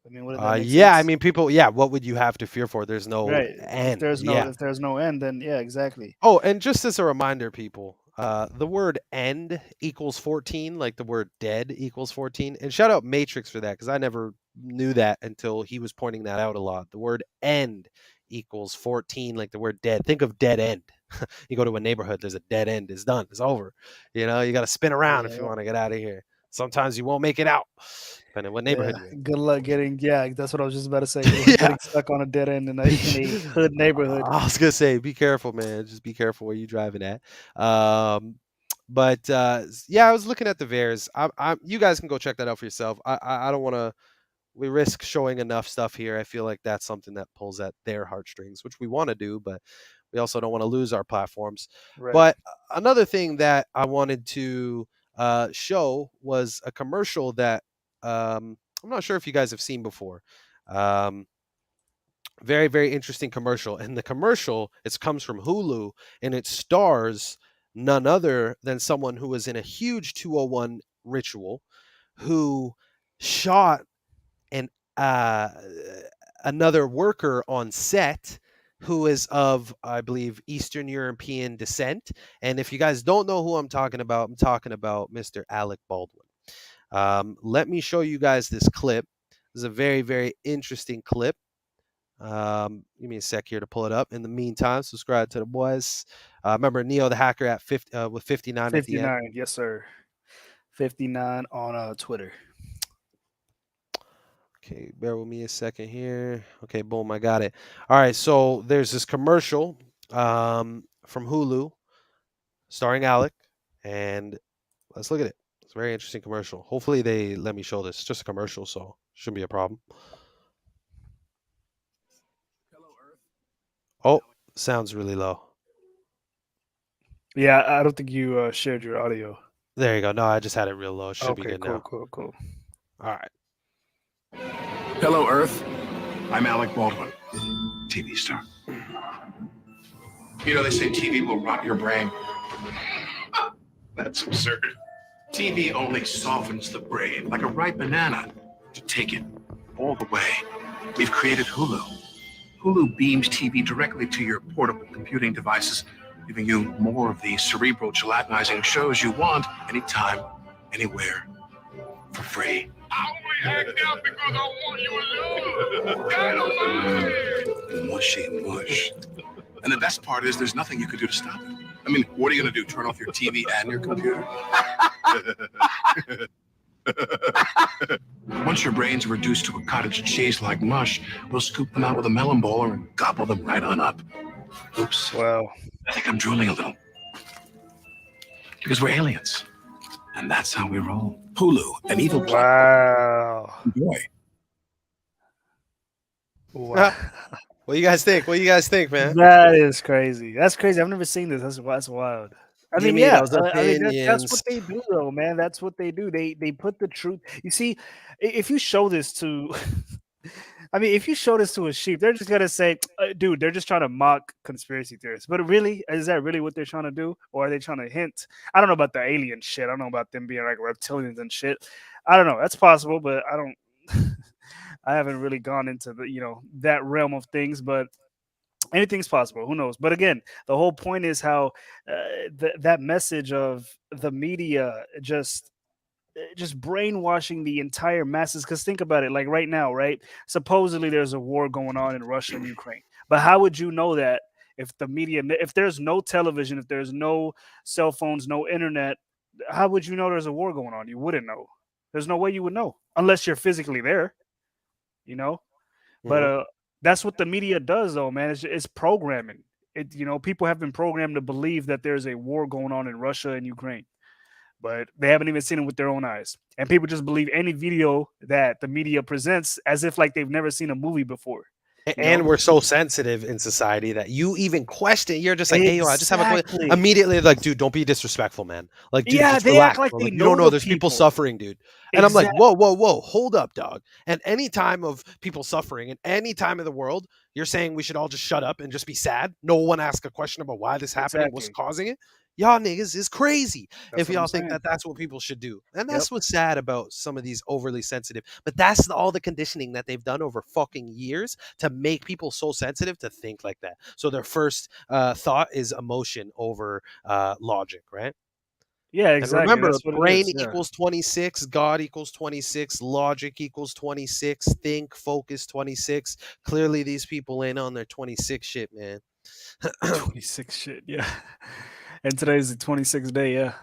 I mean, wouldn't that make yeah, I sense? mean people, yeah, what would you have to fear for? There's no Right. end. Yeah. If there's no end, then yeah, exactly. Oh, and just as a reminder, people, the word end equals 14, like the word dead equals 14. And shout out Matrix for that, because I never knew that until he was pointing that out a lot. The word end equals 14, like the word dead. Think of dead end. You go to a neighborhood, there's a dead end, it's done, it's over. You know, you got to spin around if you Yeah. want to get out of here. Sometimes you won't make it out, depending on what Yeah. neighborhood you're in. Good luck getting. Yeah, that's what I was just about to say. Good luck Yeah. getting stuck on a dead end in a hood neighborhood. I was gonna say, be careful, man. Just be careful where you driving at. But yeah, I was looking at the VAERS. You guys can go check that out for yourself. I don't want to. We risk showing enough stuff here. I feel like that's something that pulls at their heartstrings, which we want to do, but we also don't want to lose our platforms. Right. But another thing that I wanted to show was a commercial that I'm not sure if you guys have seen before. Um, Very, very interesting commercial. And the commercial, it comes from Hulu, and it stars none other than someone who was in a huge 201 ritual, who shot an another worker on set who is of, I believe, Eastern European descent. And if you guys don't know who I'm talking about Mr. Alec Baldwin. Let me show you guys this clip. This is a very, very interesting clip. Give me a sec here to pull it up. In the meantime, subscribe to the boys. Remember Neo the Hacker at 50 with 59 at the end. 59, yes sir. 59 on Twitter. Okay, bear with me a second here. Okay, boom, I got it. All right, so there's this commercial from Hulu starring Alec, and let's look at it. It's a very interesting commercial. Hopefully they let me show this. It's just a commercial, so shouldn't be a problem. Oh, sounds really low. Yeah, I don't think you shared your audio. There you go. No, I just had it real low. It should be Okay, good cool, now. cool. All right. Hello, Earth. I'm Alec Baldwin, TV star. You know, they say TV will rot your brain. That's absurd. TV only softens the brain like a ripe banana to take it all the way. We've created Hulu. Hulu beams TV directly to your portable computing devices, giving you more of the cerebral gelatinizing shows you want anytime, anywhere, for free. I only act out because I want you alone. Mushy mush. And the best part is there's nothing you can do to stop it. I mean, what are you going to do? Turn off your TV and your computer? Once your brains are reduced to a cottage cheese like mush, we'll scoop them out with a melon bowler and gobble them right on up. Oops. Wow. I think I'm drooling a little. Because we're aliens. And that's how we roll. Hulu, an evil plot. Wow. Enjoy. Wow. What do you guys think? What do you guys think, man? That is crazy. That's crazy. I've never seen this. That's wild. I Give mean, me yeah. those I mean, that's opinions. what they do, though, man. That's what they do. They put the truth. You see, if you show this to, I mean, if you show this to a sheep, they're just gonna say, "Dude, they're just trying to mock conspiracy theorists." But really, is that really what they're trying to do, or are they trying to hint? I don't know about the alien shit. I don't know about them being like reptilians and shit. I don't know. That's possible, but I don't. I haven't really gone into the that realm of things, but anything's possible. Who knows? But again, the whole point is how that message of the media just brainwashing the entire masses. Because think about it, like right now, right? Supposedly there's a war going on in Russia and Ukraine, but how would you know that if the media, if there's no television, if there's no cell phones, no internet? How would you know there's a war going on? You wouldn't know. There's no way you would know unless you're physically there, you know. But Mhm. that's what the media does, though, man. It's programming. People have been programmed to believe that there's a war going on in Russia and Ukraine, but they haven't even seen it with their own eyes. And people just believe any video that the media presents as if like they've never seen a movie before. You know And we're so sensitive in society that you even question. You're just like, hey, yo, I just have a question. exactly. Immediately, like, dude, don't be disrespectful, man. Like, dude, Yeah, just they act relax, like bro. they Like, you don't know know the there's people people. suffering, dude. And I'm like, Exactly. whoa, whoa, whoa, hold up, dog. And any time of people suffering in any time of the world, you're saying we should all just shut up and just be sad. No one ask a question about why this happening, what's Exactly. causing it. Y'all niggas is crazy That's if what I'm y'all think saying. that that's what people should do. And Yep. that's what's sad about some of these overly sensitive. But that's all the conditioning that they've done over fucking years to make people so sensitive to think like that. So their first thought is emotion over logic, right? Yeah, And exactly. remember, That's what it brain is. Yeah. equals 26, God equals 26, logic equals 26, think, focus 26. Clearly, these people ain't on their 26 shit, man. 26 shit. Yeah. And today's the 26th day. Yeah.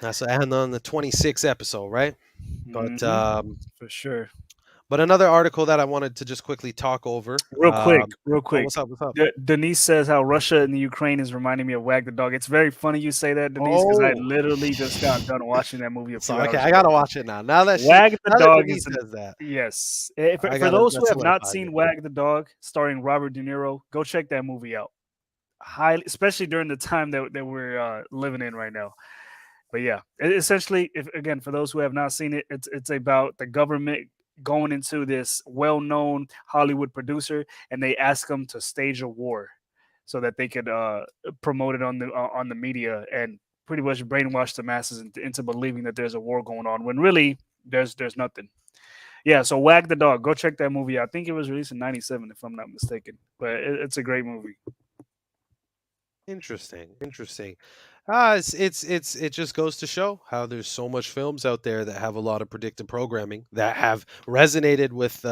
That's and on the 26th episode, right? But For sure. but another article that I wanted to just quickly talk over. Real quick. Oh, what's up? What's up? Denise says how Russia and the Ukraine is reminding me of Wag the Dog. It's very funny you say that, Denise, because I Oh, literally just got done watching that movie a so few okay, hours I ago. gotta watch it now. Now that Wag the now that Dog Denise is says that, yes. I For gotta those who that have not solidifies seen it. Wag the Dog, starring Robert De Niro, go check that movie out. Highly, especially during the time that we're living in right now. But yeah, essentially, if again for those who have not seen it, it's about the government going into this well-known Hollywood producer, and they ask him to stage a war. so that they could promote it on the media and pretty much brainwash the masses into believing that there's a war going on when really there's nothing. Yeah, so Wag the Dog, go check that movie out. I think it was released in '97 if I'm not mistaken, but it's a great movie. Interesting, interesting. It just goes to show how there's so much films out there that have a lot of predictive programming that have resonated with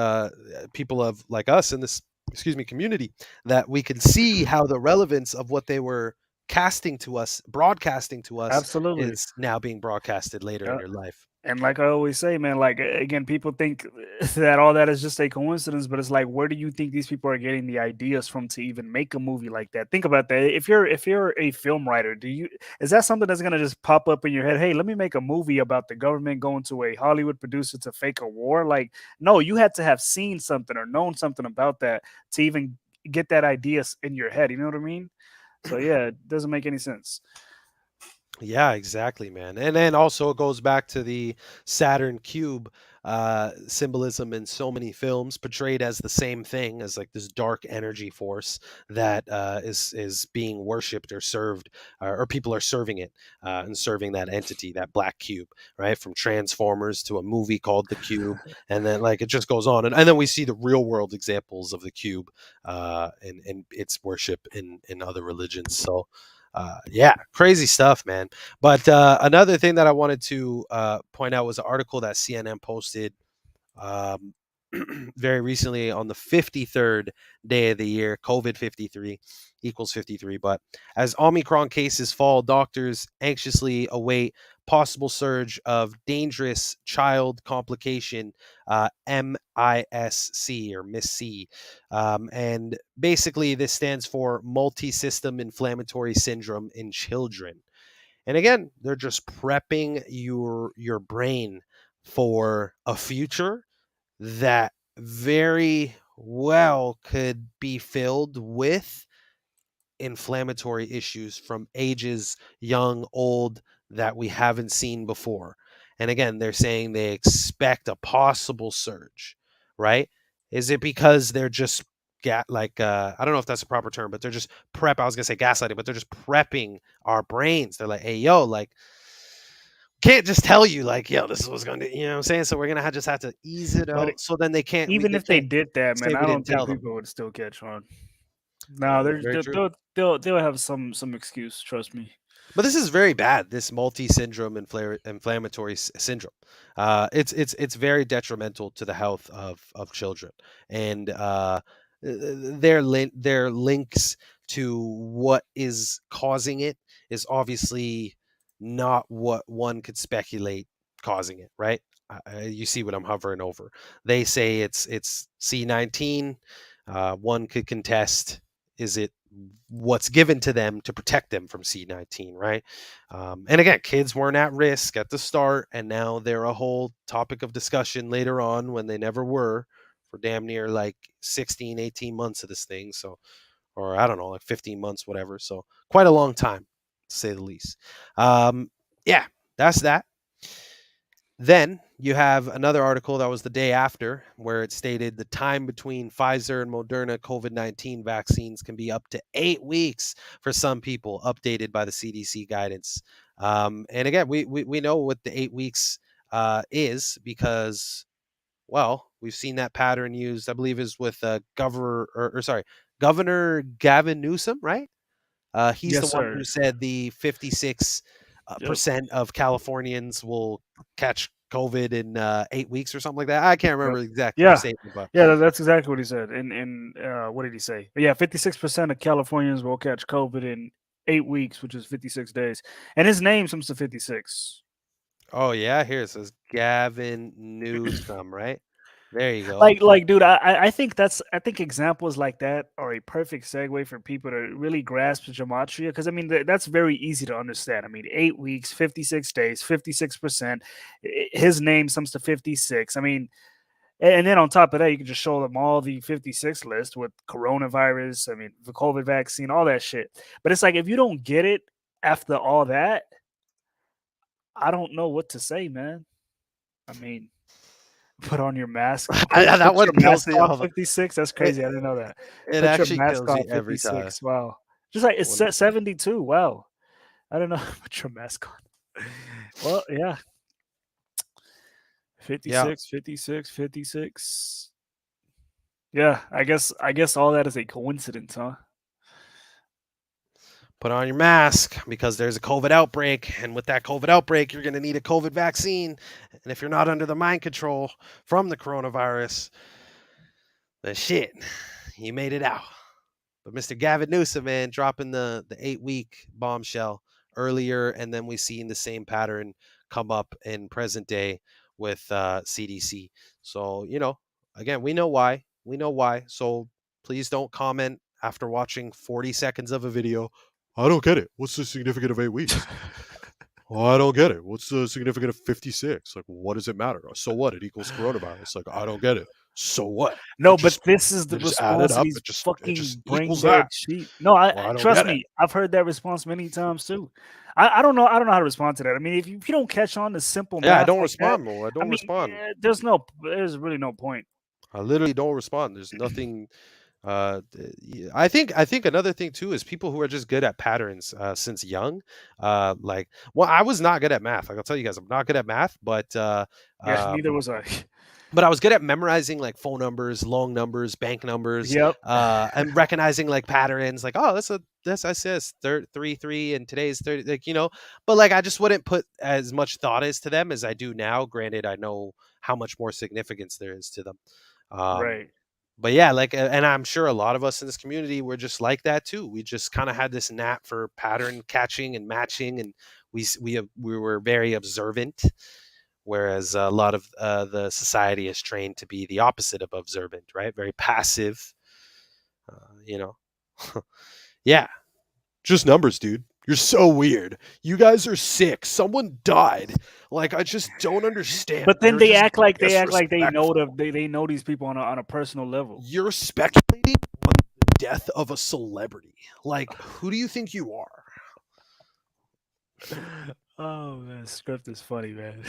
people of like us in this, excuse me, community, that we can see how the relevance of what they were casting to us, broadcasting to us, Absolutely. is now being broadcasted later in Yeah. your life. And like I always say, man, like again, people think that all that is just a coincidence, but it's like, where do you think these people are getting the ideas from to even make a movie like that? Think about that. If you're a film writer, is that something that's gonna just pop up in your head? Hey, let me make a movie about the government going to a Hollywood producer to fake a war. Like, no, you had to have seen something or known something about that to even get that idea in your head. You know what I mean? So yeah, it doesn't make any sense. Yeah, exactly, man. And then also it goes back to the Saturn cube symbolism in so many films, portrayed as the same thing, as like this dark energy force that is being worshipped or served, or people are serving it, and serving that entity, that black cube, right? From Transformers to a movie called The Cube, and then like it just goes on, and then we see the real world examples of the cube, and its worship in other religions. So yeah, crazy stuff, man. But another thing that I wanted to point out was an article that CNN posted um, very recently on the 53rd day of the year. COVID 53 equals 53. But as Omicron cases fall, doctors anxiously await possible surge of dangerous child complication, MISC or Miss C. And basically, this stands for multi system inflammatory syndrome in children. And again, they're just prepping your brain for a future that very well could be filled with inflammatory issues from ages young, old, that we haven't seen before. And again, they're saying they expect a possible surge, right? Is it because they're just like I don't know if that's a proper term, but they're just prep. I was gonna say gaslighting, but they're just prepping our brains. They're like, hey, yo, like can't just tell you like, yo, this is what's going to, you know what I'm saying? So we're gonna just have to ease it But out. So then even they if they can't did that, say man, I we didn't don't think tell them. people would still catch on. No, Very true. they'll have some excuse. Trust me. But this is very bad. This multi-syndrome inflammatory syndrome. It's very detrimental to the health of children, and their links to what is causing it is obviously not what one could speculate causing it. Right? You see what I'm hovering over. They say it's C19. One could contest. Is it what's given to them to protect them from C19, right? And again, kids weren't at risk at the start, and now they're a whole topic of discussion later on when they never were for damn near like 16, 18 months of this thing. So, or I don't know, like 15 months, whatever. So, quite a long time, to say the least. Yeah, that's that. Then you have another article that was the day after where it stated the time between Pfizer and Moderna COVID-19 vaccines can be up to 8 weeks for some people, updated by the CDC guidance. And again, we know what the 8 weeks is because, well, we've seen that pattern used, I believe, is with Governor Gavin Newsom, right? He's the Yes, one sir. who said the 56 Yep. percent of Californians will catch COVID in 8 weeks or something like that. I can't Yep. remember the exact Yeah. statement, but Yeah, that's exactly what he said. In what did he say? Yeah, 56% of Californians will catch COVID in 8 weeks, which is 56 days. And his name comes to 56. oh yeah, here it says Gavin Newsom, right? There you go. Like, dude, I think examples like that are a perfect segue for people to really grasp gematria because I mean that's very easy to understand. I mean, 8 weeks, 56 days, 56%. His name comes to 56. I mean, and then on top of that, you can just show them all the 56 list with coronavirus. I mean, the COVID vaccine, all that shit. But it's like if you don't get it after all that, I don't know what to say, man. I mean, put on your mask. That Put one your kills mask me. on Hold on. 56. That's It, crazy. I didn't know that. it Put your actually mask kills on me every time. 56. Wow. Just like it's When- set 72. Wow. I don't know what your mascot. Well, yeah. 56, 56, 56. Yeah, I guess all that is a coincidence, huh? Put on your mask because there's a COVID outbreak. And with that COVID outbreak, you're going to need a COVID vaccine. And if you're not under the mind control from the coronavirus, then shit, you made it out. But Mr. Gavin Newsom, man, dropping the 8-week bombshell earlier. And then we've seen the same pattern come up in present day with CDC. So, again, we know why. We know why. So please don't comment after watching 40 seconds of a video. I don't get it. What's the significance of 8 weeks? Oh, I don't get it. What's the significance of 56? Like, what does it matter? So what? It equals coronavirus. Like, I don't get it. So what? No, It but just this is the they just add it response to up. these It just fucking brain equals dead that. sheep. No, Well, I don't trust get it. me, I've heard that response many times too. I don't know. I don't know how to respond to that. I mean, if you don't catch on to simple Yeah, I math don't like that, respond, Mo. I I don't mean, respond. there's really no point. I literally don't respond. There's nothing. I think another thing too is people who are just good at patterns since young. Well, I was not good at math. Like, I'll tell you guys, I'm not good at math, but Yeah, um, neither was I. but I was good at memorizing like phone numbers, long numbers, bank numbers, Yep. and recognizing like patterns. Like, oh, this I says 3 and today's 30. But like I just wouldn't put as much thought as to them as I do now. Granted, I know how much more significance there is to them. Um, Right. but yeah, like, and I'm sure a lot of us in this community were just like that too. We just kind of had this knack for pattern catching and matching, and we were very observant, whereas a lot of the society is trained to be the opposite of observant, right? Very passive, you know. Yeah, just numbers, dude. You're so weird. You guys are sick. Someone died. Like, I just don't understand. But then You're just they act like disrespectful. they know these people on a personal level. You're speculating on the death of a celebrity. Like, who do you think you are? Oh man, script is funny, man.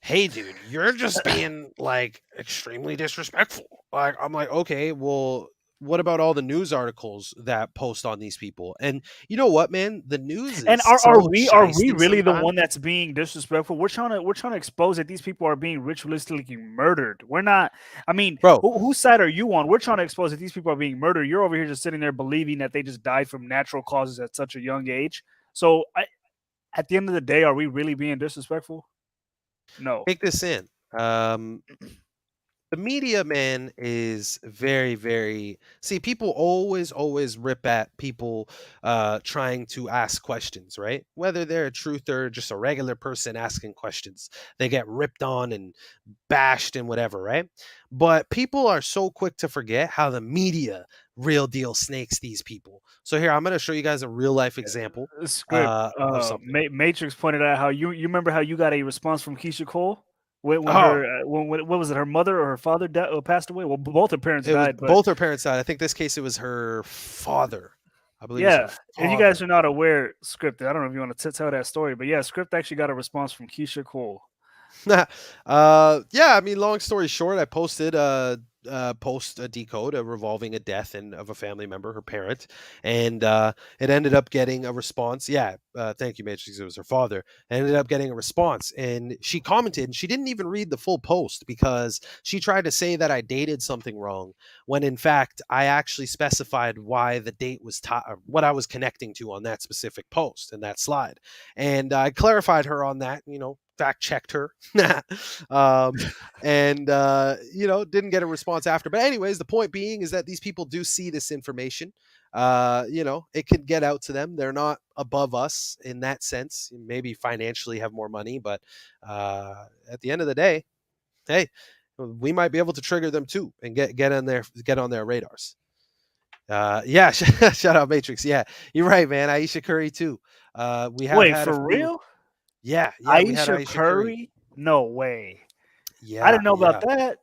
Hey, dude, you're just being like extremely disrespectful. Like, I'm like, okay, well, what about all the news articles that post on these people? And you know what, man? The news And is so are we shysty really the sometimes. one that's being disrespectful? We're trying to expose that these people are being ritualistically murdered. We're not. I mean, Bro, whose side are you on? We're trying to expose that these people are being murdered. You're over here just sitting there believing that they just died from natural causes at such a young age. So, at the end of the day, are we really being disrespectful? No. take this in. Um, the media, man, is very, very. See, people always rip at people trying to ask questions, right? Whether they're a truther or just a regular person asking questions, they get ripped on and bashed and whatever, right? But people are so quick to forget how the media real deal snakes these people. So here, I'm going to show you guys a real life example Script. of something. Matrix pointed out how you remember how you got a response from Keisha Cole when Oh, her when what was it, her mother or her father passed away? Well, both her parents it was died, but both her parents died. I think this case it was her father. I believe it was her yeah. If you guys father. are not aware, Script, I don't know if you want to tell that story, but yeah, Script actually got a response from Keisha Cole. Yeah, I mean, long story short, I posted post a decode revolving a death and of a family member, her parent, and it ended up getting a response. Yeah, thank you, Matrix. It was her father. It ended up getting a response, and she commented, and she didn't even read the full post because she tried to say that I dated something wrong, when in fact I actually specified why the date was what I was connecting to on that specific post and that slide, and I clarified her on that. Fact checked her. um, and didn't get a response after. But anyways, the point being is that these people do see this information. It can get out to them. They're not above us in that sense. Maybe financially have more money, but at the end of the day, hey, we might be able to trigger them too and get on their radars. Yeah, shout out Matrix. Yeah, you're right, man. Aisha Curry too. We have Wait, had a for few. real? Yeah, we had Aisha Aisha Curry. Curry? No way. I Yeah, didn't know about yeah. that.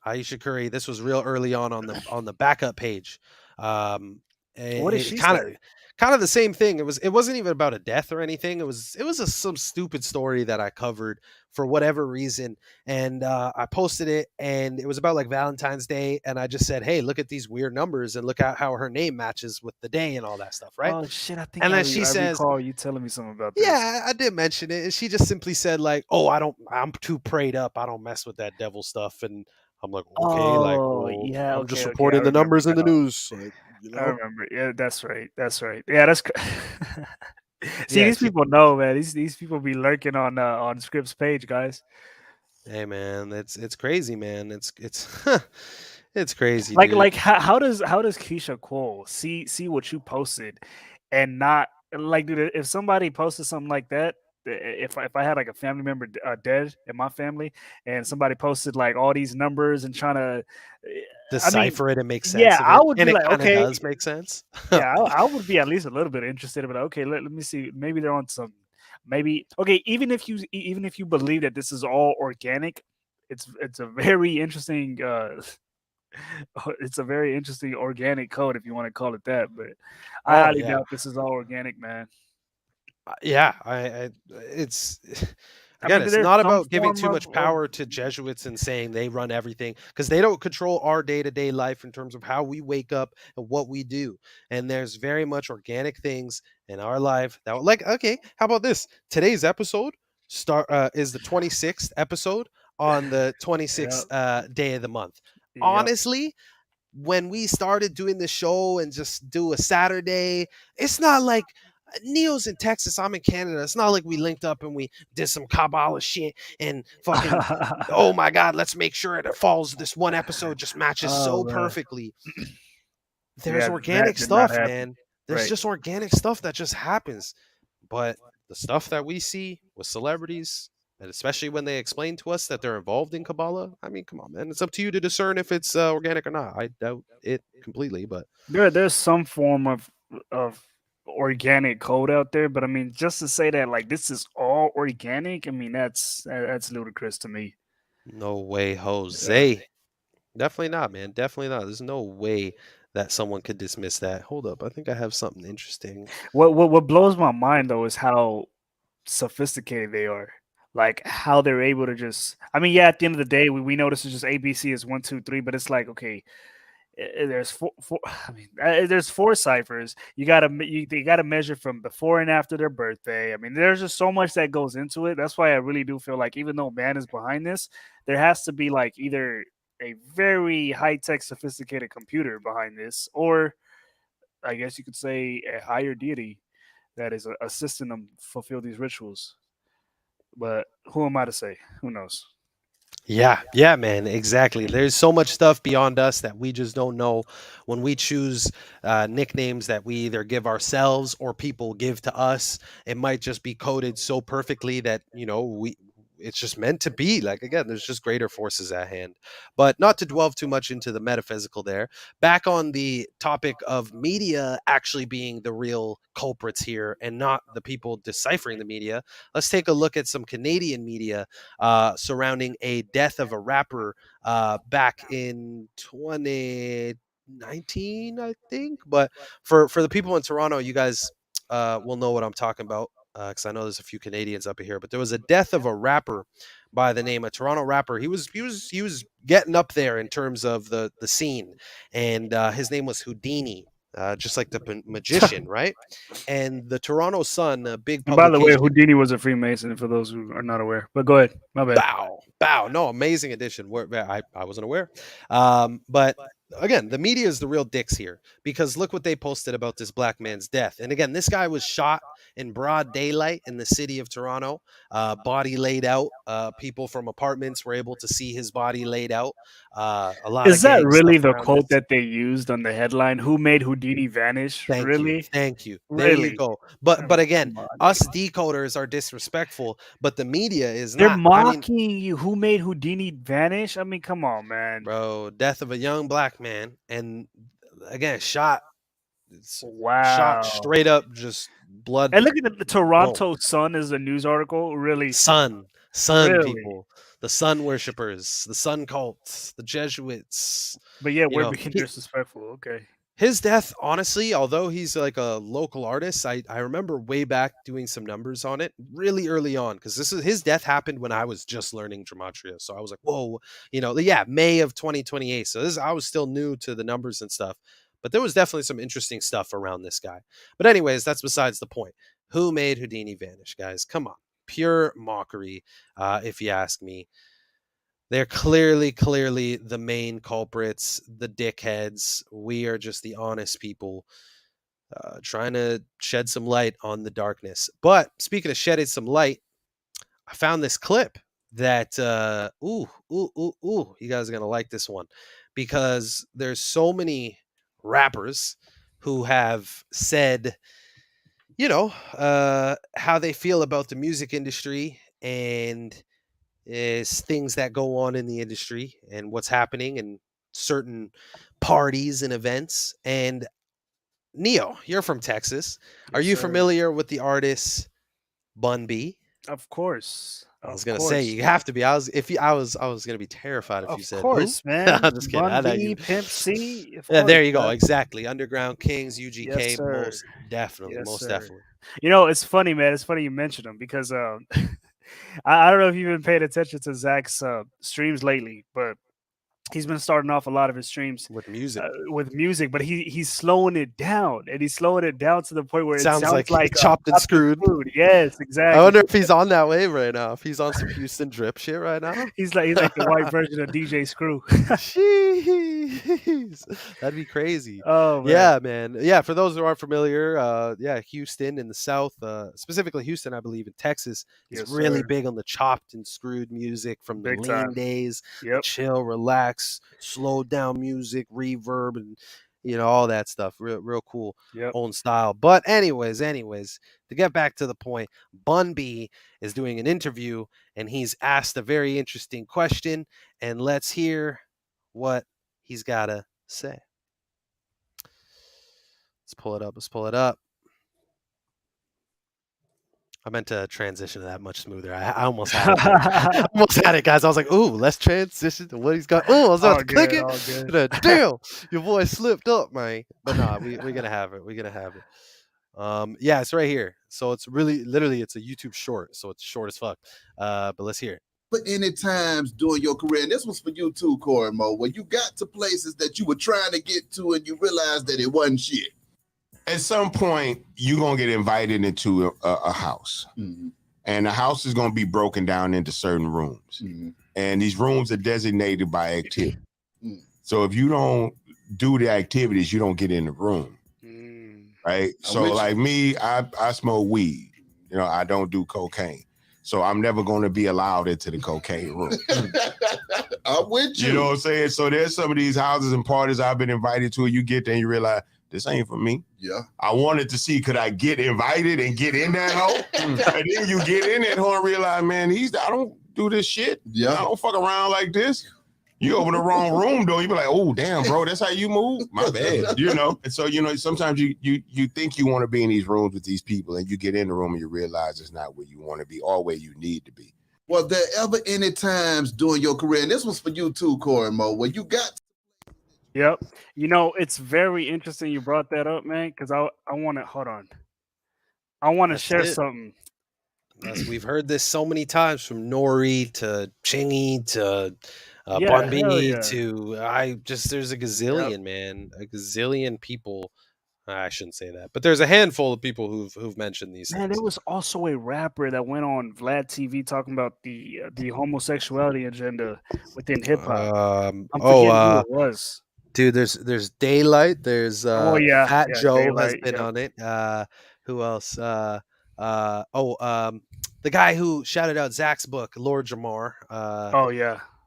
Aisha Curry. This was real early on the backup page. Um, What did it she kind of say? kind of the same thing. It wasn't even about a death or anything. It was some stupid story that I covered for whatever reason, and I posted it, and it was about like Valentine's Day, and I just said, "Hey, look at these weird numbers, and look at how her name matches with the day and all that stuff," right? Oh shit! I think And then she I says, recall you telling me something about this. "Yeah, I did mention it," and she just simply said like, "Oh, I'm too prayed up. I don't mess with that devil stuff," and I'm like, okay, like, Oh well, yeah, I'm just okay. I reporting the remember numbers in the now. news, like, you I know. remember. Yeah, that's right. That's right. Yeah, that's. See, Yeah, these people know, man. These people be lurking on Scripps page, guys. hey man, it's crazy, man. It's it's crazy, dude. Like how does Keisha Cole see what you posted and not like, dude, if somebody posted something like that, if I had like a family member dead in my family and somebody posted like all these numbers and trying to, I mean, Decipher it and make yeah, sense of I it, would and be it like, kind of okay, does make sense. yeah, I would be at least a little bit interested, but okay, let me see, maybe they're on some, maybe okay, even if you believe that this is all organic, it's a very interesting it's a very interesting organic code if you want to call it that, but I Oh highly yeah, doubt this is all organic, man. yeah. It's I again, mean, it's there's not some about giving form too much of power to Jesuits and saying they run everything because they don't control our day to day life in terms of how we wake up and what we do. And there's very much organic things in our life that, like, okay, how about this? Today's episode is the 26th episode on the yep, 26th day of the month. yep. Honestly, when we started doing the show and just do a Saturday, it's not like Neo's in Texas, I'm in Canada. It's not like we linked up and we did some Kabbalah shit and fucking, oh my God, let's make sure it falls. This one episode just matches Oh so man, perfectly. There's yeah, that organic did not stuff, happen. man. There's Right. just organic stuff that just happens. But the stuff that we see with celebrities, and especially when they explain to us that they're involved in Kabbalah, I mean, come on, man. It's up to you to discern if it's organic or not. I doubt it completely, but There's some form of organic code out there, but I mean, just to say that like this is all organic, I mean that's ludicrous to me. no way, Yeah. Jose. Definitely not, man. Definitely not. There's no way that someone could dismiss that. Hold up. I think I have something interesting. What blows my mind though is how sophisticated they are. Like how they're able to just. I mean, yeah. At the end of the day, we know this is just ABC is 1, 2, 3, but it's like okay, there's four I mean, there's four ciphers. They gotta measure from before and after their birthday. I mean, there's just so much that goes into it. That's why I really do feel like even though man is behind this, there has to be like either a very high tech, sophisticated computer behind this, or I guess you could say a higher deity that is assisting them fulfill these rituals. But who am I to say? Who knows? Yeah, yeah, man, exactly. There's so much stuff beyond us that we just don't know. When we choose nicknames that we either give ourselves or people give to us, it might just be coded so perfectly that we it's just meant to be. Like again, there's just greater forces at hand. But not to delve too much into the metaphysical there. Back on the topic of media actually being the real culprits here and not the people deciphering the media. Let's take a look at some Canadian media surrounding a death of a rapper back in 2019, I think. But for the people in Toronto, you guys will know what I'm talking about because I know there's a few Canadians up here. But there was a death of a rapper by the name of Toronto rapper. He was getting up there in terms of the scene, and his name was Houdini. Just like the magician, right? And the Toronto Sun, a big And by the way, publication. Houdini was a Freemason for those who are not aware. But go ahead. My bad. Bow, bow. No, amazing addition. I wasn't aware. But again, the media is the real dicks here because look what they posted about this black man's death. And again, this guy was shot in broad daylight in the city of Toronto, body laid out. People from apartments were able to see his body laid out. A lot of Is that gang really stuff the around quote this. that they used on the headline? Who made Houdini vanish? Thank you. Really? Thank you. There you Really? go. I But mean, again, come on, us dude. decoders are disrespectful, but the media is They're not. I mean, mocking you. Who made Houdini vanish? I mean, come on, man. bro, death of a young black man, and again, shot, shot Wow. straight up, just blood. And look at the Boom. Toronto Sun is a news article. Really? Sun Really? people, the sun worshippers, the sun cults, the Jesuits. But yeah, You we're know, being disrespectful. Okay. His death, honestly, although he's like a local artist, I remember way back doing some numbers on it really early on because his death happened when I was just learning Gematria. So I was like, whoa, yeah, May of 2028. So I was still new to the numbers and stuff, but there was definitely some interesting stuff around this guy. But anyways, that's besides the point. Who made Houdini vanish, guys? Come on, pure mockery, if you ask me. They're clearly the main culprits, the dickheads. We are just the honest people trying to shed some light on the darkness. But speaking of shedding some light, I found this clip that, you guys are going to like this one because there's so many rappers who have said, how they feel about the music industry and is things that go on in the industry and what's happening in certain parties and events. And Neo, you're from Texas. Are Yes, you sir. familiar with the artist Bun B? Of course. I was Of gonna say course. you have to be. I was gonna be terrified if you Of said who. course, I'm man. just kidding. I Bun know you. B, Pimp C. Of Yeah, course, there you go. man. Exactly. Underground Kings, Yes, UGK, sir. most definitely, Yes, most sir. definitely. It's funny, man. It's funny you mentioned him because I don't know if you've been paying attention to Zach's streams lately, but he's been starting off a lot of his streams With music, with music, but he's slowing it down, and he's slowing it down to the point where it sounds sounds like like chopped and chopped and screwed. screwed. Yes, I exactly. wonder if he's on that wave right now. If he's on some Houston drip shit right now. He's like the white version of DJ Screw. Jeez. That'd be crazy. Oh man. Yeah, man. Yeah, for those who aren't familiar, Houston in the South, specifically Houston, I believe in Texas, is Yes, really sir. big on the chopped and screwed music from the Big lean time. days, the Yep. chill, relax, slow down music, reverb, and all that stuff. Real cool Yep. own style. But anyways, to get back to the point, Bun B is doing an interview and he's asked a very interesting question, and let's hear what he's got to say. Let's pull it up. I meant to transition to that much smoother. I almost had it there. I almost had it, guys. I was like, ooh, let's transition to what he's got. Oh, I was about All to click good. it. All good. And then, damn, your voice slipped up, man. But nah, we're going to have it. We're going to have it. Yeah, it's right here. So it's literally, it's a YouTube short. So it's short as fuck. But let's hear it. But any times during your career, and this was for you too, Corey Mo, where you got to places that you were trying to get to and you realized that it wasn't shit. At some point, you're going to get invited into a house. Mm-hmm. And the house is going to be broken down into certain rooms. Mm-hmm. And these rooms are designated by activity. Mm. So if you don't do the activities, you don't get in the room. Right? So like me, I smoke weed. I don't do cocaine. So I'm never going to be allowed into the cocaine room. I'm with you. You know what I'm saying? So there's some of these houses and parties I've been invited to, and you get there and you realize, this ain't for me. Yeah. I wanted to see, could I get invited and get in that hole? And then you get in that hole and realize, man, I don't do this shit. Yeah. I don't fuck around like this. You open the wrong room door, you be like, oh, damn, bro, that's how you move? My bad, And so, sometimes you think you want to be in these rooms with these people and you get in the room and you realize it's not where you want to be or where you need to be. Was there ever any times during your career, and this was for you too, Corey Mo, where you got... Yep. It's very interesting you brought that up, man, because I want to, hold on. I want to share something. We've heard this so many times from Nori to Chingy to Bun B to there's a gazillion, man. A gazillion people. I shouldn't say that, but there's a handful of people who've mentioned these things. There was also a rapper that went on Vlad TV talking about the homosexuality agenda within hip hop. I'm forgetting who it was. Dude, there's Daylight. There's Fat Joe Daylight, has been on it. Who else? The guy who shouted out Zach's book, Lord Jamar.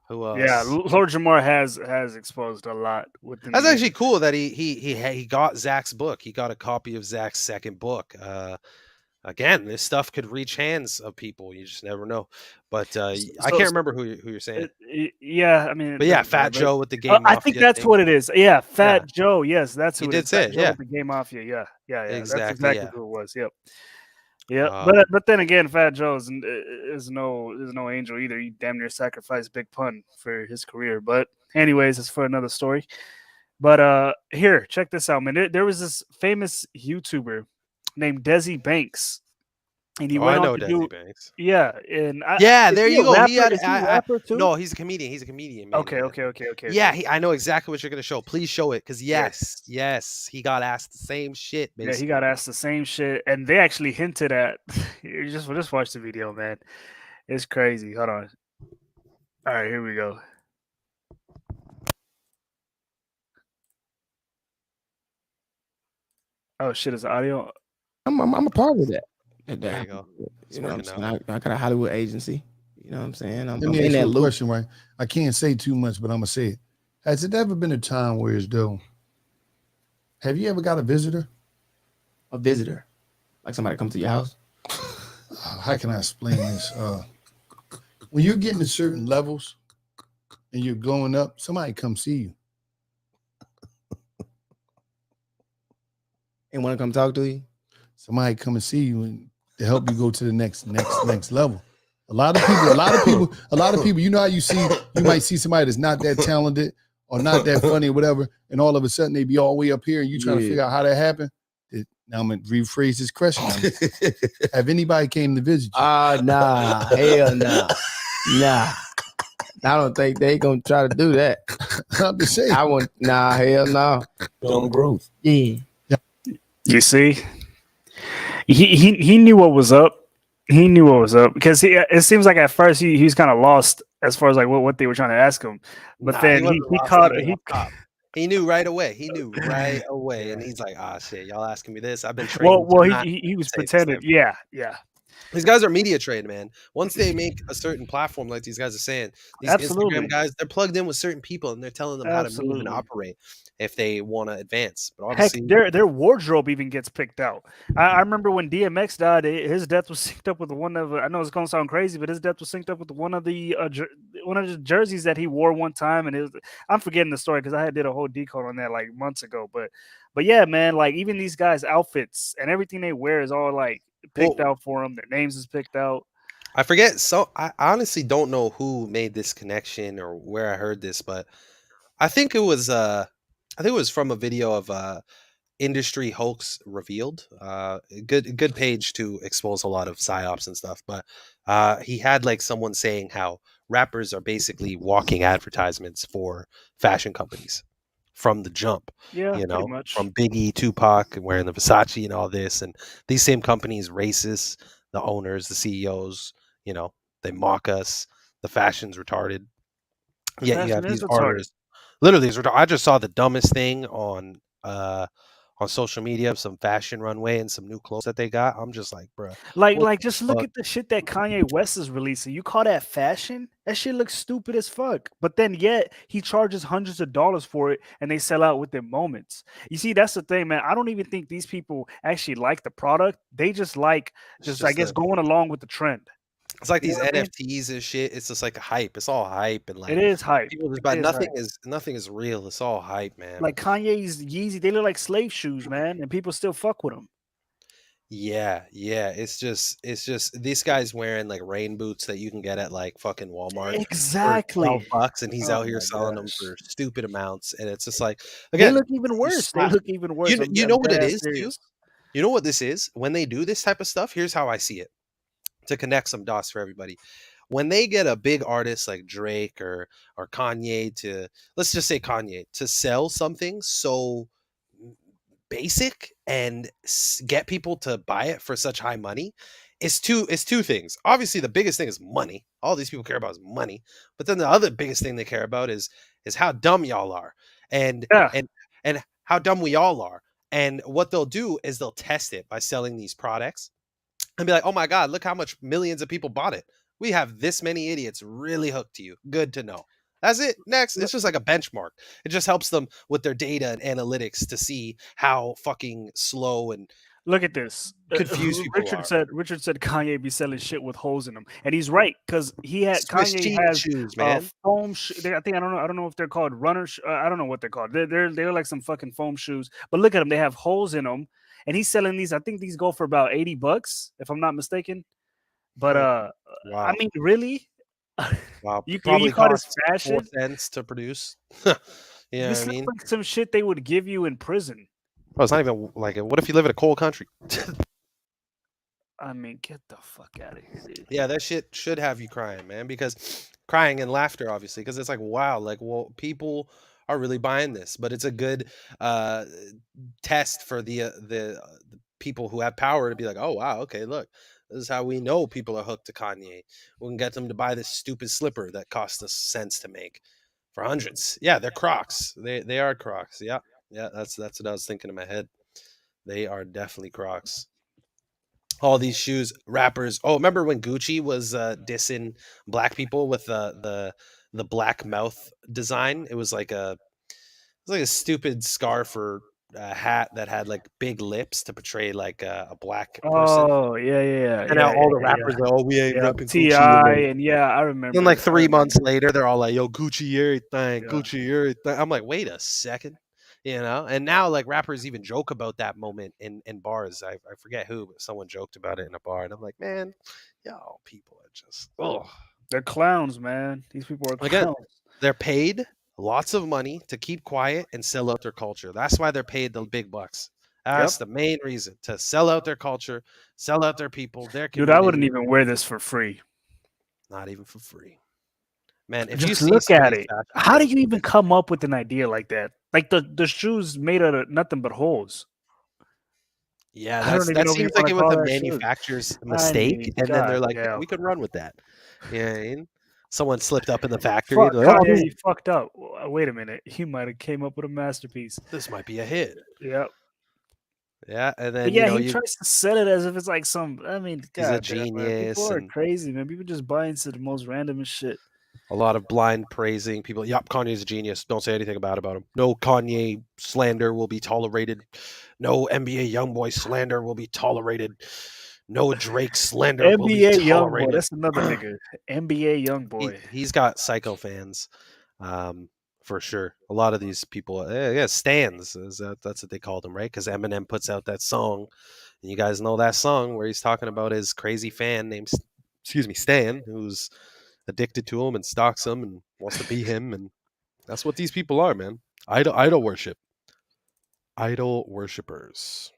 Who else? Yeah, Lord Jamar has exposed a lot within. That's actually cool that he got Zach's book. He got a copy of Zach's second book. Again, this stuff could reach hands of people. You just never know. But I can't remember who you're saying. I mean, but yeah, Fat Joe with the Game Mafia. I think that's what it is. Yeah, Fat Joe. Yes, that's who he it did is. say Fat it. Joe Yeah, with the Game Mafia. Yeah. Exactly, That's exactly who it was. Yep. Yeah, but then again, Fat Joe is no angel either. He damn near sacrificed Big Pun for his career. But anyways, it's for another story. But here, check this out, man. There was this famous YouTuber named Desi Banks, and he Oh, went I on know to do Desi Banks. yeah. And Yeah, is there he you a go. He rapper? had Is he a rapper too? no, he's a comedian. He's a comedian, man. Okay, okay, okay, okay, Yeah, okay. I know exactly what you're gonna show. Please show it, because Yeah, yes, he got asked the same shit, yeah. He basically. got asked the same shit, and they actually hinted at. You just watch the video, man. It's crazy. Hold on. All right, here we go. Oh shit! Is the audio? I'm a part of that. There you go. It's You know what I'm working saying? I got a Hollywood agency. You know what I'm saying? I'm Let me in ask that you a loop. question, right? I can't say too much, but I'm gonna say it. Has it ever been a time where it's though? Have you ever got a visitor? A visitor, like somebody come to your house. How can I explain this? When you're getting to certain levels and you're going up, somebody come see you. And want to come talk to you. Somebody come and see you and to help you go to the next level. A lot of people. You know how you might see somebody that's not that talented or not that funny or whatever, and all of a sudden they be all the way up here, and you trying to figure out how that happened. Now I'm gonna rephrase this question. Have anybody came to visit you? Nah, hell nah, nah. I don't think they gonna try to do that. I'm just saying. Hell no. Dumb growth. Yeah. You see, he knew what was up. He knew what was up because it seems like at first he's kind of lost as far as like what they were trying to ask him, but then he caught he knew right away. And he's like, "Ah, shit, y'all asking me this? I've been trained." Well, he was pretending. Yeah. These guys are media trained, man. Once they make a certain platform, like these guys are saying, these Absolutely. Instagram guys, they're plugged in with certain people, and they're telling them how to move and Absolutely. operate if they want to advance. But Heck, obviously, their wardrobe even gets picked out. I remember when DMX died, his death was synced up with one of. I know it's gonna sound crazy, but his death was synced up with one of the jerseys that he wore one time, and I'm forgetting the story because I did a whole decode on that like months ago. But yeah, man, like even these guys' outfits and everything they wear is all like picked out for them. Their names is picked out. I forget. So I honestly don't know who made this connection or where I heard this, but I think it was from a video of Industry Hoax Revealed. Good page to expose a lot of psyops and stuff. But he had like someone saying how rappers are basically walking advertisements for fashion companies from the jump. Yeah, You pretty know, much. from Biggie, Tupac, and wearing the Versace and all this, and these same companies racist. The owners, the CEOs, you know, they mock us. The fashion's retarded. Yet you Fashion have is these retarded. artists. Literally, it's retarded. I just saw the dumbest thing on social media of some fashion runway and some new clothes that they got. I'm just like, bruh, what Like the just look fuck? at the shit that Kanye West is releasing. You call that fashion? That shit looks stupid as fuck. But then yet he charges hundreds of dollars for it and they sell out within moments. You see, that's the thing, man. I don't even think these people actually like the product. They just like It's I just guess going along with the trend. it's like You know these what I mean? NFTs and shit. It's just like a hype. It's all hype and It like is hype. people just It but is hype. nothing is real. It's all hype, man. Like Kanye's Yeezy, they look like slave shoes, man, and people still fuck with them. Yeah. It's just these guys wearing like rain boots that you can get at like fucking Walmart for Exactly. $12, and he's Oh out here my selling them gosh. for stupid amounts. And it's just like They again, look even you worse. They slap. look even worse. I'm You know what dead it ass is too? serious. You know what this is? When they do this type of stuff, here's how I see it to connect some dots for everybody. When they get a big artist like Drake or Kanye to, let's just say Kanye, to sell something so basic and get people to buy it for such high money, it's two things. Obviously the biggest thing is money. All these people care about is money. But then the other biggest thing they care about is how dumb y'all are. And Yeah. and how dumb we all are. And what they'll do is they'll test it by selling these products and be like, "Oh my god, look how much millions of people bought it. We have this many idiots really hooked to you. Good to know." That's it. Next, it's just like a benchmark. It just helps them with their data and analytics to see how fucking slow and Look at this. confused people are. Richard said Kanye be selling shit with holes in them, and he's right because Swiss Kanye cheese has shoes, man. foam. I think I don't know if they're called runners. I don't know what they're called. They're like some fucking foam shoes. But look at them; they have holes in them, and he's selling these. I think these go for about $80, if I'm not mistaken. But I Wow. mean, really, Wow. you Probably call this cost fashion? 4 cents to produce. You know what This I looks mean? like some shit they would give you in prison. Oh, it's not even like what if you live in a cold country? I mean, get the fuck out of here, dude. Yeah, that shit should have you crying, man, because crying and laughter, obviously, because it's like, wow, like, well, people are really buying this, but it's a good uh, test for the people who have power to be like, oh, wow, okay, look, this is how we know people are hooked to Kanye. We can get them to buy this stupid slipper that cost us cents to make for hundreds. Yeah, they're Crocs. They are Crocs. Yeah, yeah, that's what I was thinking in my head. They are definitely Crocs. All these shoes, rappers. Oh, remember when Gucci was dissing black people with the black mouth design? It was like a stupid scarf or a hat that had like big lips to portray like a black person. Oh yeah. And now all the rappers are, oh, we ain't Yeah, repping Ti, Gucci. And and yeah, I then like remember. 3 months later, they're all like, yo, Gucci everything, Yeah. Gucci everything. I'm like, wait a second. And now like rappers even joke about that moment in bars. I forget who, but someone joked about it in a bar, and I'm like, man, yo, people are just, oh, They're clowns, man. These people are again, clowns. they're paid lots of money to keep quiet and sell out their culture. That's why they're paid the big bucks. Yep. That's the main reason, to sell out their culture, sell out their people, their Dude, I wouldn't community. even wear this for free. Not even for free. Man, if you Just see look some of at these it. fashion How do shows, you even come up with an idea like that? Like the shoes made out of nothing but holes. yeah, I don't even that know if you seems like want to it was call a that shoes. manufacturer's I mistake, mean, and then they're god like, "Yeah, damn. we could run with that." You know what I mean? Someone slipped up in the factory. Fuck They're like, "Oh, Kanye, you fucked up. Wait a minute. You might have came up with a masterpiece. this might be a hit." Yep. Yeah, and But then yeah, he tries to sell it as if it's like some. I mean, he's a god damn, man. People genius, are and crazy, man. People just buy into the most random shit. a lot of blind praising. People, yep, Kanye's a genius. Don't say anything bad about him. No Kanye slander will be tolerated. No NBA YoungBoy slander will be tolerated. No Drake slander will be NBA Youngboy, tolerated. that's another nigga. NBA Youngboy. He's got psycho fans, for sure. A lot of these people, yeah, stands. That's what they call them, right? Because Eminem puts out that song, and you guys know that song where he's talking about his crazy fan named, excuse me, Stan, who's addicted to him and stalks him and wants to be him, and that's what these people are, man. Idol worship, idol worshippers.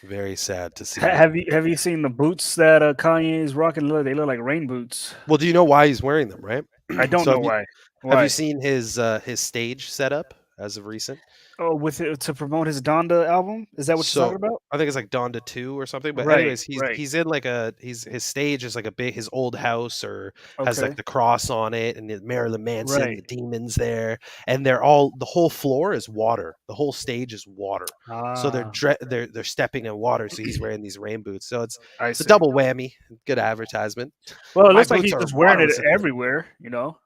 Very sad to see. Have you seen the boots that Kanye is rocking? They look like rain boots. Well, do you know why he's wearing them, right? I don't So know why. have you Why? seen his stage setup as of recent? Oh, with it to promote his Donda album? Is that what you're talking So about? I think it's like Donda 2 or something. But Right, anyways, he's right. he's in like his stage is like a big his old house, or has Okay. like the cross on it, and Marilyn Manson, Right. the demons there, and the whole floor is water. The whole stage is water. So Ah, they're stepping in water. So he's wearing these rain boots. So I it's a see. double whammy. Good advertisement. Well, it My looks like boots he's are just wearing water it resistant. everywhere, you know?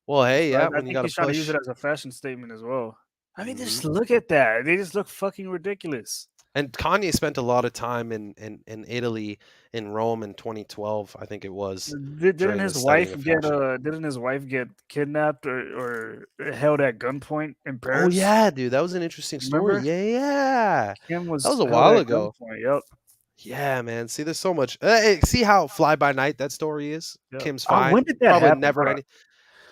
Well, hey, So yeah, I when you think got to he's trying to use push. it as a fashion statement as well. I mean, Mhm. just look at that. They just look fucking ridiculous. And Kanye spent a lot of time in Italy, in Rome in 2012, I think it was, Didn't during his his studying wife of get fashion. kidnapped or held at gunpoint in Oh Paris? yeah, dude, that was an interesting story. Remember? Yeah, yeah. Kim That was was a held while at ago. gunpoint. Yep. Yeah, man. See, there's so much. See how fly by night that story is. Yep. Kim's When fine. did that Probably happen? never any.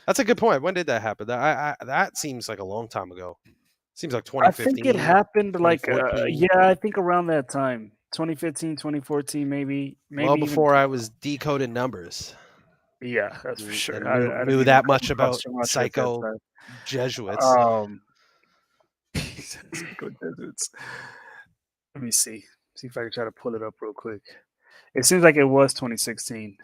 That's a good point. When did that happen? That seems like a long time ago. Seems like I think it 2015, happened like 2014. yeah, I think around that time. 2015, 2014 maybe. Well, Maybe even before I was decoding numbers yeah, that's for sure. and knew I didn't knew even that come much across about Gematria at that psycho time. Jesuits. Um Psycho Deserts. Let me see. See if I can try to pull it up real quick. It seems like it was 2016.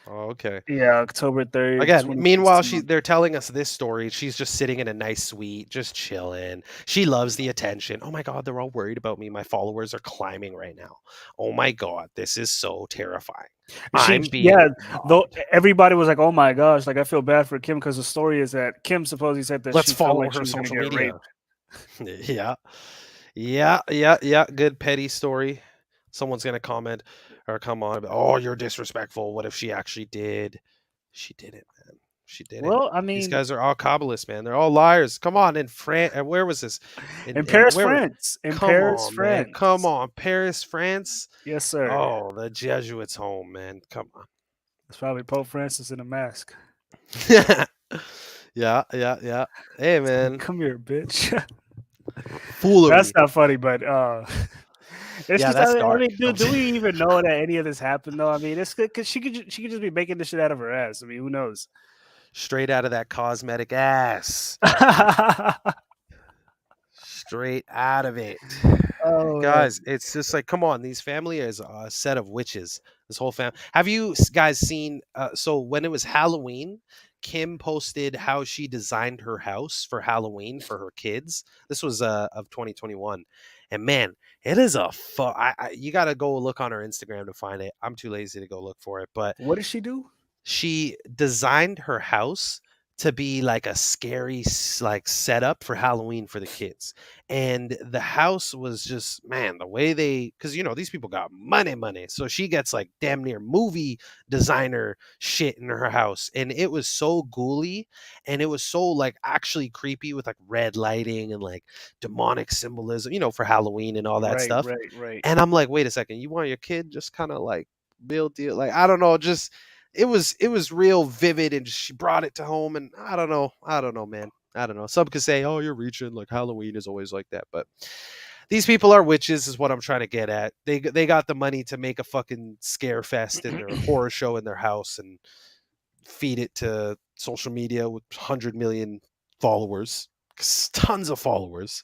Oh, okay. Yeah, October 3rd, Again, meanwhile, 2016. they're telling us this story. She's just sitting in a nice suite, just chilling. She loves the attention. Oh my God, they're all worried about me. My followers are climbing right now. Oh my God, this is so terrifying. I'm being Though robbed. everybody was like, "Oh my gosh!" Like I feel bad for Kim because the story is that Kim supposedly said that Let's she felt follow like she her was going to social get media. raped. Yeah. Yeah. Good petty story. Someone's gonna comment or come on. Oh, you're disrespectful. What if she actually did? She didn't, man. She didn't. Well, I These mean, guys are all Kabbalists, man. They're all liars. Come on, in France. Where was this? in In Paris, where? France. In Come Paris, on, man. Come France. on, Paris, France. Yes, sir. Oh, the Jesuits' home, man. Come on. It's probably Pope Francis in a mask. Yeah, yeah, yeah. Hey, man, Come here, bitch. That's foolery. not funny, but it's Yeah, just. that's I dark. mean, dude, do we even know that any of this happened? Though, I mean, it's because she could just be making this shit out of her ass. I mean, who knows? Straight out of that cosmetic ass. Straight out of it. Oh man. Guys, it's just like, come on, these family is a set of witches. This whole family. Have you guys seen? So when it was Halloween, Kim posted how she designed her house for Halloween for her kids. This was of 2021, and man, it is a fun. You got to go look on her Instagram to find it. I'm too lazy to go look for it, but What did she do? she designed her house to be like a scary like setup for Halloween for the kids. And the house was just, man, the way they, because these people got money. So she gets like damn near movie designer shit in her house. And it was so ghouly and it was so like actually creepy with like red lighting and like demonic symbolism, for Halloween and all that Right, stuff. right, right. And I'm like, wait a second, you want your kid just kind of like build deal, like, I don't know, just it was real vivid, and she brought it to home, and I don't know, man. I don't know. Some could say, "Oh, you're reaching. Like Halloween is always like that," but these people are witches, is what I'm trying to get at. They got the money to make a fucking scare fest in their horror show in their house and feed it to social media with 100 million followers, tons of followers,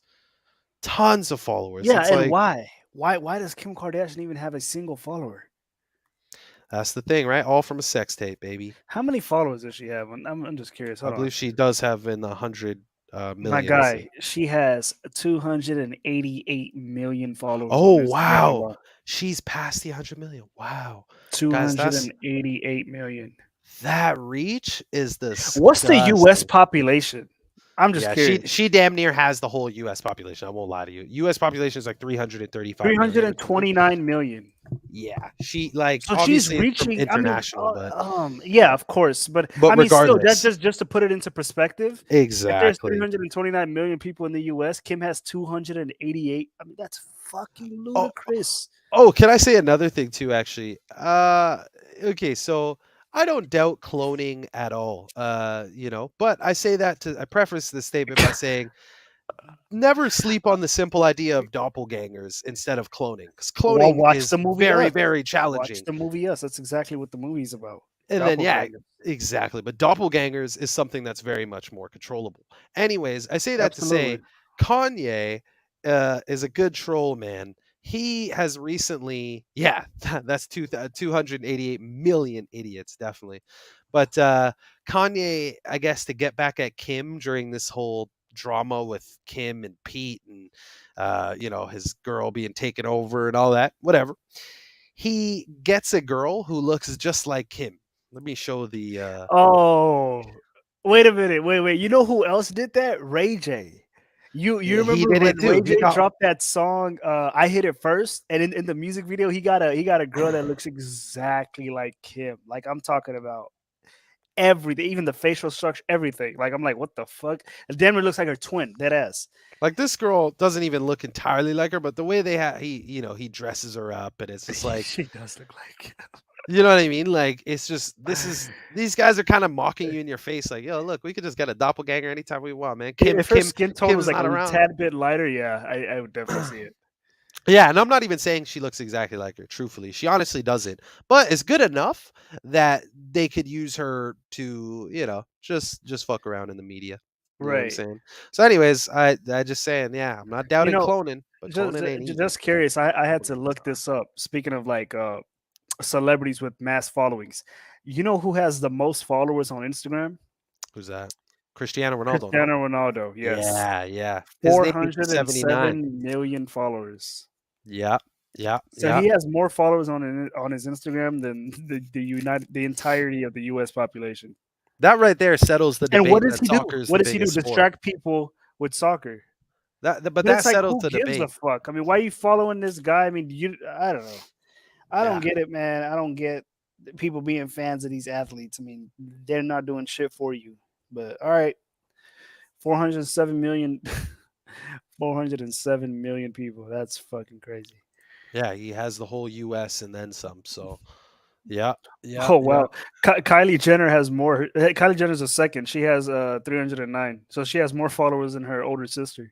tons of followers. Yeah, It's and like why? Why does Kim Kardashian even have a single follower? that's the thing, right? All from a sex tape, baby. How many followers does she have? I'm just curious. I Hold on. believe she does have in the 100 My millions. guy, she has 288 million followers Oh on Instagram wow, alone. she's past the 100 million. Wow, guys, that's 288 million. that reach is What's the US disgusting. population? I'm just Yeah, she curious. she damn near has the whole U.S. population. I won't lie to you. U.S. population is like 335 million or something. 329 million. Yeah, she like So she's obviously it's from reaching. I mean, international, but yeah, of course, but I mean, still, that's regardless, just to put it into perspective. If there's exactly. 329 million people in the U.S., Kim has 288. I mean, that's fucking Oh, ludicrous. oh, can I say another thing too? Actually, okay, so I don't doubt cloning at all. But I preface this statement by saying never sleep on the simple idea of doppelgangers instead of cloning, because Well, cloning watch is the movie very, Us. very Watch challenging. the movie Us. That's exactly what the movie's about. And then, yeah, Doppelganger. exactly. But doppelgangers is something that's very much more controllable. Anyways, I say that to say Absolutely. Kanye is a good troll, man. He has recently, yeah, that's 288 million idiots, definitely. But Kanye, I guess, to get back at Kim during this whole drama with Kim and Pete and, his girl being taken over and all that, whatever. He gets a girl who looks just like Kim. Let me show the Oh, wait a minute. Wait. You know who else did that? Ray J. You yeah, he remember did when it too. Ray He J got dropped that song I Hit It First, and in the music video he got a girl that looks exactly like Kim. Like I'm talking about everything, even the facial structure, everything. Like I'm like, what the fuck? And damn it looks like her twin, dead ass. like this girl doesn't even look entirely like her, but the way he dresses her up, and it's just like, She does look like you know what I mean? Like it's just these guys are kind of mocking you in your face, like, yo, look, we could just get a doppelganger anytime we want, man. Kim if her Kim skin tone Kim was is like not a around. tad bit lighter, yeah, I would definitely see it. Yeah, and I'm not even saying she looks exactly like her, truthfully. She honestly doesn't. But it's good enough that they could use her to, just fuck around in the media. You know what I'm Right. saying? So anyways, I just saying, yeah, I'm not You doubting know, cloning, but cloning ain't easy. just curious. I had to look this up. Speaking of like celebrities with mass followings, you know who has the most followers on Instagram? Who's that? Cristiano Ronaldo, no? Cristiano Ronaldo. Yes, Yeah, yeah. His name equals 79. 407 million followers. Yeah, yeah, So yeah. he has more followers on his Instagram than the entirety of the U.S. population. That right there settles the And what debate does that he do? soccer is What the does he do? biggest sport. Distract people with soccer. But But that it's like, settles who the gives a debate. fuck? I mean, why are you following this guy? I mean, I don't know. I don't Yeah. get it, man. I don't get people being fans of these athletes. I mean, they're not doing shit for you. But all right, 407 million, 407 million people. That's fucking crazy. Yeah, he has the whole US and then some, so Yeah, yeah, Oh yeah. wow, Kylie Jenner has more. Kylie Jenner's a second. She has 309, so she has more followers than her older sister.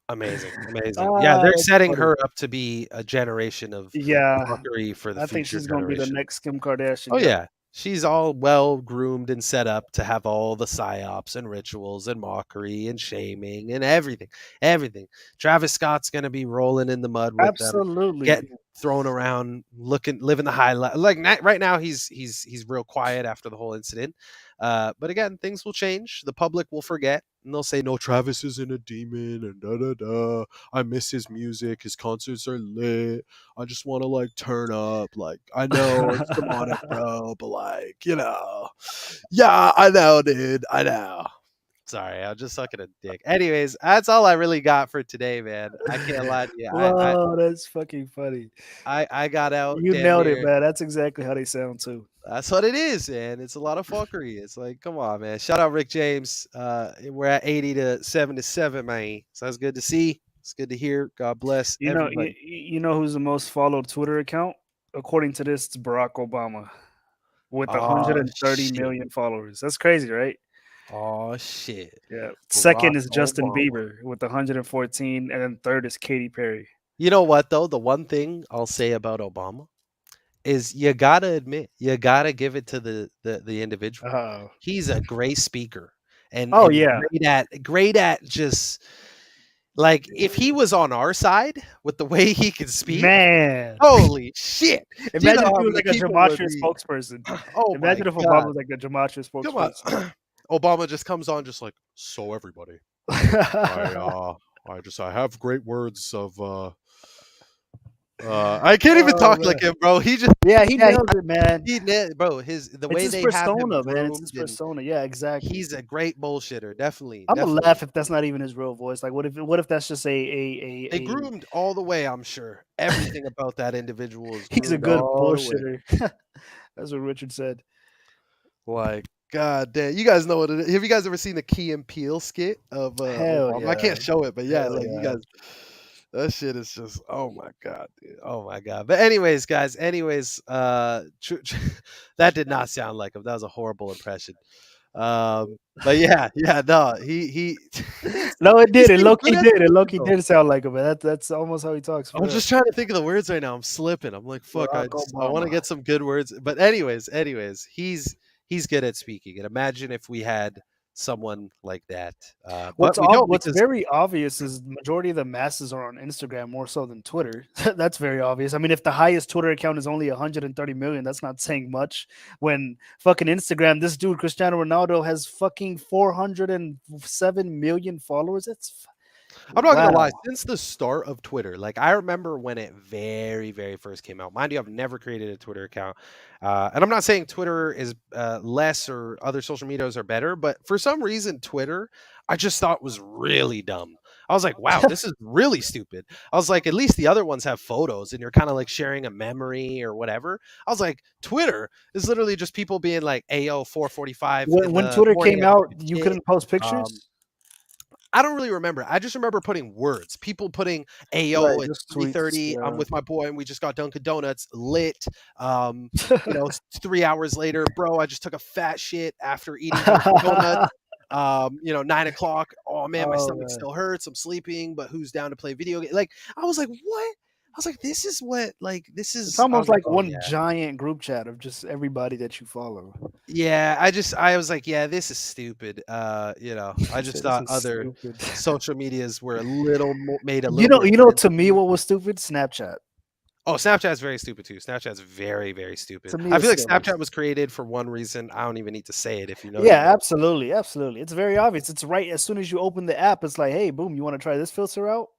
Amazing, amazing. Yeah, Ah, they're that's setting funny. her up to be a generation of Yeah, fuckery for the I think future she's gonna be the generation. next Kim Kardashian. Oh Yep. yeah, she's all well groomed and set up to have all the psyops and rituals and mockery and shaming and everything, everything. Travis Scott's gonna be rolling in the mud with them, Absolutely. getting thrown around, living the high life. Like right now, he's real quiet after the whole incident. But again, things will change. The public will forget, and they'll say, "No, Travis isn't a demon," and da da da. I miss his music. His concerts are lit. I just want to like turn up. Like, I know it's demonic, bro, but like, yeah, I know, dude. I know. Sorry, I'm just sucking a dick. Anyways, that's all I really got for today, man. I can't lie to you. Whoa, that's fucking funny. I got out You damn nailed it, near. man. That's exactly how they sound too. That's what it is, man. It's a lot of fuckery. It's like, come on, man. Shout out Rick James. We're at 80 to 77, man. So that's good to see. It's good to hear. God bless everybody. You know who's the most followed Twitter account? According to this, it's Barack Obama with Oh 130 shit. million followers. That's crazy, right? Oh shit. Yeah. Barack Second is Justin Obama. Bieber with 114, and then third is Katy Perry. You know what though? The one thing I'll say about Obama is you gotta admit, you gotta give it to the individual. Oh. He's a great speaker Oh and yeah, great at just like if he was on our side with the way he can speak, man. holy shit. Do you know Imagine if how he was many like a people would Gematria be spokesperson. oh my Imagine if Obama god. was like a Gematria Come on. spokesperson. Obama just comes on just like, so everybody. I have great words of I can't even Oh talk man. like him, bro. He just Yeah, he nails it, man. bro, the It's way his they have him persona, man. It's his groomed and persona. Yeah, exactly. he's a great bullshitter. Definitely, I'm gonna definitely. laugh if that's not even his real voice. Like, what if that's just They a groomed all the way, I'm sure. Everything about that individual is he's a groomed good all the way. bullshitter. That's what Richard said. Like, god damn. You guys know what it is. Have you guys ever seen the Key and Peele skit of Hell Obama? I yeah. can't show it, but yeah, Hell like you yeah. guys that shit is just oh my god, dude. Oh my god. But anyways, guys, that did not sound like him. That was a horrible impression. But yeah, no, he No, it he did. It seemed Loki good at did. It doing it Loki though. did sound like him, man. That's almost how he talks for I'm real. just trying to think of the words right now. I'm slipping. I'm like, fuck. Barack I want to Obama. get some good words. But anyways, he's good at speaking. And imagine if we had someone like that. But we don't What's because very obvious is the majority of the masses are on Instagram more so than Twitter. That's very obvious. I mean, if the highest Twitter account is only 130 million, that's not saying much. When fucking Instagram, this dude Cristiano Ronaldo has fucking 407 million followers. I'm not gonna Wow. lie. Since the start of Twitter, like I remember when it very, very first came out. Mind you, I've never created a Twitter account, and I'm not saying Twitter is less or other social medias are better, but for some reason, Twitter I just thought was really dumb. I was like, wow, this is really stupid. I was like, at least the other ones have photos and you're kind of like sharing a memory or whatever. I was like, Twitter is literally just people being like, "Ayo, 4:45 in When the Twitter morning, came I have to out, do you shit." couldn't post Um, pictures. I don't really remember. I just remember putting words. People putting Right, "Ayo, it's just tweets. 3:30. I'm Yeah. with my boy and we just got Dunkin' Donuts lit." Um, 3 hours later, bro, I just took a fat shit after eating Dunkin' Donuts. 9 o'clock. Oh man, my Oh stomach man. still hurts. I'm sleeping, but who's down to play video game? Like, I was like, what? I was like, this is what like this It's is. I almost was like, like oh one yeah. giant group chat of just everybody that you follow. Yeah, I was like, yeah, this is stupid. I just This thought is other stupid. social medias were a little made a You little know, more you know, sense to to me, me. what was stupid? Snapchat. Oh, Snapchat's very stupid too. Snapchat's very, very stupid. To me, I it feel like still is. Snapchat was created for one reason. I don't even need to say it. If you know, you Yeah, know. absolutely, absolutely. It's very obvious. It's right as soon as you open the app. It's like, hey, boom, you want to try this filter out?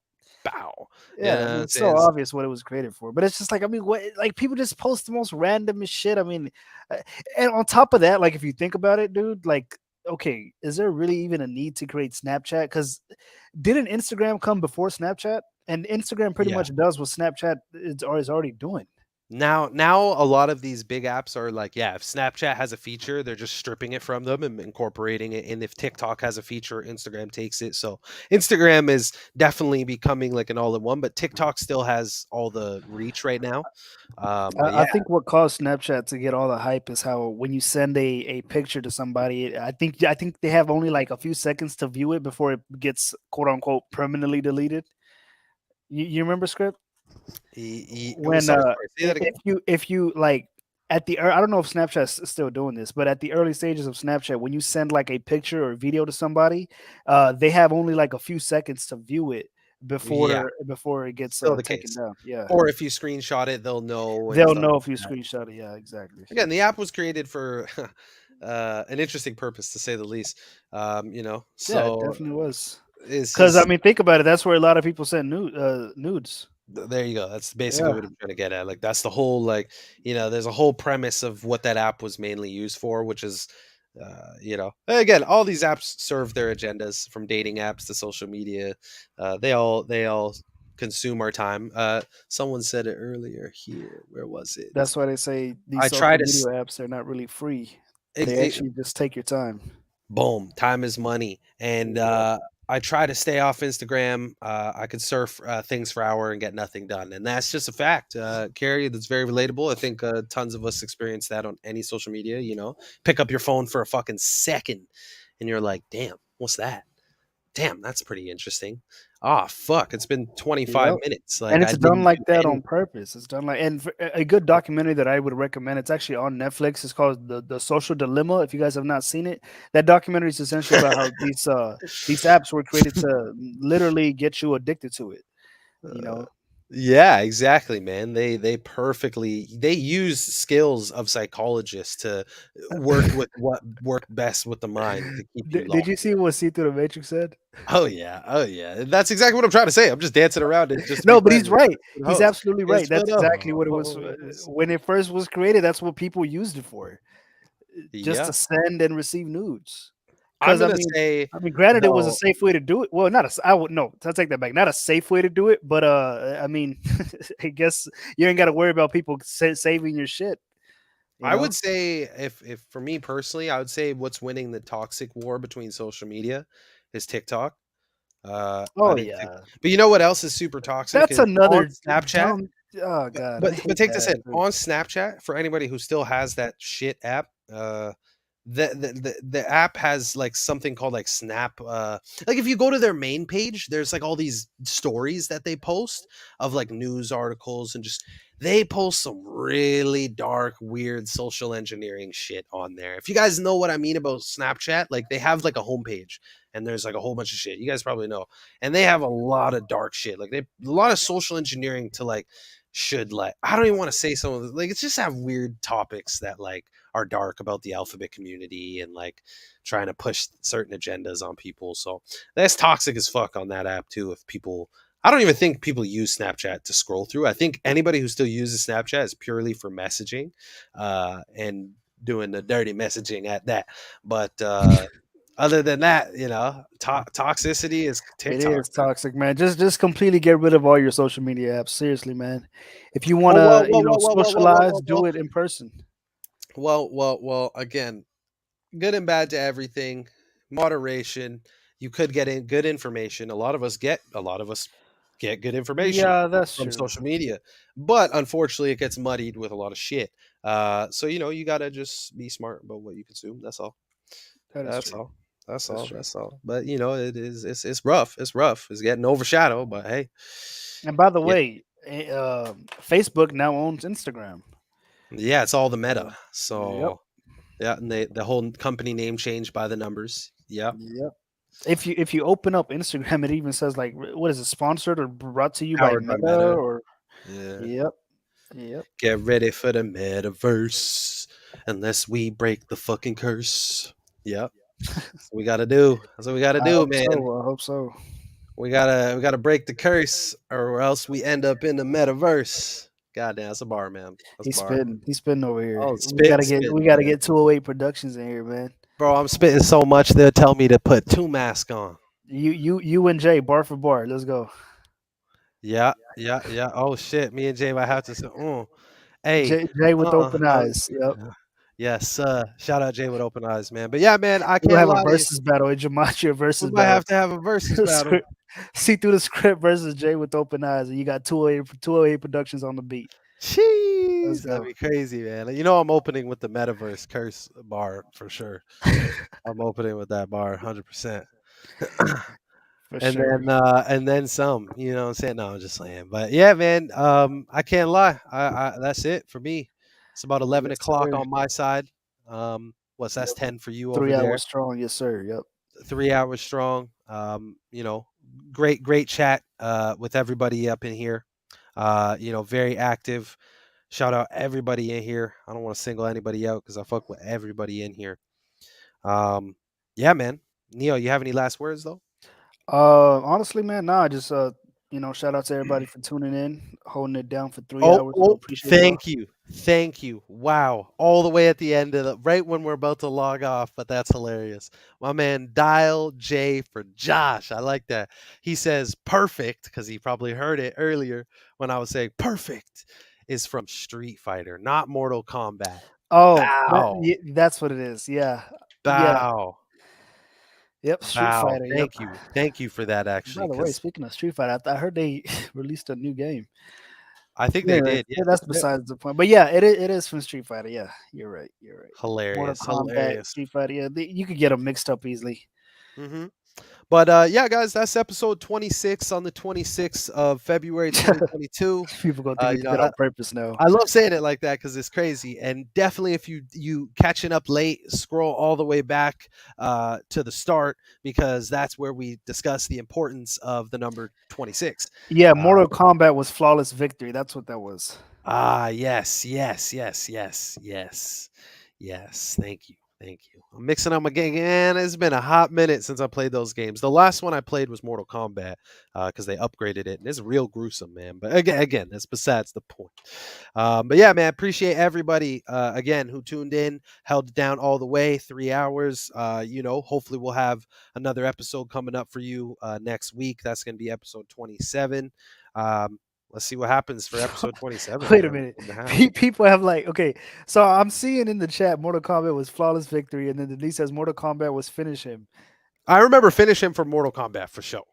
Bow. You Yeah, know I what mean, I'm it's so saying? obvious what it was created for. But it's just like, I mean, what? Like people just post the most random shit. I mean, uh, and on top of that, like if you think about it, dude, like, okay, is there really even a need to create Snapchat? Because didn't Instagram come before Snapchat? And Instagram pretty Yeah. much does what Snapchat is already doing. Now a lot of these big apps are like, yeah, if Snapchat has a feature, they're just stripping it from them and incorporating it. And if TikTok has a feature, Instagram takes it. So Instagram is definitely becoming like an all-in-one, but TikTok still has all the reach right now. But I yeah, think what caused Snapchat to get all the hype is how when you send a picture to somebody, I think they have only like a few seconds to view it before it gets quote unquote permanently deleted. You remember script when sorry, say that again. if you like at the I don't know if Snapchat's still doing this, but at the early stages of Snapchat, when you send like a picture or video to somebody, they have only like a few seconds to view it Yeah, before it gets still the taken case. down. Yeah, Or if you screenshot it, they'll know and they'll stuff know like if you that. screenshot it. Yeah, exactly. Again, the app was created for an interesting purpose, to say the least. Yeah, it So definitely was. it's Because I just mean, think about it. That's where a lot of people send nudes. there you go. That's basically Yeah, what I'm trying to get at. Like that's the whole like there's a whole premise of what that app was mainly used for, which is again, all these apps serve their agendas, from dating apps to social media. They all consume our time. Someone said it earlier here. Where was it? that's why they say these I try social to media apps are not really free. ex- They ex- actually just take your time. boom, time is money. And Yep. I try to stay off Instagram. I could surf things for hour and get nothing done, and that's just a fact. Carrie, that's very relatable. I think tons of us experience that on any social media. Pick up your phone for a fucking second and you're like, damn, what's that? Damn, that's pretty interesting. Ah, fuck, it's been 25 Yep. minutes. Like And I it's done didn't like do that any. on purpose. It's done like, and a good documentary that I would recommend. It's actually on Netflix. It's called the Social Dilemma. If you guys have not seen it, that documentary is essentially about how these apps were created to literally get you addicted to it. You know, Yeah, exactly, man. They use skills of psychologists to work with what work best with the mind to keep you Did locked you in. see what See Through the Matrix said? Oh yeah, oh yeah. That's exactly what I'm trying to say. I'm just dancing around it just to be No, but he's friendly. right. It's for the He's host. absolutely It's right. for That's the exactly what it was host. when it first was created. That's what people used it for, just to Yeah, send and receive nudes. I'm Because gonna say granted, it was a though. safe way to do it. Well, not a. I would no. I take that back. Not a safe way to do it, but I mean, I guess you ain't got to worry about people saving your shit. You I would know? say if for me personally, I would say what's winning the toxic war between social media is TikTok. I Oh think Tik yeah, but you know what else is super toxic that's is on another Snapchat. dumb. Oh god, I But hate take this that. in, on Snapchat, for anybody who still has that shit app, the app has like something called like Snap. Like if you go to their main page, there's like all these stories that they post of like news articles and just they post some really dark, weird social engineering shit on there. If you guys know what I mean about Snapchat, like they have like a homepage and there's like a whole bunch of shit. You guys probably know. And they have a lot of dark shit. Like they a lot of social engineering to like should like I don't even want to say some of the, like it's just have weird topics that like are dark about the alphabet community and like trying to push certain agendas on people. So that's toxic as fuck on that app too. If people, I don't even think people use Snapchat to scroll through. I think anybody who still uses Snapchat is purely for messaging, and doing the dirty messaging at that. But other than that, toxicity is It TikTok. is toxic, man. Just completely get rid of all your social media apps. Seriously, man. If you Whoa, whoa, wanna, whoa, whoa, whoa, whoa, whoa, whoa, socialize, whoa, whoa. do it in person. Well. Again, good and bad to everything. Moderation. You could get in good information. A lot of us get good information Yeah, that's from true. social media, but unfortunately, it gets muddied with a lot of shit. So you gotta just be smart about what you consume. That's all. That is That's true. all. That's That's all. true. That's all. But it's rough. It's rough. It's getting overshadowed. But hey, And by the yeah, way, Facebook now owns Instagram. yeah, it's all the So, meta. yep, So yeah, and the whole company name changed by the numbers. Yeah, yep. If you open up Instagram, it even says like, what is it, sponsored or brought to you by powered by Meta Meta. or Yeah. yep, yep. Get ready for the metaverse. Unless we break the fucking curse. Yep. That's what we gotta do. That's what we gotta I do, hope man. so. I hope so. We gotta break the curse, or else we end up in the metaverse. God damn, that's a bar, man. That's a He's bar. spitting. He's spitting over here. Oh, We gotta get spitting, we gotta man. get 208 Productions in here, man. Bro, I'm spitting so much they'll tell me to put two masks on. You and Jay, bar for bar. Let's go. Yeah. Oh shit. Me and Jay might have to say, Hey, Jay with open no, eyes. Yep. yes, shout out Jay with open eyes, man. But yeah, man, I We'll can't have a lie to you. versus battle, a Gematria We versus might battle. have to have a versus battle. See through the script versus Jay with open eyes, and you got 208 Productions on the beat. Let's Jeez, that'd go. be crazy, man. You know, I'm opening with the metaverse curse bar for sure. I'm opening with that bar 100%. For sure. And then some, you know what I'm saying? No, I'm just saying. But yeah, man, I can't lie. I that's it for me. It's about 11 Yes, o'clock sir. on my side. What's that's Yep. 10 for you over 3 there. hours strong. Yes, sir. Yep. 3 hours strong. You know, great chat with everybody up in here. You know, very active. Shout out everybody in here. I don't want to single anybody out because I fuck with everybody in here. Yeah, man. Neo, you have any last words though? Honestly, man, nah, just shout out to everybody for tuning in, holding it down for 3 hours. Oh, Appreciate y'all. thank you. Thank you. Wow. All the way at the end of the right when we're about to log off, but that's hilarious. My man Dial J for Josh. I like that. He says perfect because he probably heard it earlier when I was saying perfect is from Street Fighter, not Mortal Kombat. Oh, Bow. that's what it is. Yeah, yeah. Bow. Yep. Street Bow. Fighter. Yep. Thank you. Thank you for that By actually, the way, because speaking of Street Fighter, I heard they released a new game. I think they Anyways, did. Yeah. that's Yeah. besides the point. But yeah, it is from Street Fighter. Yeah, you're right. You're right. Mortal Hilarious. Kombat, Hilarious. Street Fighter. Yeah, you could get them mixed up easily. Hmm. But yeah, guys, that's episode 26 on the 26th of February 2022. People gonna think we You did know, it on purpose now. I love saying it like that because it's crazy. And definitely, if you catching up late, scroll all the way back to the start because that's where we discuss the importance of the number 26. Yeah, Uh, Mortal Kombat was flawless victory. That's what that was. yes, yes, yes, yes, yes, yes. Thank you. Thank you. I'm mixing them again. And it's been a hot minute since I played those games. The last one I played was Mortal Kombat because they upgraded it, and it's real gruesome, man. But again, that's besides the point. But yeah, man, appreciate everybody again who tuned in, held it down all the way, 3 hours. You know, hopefully we'll have another episode coming up for you next week. That's going to be episode 27. Um, let's see what happens for episode 27, Wait a man. minute. What's gonna happen? People have like, okay, so I'm seeing in the chat Mortal Kombat was flawless victory, and then Denise says Mortal Kombat was finish him. I remember finish him for Mortal Kombat for sure.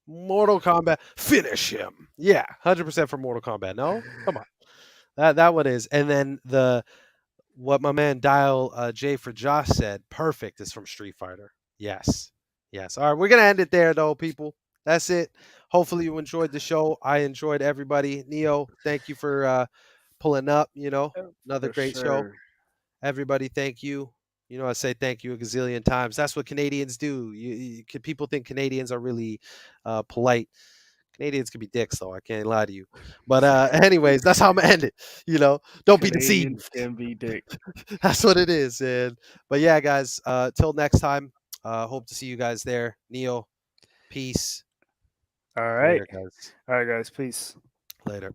Mortal Kombat, finish him. Yeah, 100% for Mortal Kombat. No, come on, that one is. And then what my man Dial J for Josh said, perfect is from Street Fighter. Yes, yes. All right, we're gonna end it there though, people. That's it. Hopefully you enjoyed the show. I enjoyed everybody. Neo, thank you for pulling up. You know, another For great show. sure. Everybody, thank you. You know, I say thank you a gazillion times. That's what Canadians do. People think Canadians are really polite. Canadians can be dicks, though. I can't lie to you. But anyways, that's how I'm gonna end it. You know, don't be Canadians deceived. can be dick. That's what it is. And but yeah, guys. Till next time. Hope to see you guys there. Neo, peace. All right. Later, guys. All right, guys. Peace. Later.